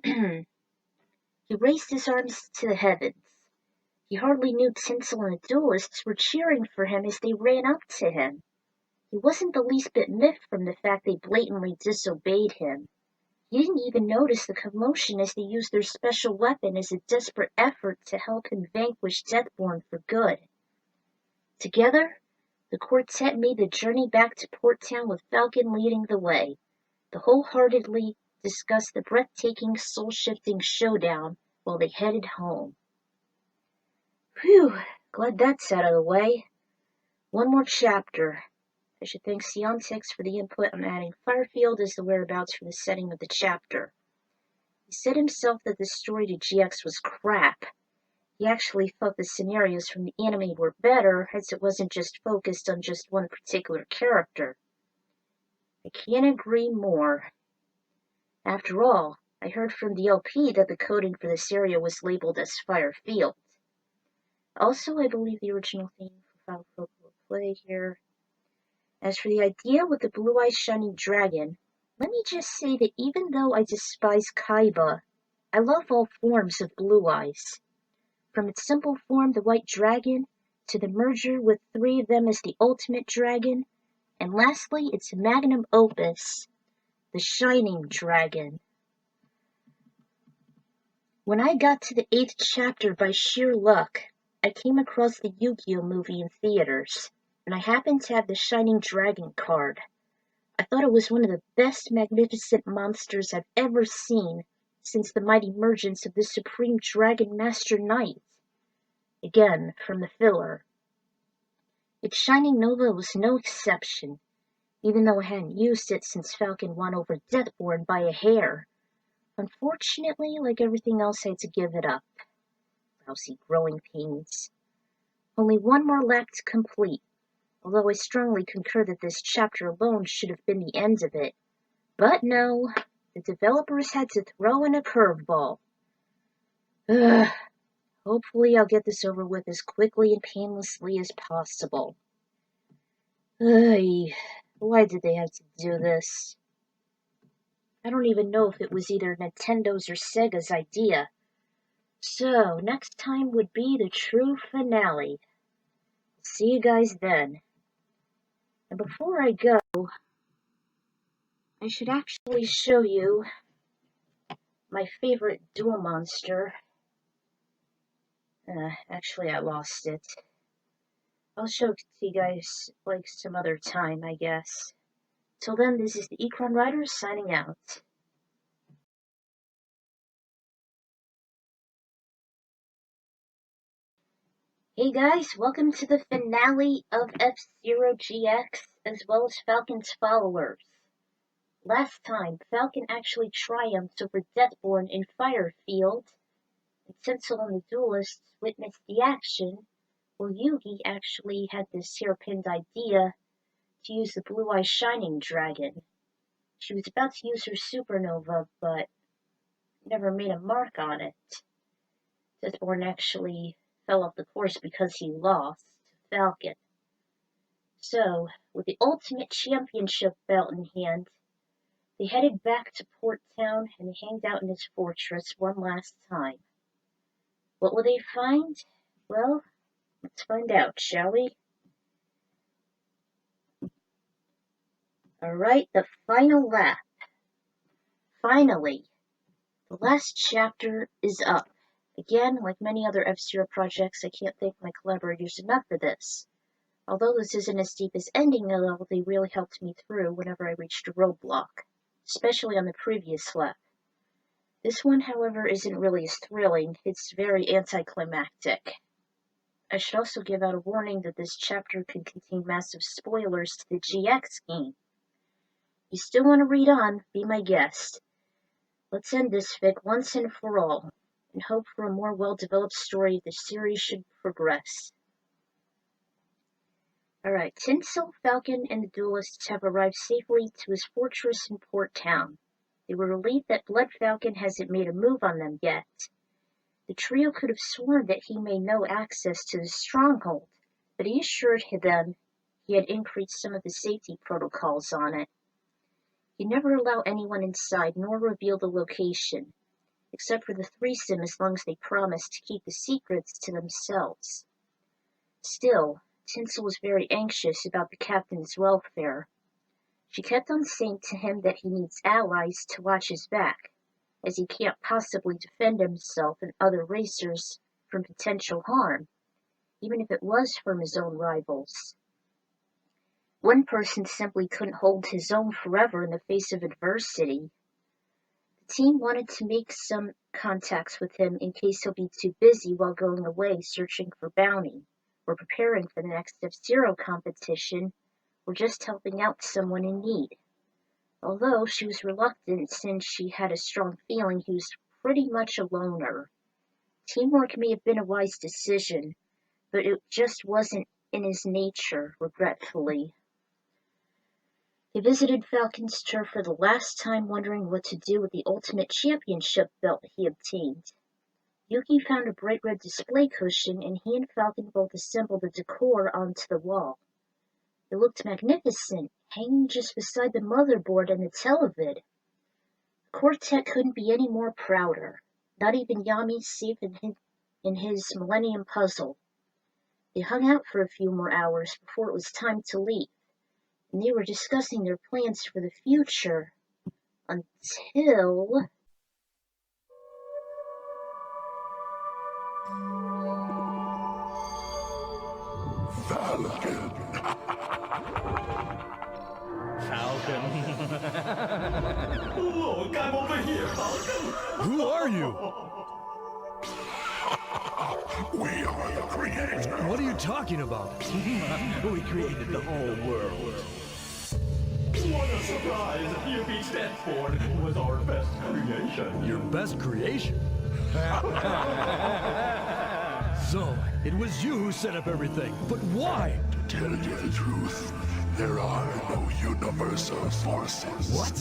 He raised his arms to the heavens. He hardly knew Tinsel and the duelists were cheering for him as they ran up to him. He wasn't the least bit miffed from the fact they blatantly disobeyed him. He didn't even notice the commotion as they used their special weapon as a desperate effort to help him vanquish Deathborn for good. Together, the quartet made the journey back to Port Town with Falcon leading the way. They wholeheartedly discussed the breathtaking, soul-shifting showdown while they headed home. Phew, glad that's out of the way. One more chapter. I should thank Siontex for the input on adding Firefield as the whereabouts for the setting of the chapter. He said himself that the story to GX was crap. He actually thought the scenarios from the anime were better, as it wasn't just focused on just one particular character. I can't agree more. After all, I heard from the LP that the coding for this area was labeled as Firefield. Also, I believe the original theme for Falcon will play here. As for the idea with the blue-eyed shining dragon, let me just say that even though I despise Kaiba, I love all forms of blue eyes. From its simple form, the white dragon, to the merger with 3 of them as the ultimate dragon, and lastly, its magnum opus, the shining dragon. When I got to the 8th chapter by sheer luck, I came across the Yu-Gi-Oh movie in theaters, and I happened to have the Shining Dragon card. I thought it was one of the best magnificent monsters I've ever seen since the mighty emergence of the Supreme Dragon Master Knight. Again, from the filler. Its Shining Nova was no exception, even though I hadn't used it since Falcon won over Deathborn by a hair. Unfortunately, like everything else, I had to give it up. Lousy growing pains. Only one more lap to complete, although I strongly concur that this chapter alone should have been the end of it. But no, the developers had to throw in a curveball. Hopefully I'll get this over with as quickly and painlessly as possible. Why did they have to do this? I don't even know if it was either Nintendo's or Sega's idea. So, next time would be the true finale. See you guys then. And before I go, I should actually show you my favorite duel monster. Actually, I lost it. I'll show it to you guys like some other time, I guess. Till then, this is the Ecron Rider signing out. Hey guys, welcome to the finale of F-Zero GX, as well as Falcon's followers. Last time, Falcon actually triumphed over Deathborn in Firefield, and Tinsel and the Duelists witnessed the action, while Yugi actually had this hairpinned idea to use the blue-eyed shining dragon. She was about to use her supernova, but never made a mark on it. Deathborn actually fell off the course because he lost to Falcon. So, with the Ultimate Championship belt in hand, they headed back to Port Town and hanged out in his fortress one last time. What will they find? Well, let's find out, shall we? Alright, the final lap. Finally, the last chapter is up. Again, like many other F-Zero projects, I can't thank my collaborators enough for this. Although this isn't as deep as ending a level, they really helped me through whenever I reached a roadblock, especially on the previous lap. This one, however, isn't really as thrilling. It's very anticlimactic. I should also give out a warning that this chapter could contain massive spoilers to the GX game. You still want to read on, be my guest. Let's end this fic once and for all, and hope for a more well-developed story the series should progress. Alright, Tinsel, Falcon, and the Duelists have arrived safely to his fortress in Port Town. They were relieved that Blood Falcon hasn't made a move on them yet. The trio could have sworn that he made no access to the stronghold, but he assured them he had increased some of the safety protocols on it. He'd never allow anyone inside nor reveal the location, except for the threesome as long as they promised to keep the secrets to themselves. Still, Tinsel was very anxious about the captain's welfare. She kept on saying to him that he needs allies to watch his back, as he can't possibly defend himself and other racers from potential harm, even if it was from his own rivals. One person simply couldn't hold his own forever in the face of adversity. The team wanted to make some contacts with him in case he'll be too busy while going away searching for bounty, or preparing for the next F-Zero competition, or just helping out someone in need. Although she was reluctant since she had a strong feeling he was pretty much a loner. Teamwork may have been a wise decision, but it just wasn't in his nature, regretfully. He visited Falcon's turf for the last time, wondering what to do with the Ultimate Championship belt he obtained. Yuki found a bright red display cushion, and he and Falcon both assembled the decor onto the wall. It looked magnificent, hanging just beside the motherboard and the televid. The quartet couldn't be any more prouder, not even Yami safe in his Millennium Puzzle. They hung out for a few more hours before it was time to leave, and they were discussing their plans for the future until... Falcon. Look, I'm over here, Falcon. Who are you? We are the creators. What are you talking about? We created the whole world. What a surprise! You beat Stanford was our best creation. Your best creation? So, it was you who set up everything. But why? To tell you the truth, there are no universal forces. What?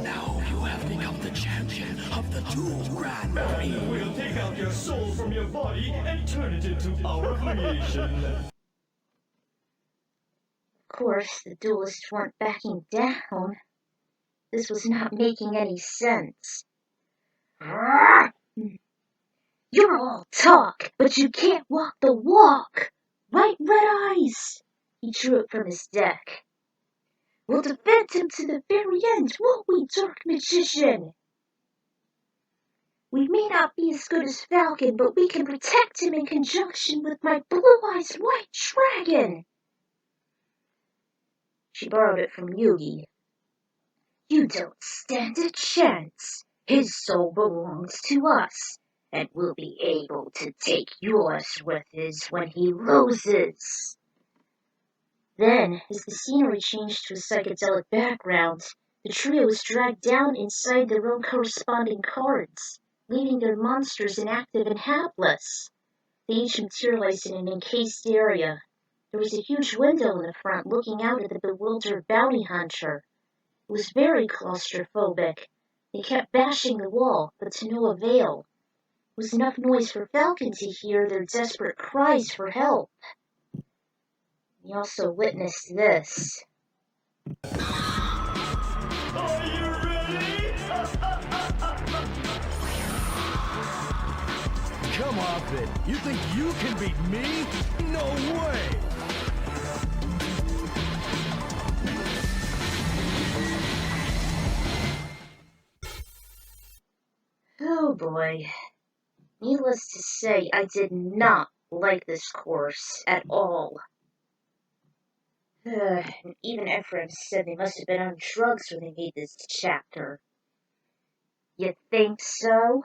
Now you have become the champion of the two Grand Prix. We'll take out your soul from your body and turn it into our creation. Of course, the duelists weren't backing down. This was not making any sense. You're all talk, but you can't walk the walk. Right, Red Eyes? He drew it from his deck. We'll defend him to the very end, won't we, Dark Magician? We may not be as good as Falcon, but we can protect him in conjunction with my blue-eyes white dragon. She borrowed it from Yugi. You don't stand a chance. His soul belongs to us, and we'll be able to take yours with us when he loses. Then, as the scenery changed to a psychedelic background, the trio was dragged down inside their own corresponding cards, leaving their monsters inactive and hapless. They each materialized in an encased area. There was a huge window in the front looking out at the bewildered bounty hunter. It was very claustrophobic. They kept bashing the wall, but to no avail. It was enough noise for Falcon to hear their desperate cries for help. He also witnessed this. Are you ready? Come off it. You think you can beat me? No way! Oh boy. Needless to say, I did not like this course at all. And even Ephraim said they must have been on drugs when they made this chapter. You think so?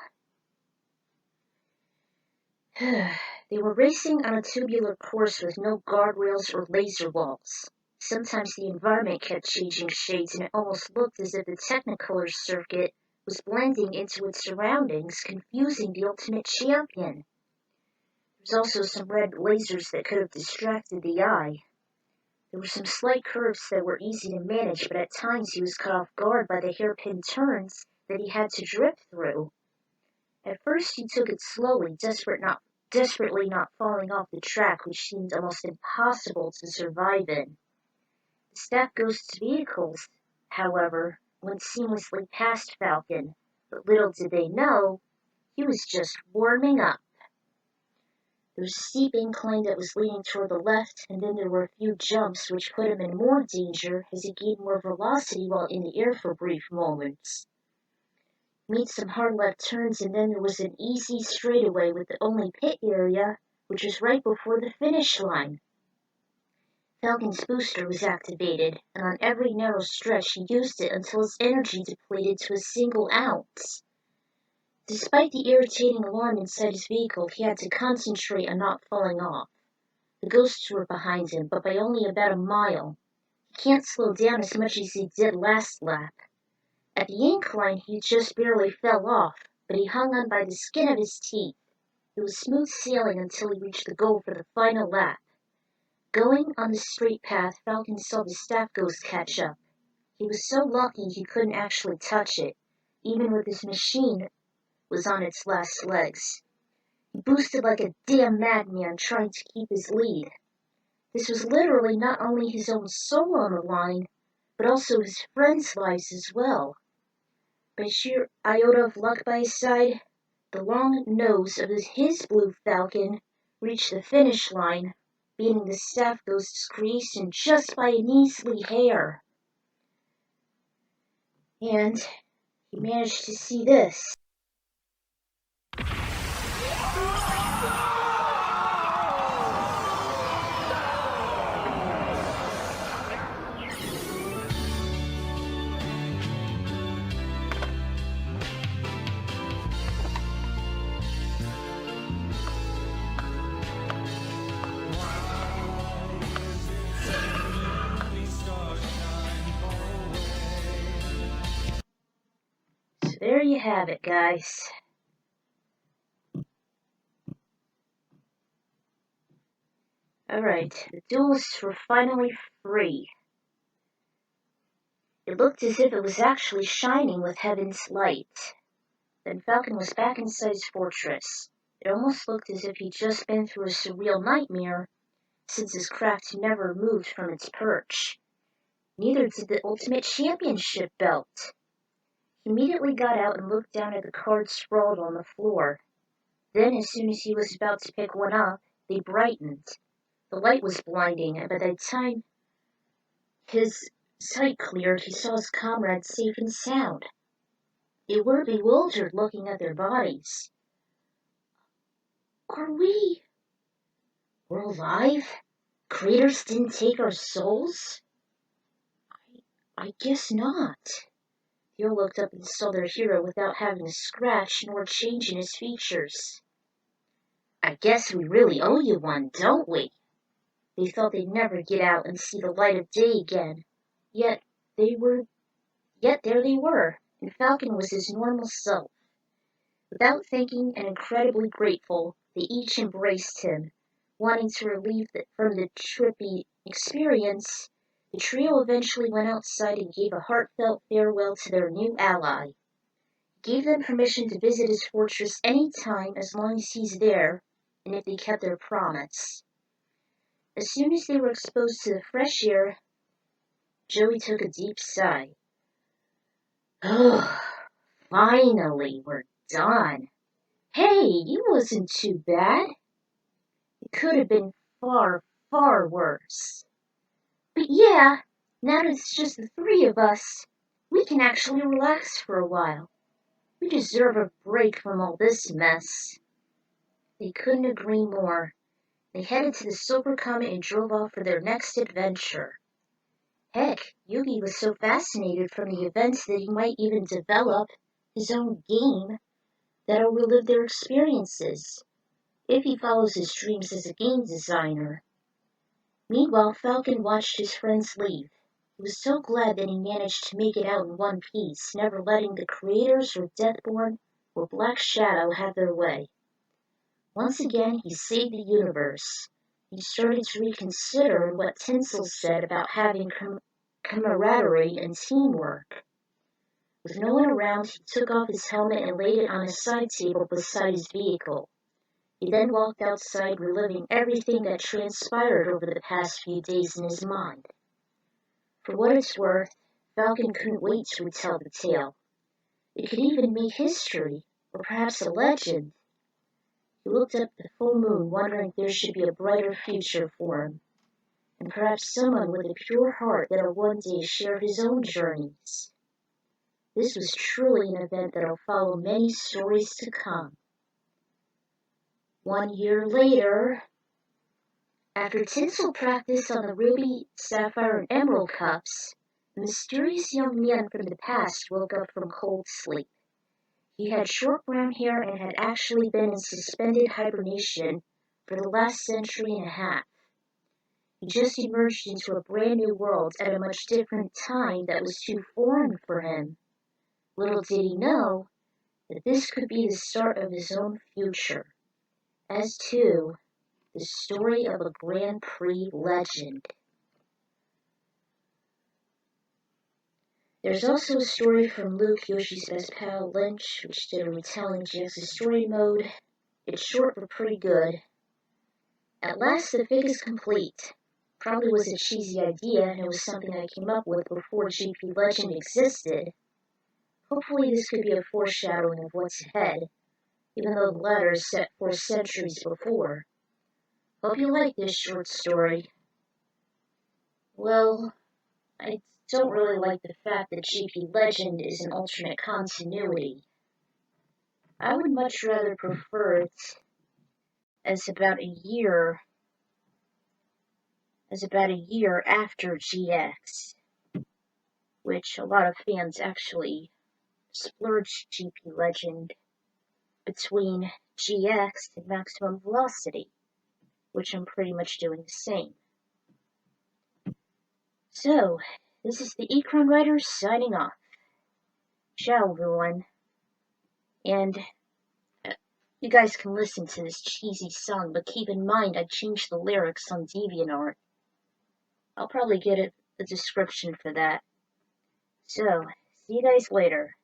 They were racing on a tubular course with no guardrails or laser walls. Sometimes the environment kept changing shades, and it almost looked as if the Technicolor circuit was blending into its surroundings, confusing the Ultimate Champion. There was also some red lasers that could have distracted the eye. There were some slight curves that were easy to manage, but at times he was caught off guard by the hairpin turns that he had to drift through. At first he took it slowly, desperately not falling off the track, which seemed almost impossible to survive in. The Staff Ghost's vehicles, however, went seamlessly past Falcon, but little did they know, he was just warming up. There was a steep incline that was leaning toward the left, and then there were a few jumps which put him in more danger as he gained more velocity while in the air for brief moments. He made some hard left turns, and then there was an easy straightaway with the only pit area, which was right before the finish line. Falcon's booster was activated, and on every narrow stretch he used it until his energy depleted to a single ounce. Despite the irritating alarm inside his vehicle, he had to concentrate on not falling off. The ghosts were behind him, but by only about a mile. He can't slow down as much as he did last lap. At the incline, he just barely fell off, but he hung on by the skin of his teeth. It was smooth sailing until he reached the goal for the final lap. Going on the straight path, Falcon saw the staff ghost catch up. He was so lucky he couldn't actually touch it, even with his machine was on its last legs. He boosted like a damn madman trying to keep his lead. This was literally not only his own soul on the line, but also his friends' lives as well. By sheer iota of luck by his side, the long nose of his blue Falcon reached the finish line, beating the staff ghost's creation just by an easy hair. And he managed to see this. So there you have it, guys. Alright, the duelists were finally free. It looked as if it was actually shining with heaven's light. Then Falcon was back inside his fortress. It almost looked as if he'd just been through a surreal nightmare, since his craft never moved from its perch. Neither did the Ultimate Championship belt. He immediately got out and looked down at the cards sprawled on the floor. Then, as soon as he was about to pick one up, they brightened. The light was blinding, and by the time his sight cleared, he saw his comrades safe and sound. They were bewildered looking at their bodies. We're alive? Creators didn't take our souls? I guess not. They all looked up and saw their hero without having a scratch nor change in his features. I guess we really owe you one, don't we? They thought they'd never get out and see the light of day again. Yet there they were, and Falcon was his normal self. Without thinking and incredibly grateful, they each embraced him. Wanting to relieve from the trippy experience, the trio eventually went outside and gave a heartfelt farewell to their new ally. He gave them permission to visit his fortress any time as long as he's there, and if they kept their promise. As soon as they were exposed to the fresh air, Joey took a deep sigh. Oh, finally, we're done. Hey, it wasn't too bad. It could have been far, far worse. But yeah, now that it's just the three of us, we can actually relax for a while. We deserve a break from all this mess. They couldn't agree more. They headed to the Silver Comet and drove off for their next adventure. Heck, Yugi was so fascinated from the events that he might even develop his own game that'll relive their experiences, if he follows his dreams as a game designer. Meanwhile, Falcon watched his friends leave. He was so glad that he managed to make it out in one piece, never letting the creators or Deathborn or Black Shadow have their way. Once again, he saved the universe. He started to reconsider what Tinsel said about having camaraderie and teamwork. With no one around, he took off his helmet and laid it on a side table beside his vehicle. He then walked outside, reliving everything that transpired over the past few days in his mind. For what it's worth, Falcon couldn't wait to retell the tale. It could even make history, or perhaps a legend. He looked up at the full moon, wondering if there should be a brighter future for him, and perhaps someone with a pure heart that'll one day share his own journeys. This was truly an event that'll follow many stories to come. 1 year later, after Tinsel practiced on the Ruby, Sapphire, and Emerald cups, a mysterious young man from the past woke up from cold sleep. He had short brown hair and had actually been in suspended hibernation for the last century and a half. He just emerged into a brand new world at a much different time that was too foreign for him. Little did he know that this could be the start of his own future. As to the story of a Grand Prix legend. There's also a story from Luke, Yoshi's best pal, Lynch, which did a retelling GX's story mode. It's short but pretty good. At last the fic is complete. Probably was a cheesy idea, and it was something I came up with before GP Legend existed. Hopefully this could be a foreshadowing of what's ahead, even though the latter is set 4 centuries before. Hope you like this short story. Well, I don't really like the fact that GP Legend is an alternate continuity. I would much rather prefer it as about a year after GX, which a lot of fans actually splurged GP Legend between GX and Maximum Velocity, which I'm pretty much doing the same. So, this is the Ecron Writer signing off. Ciao, everyone. And you guys can listen to this cheesy song, but keep in mind I changed the lyrics on DeviantArt. I'll probably get a description for that. So, see you guys later.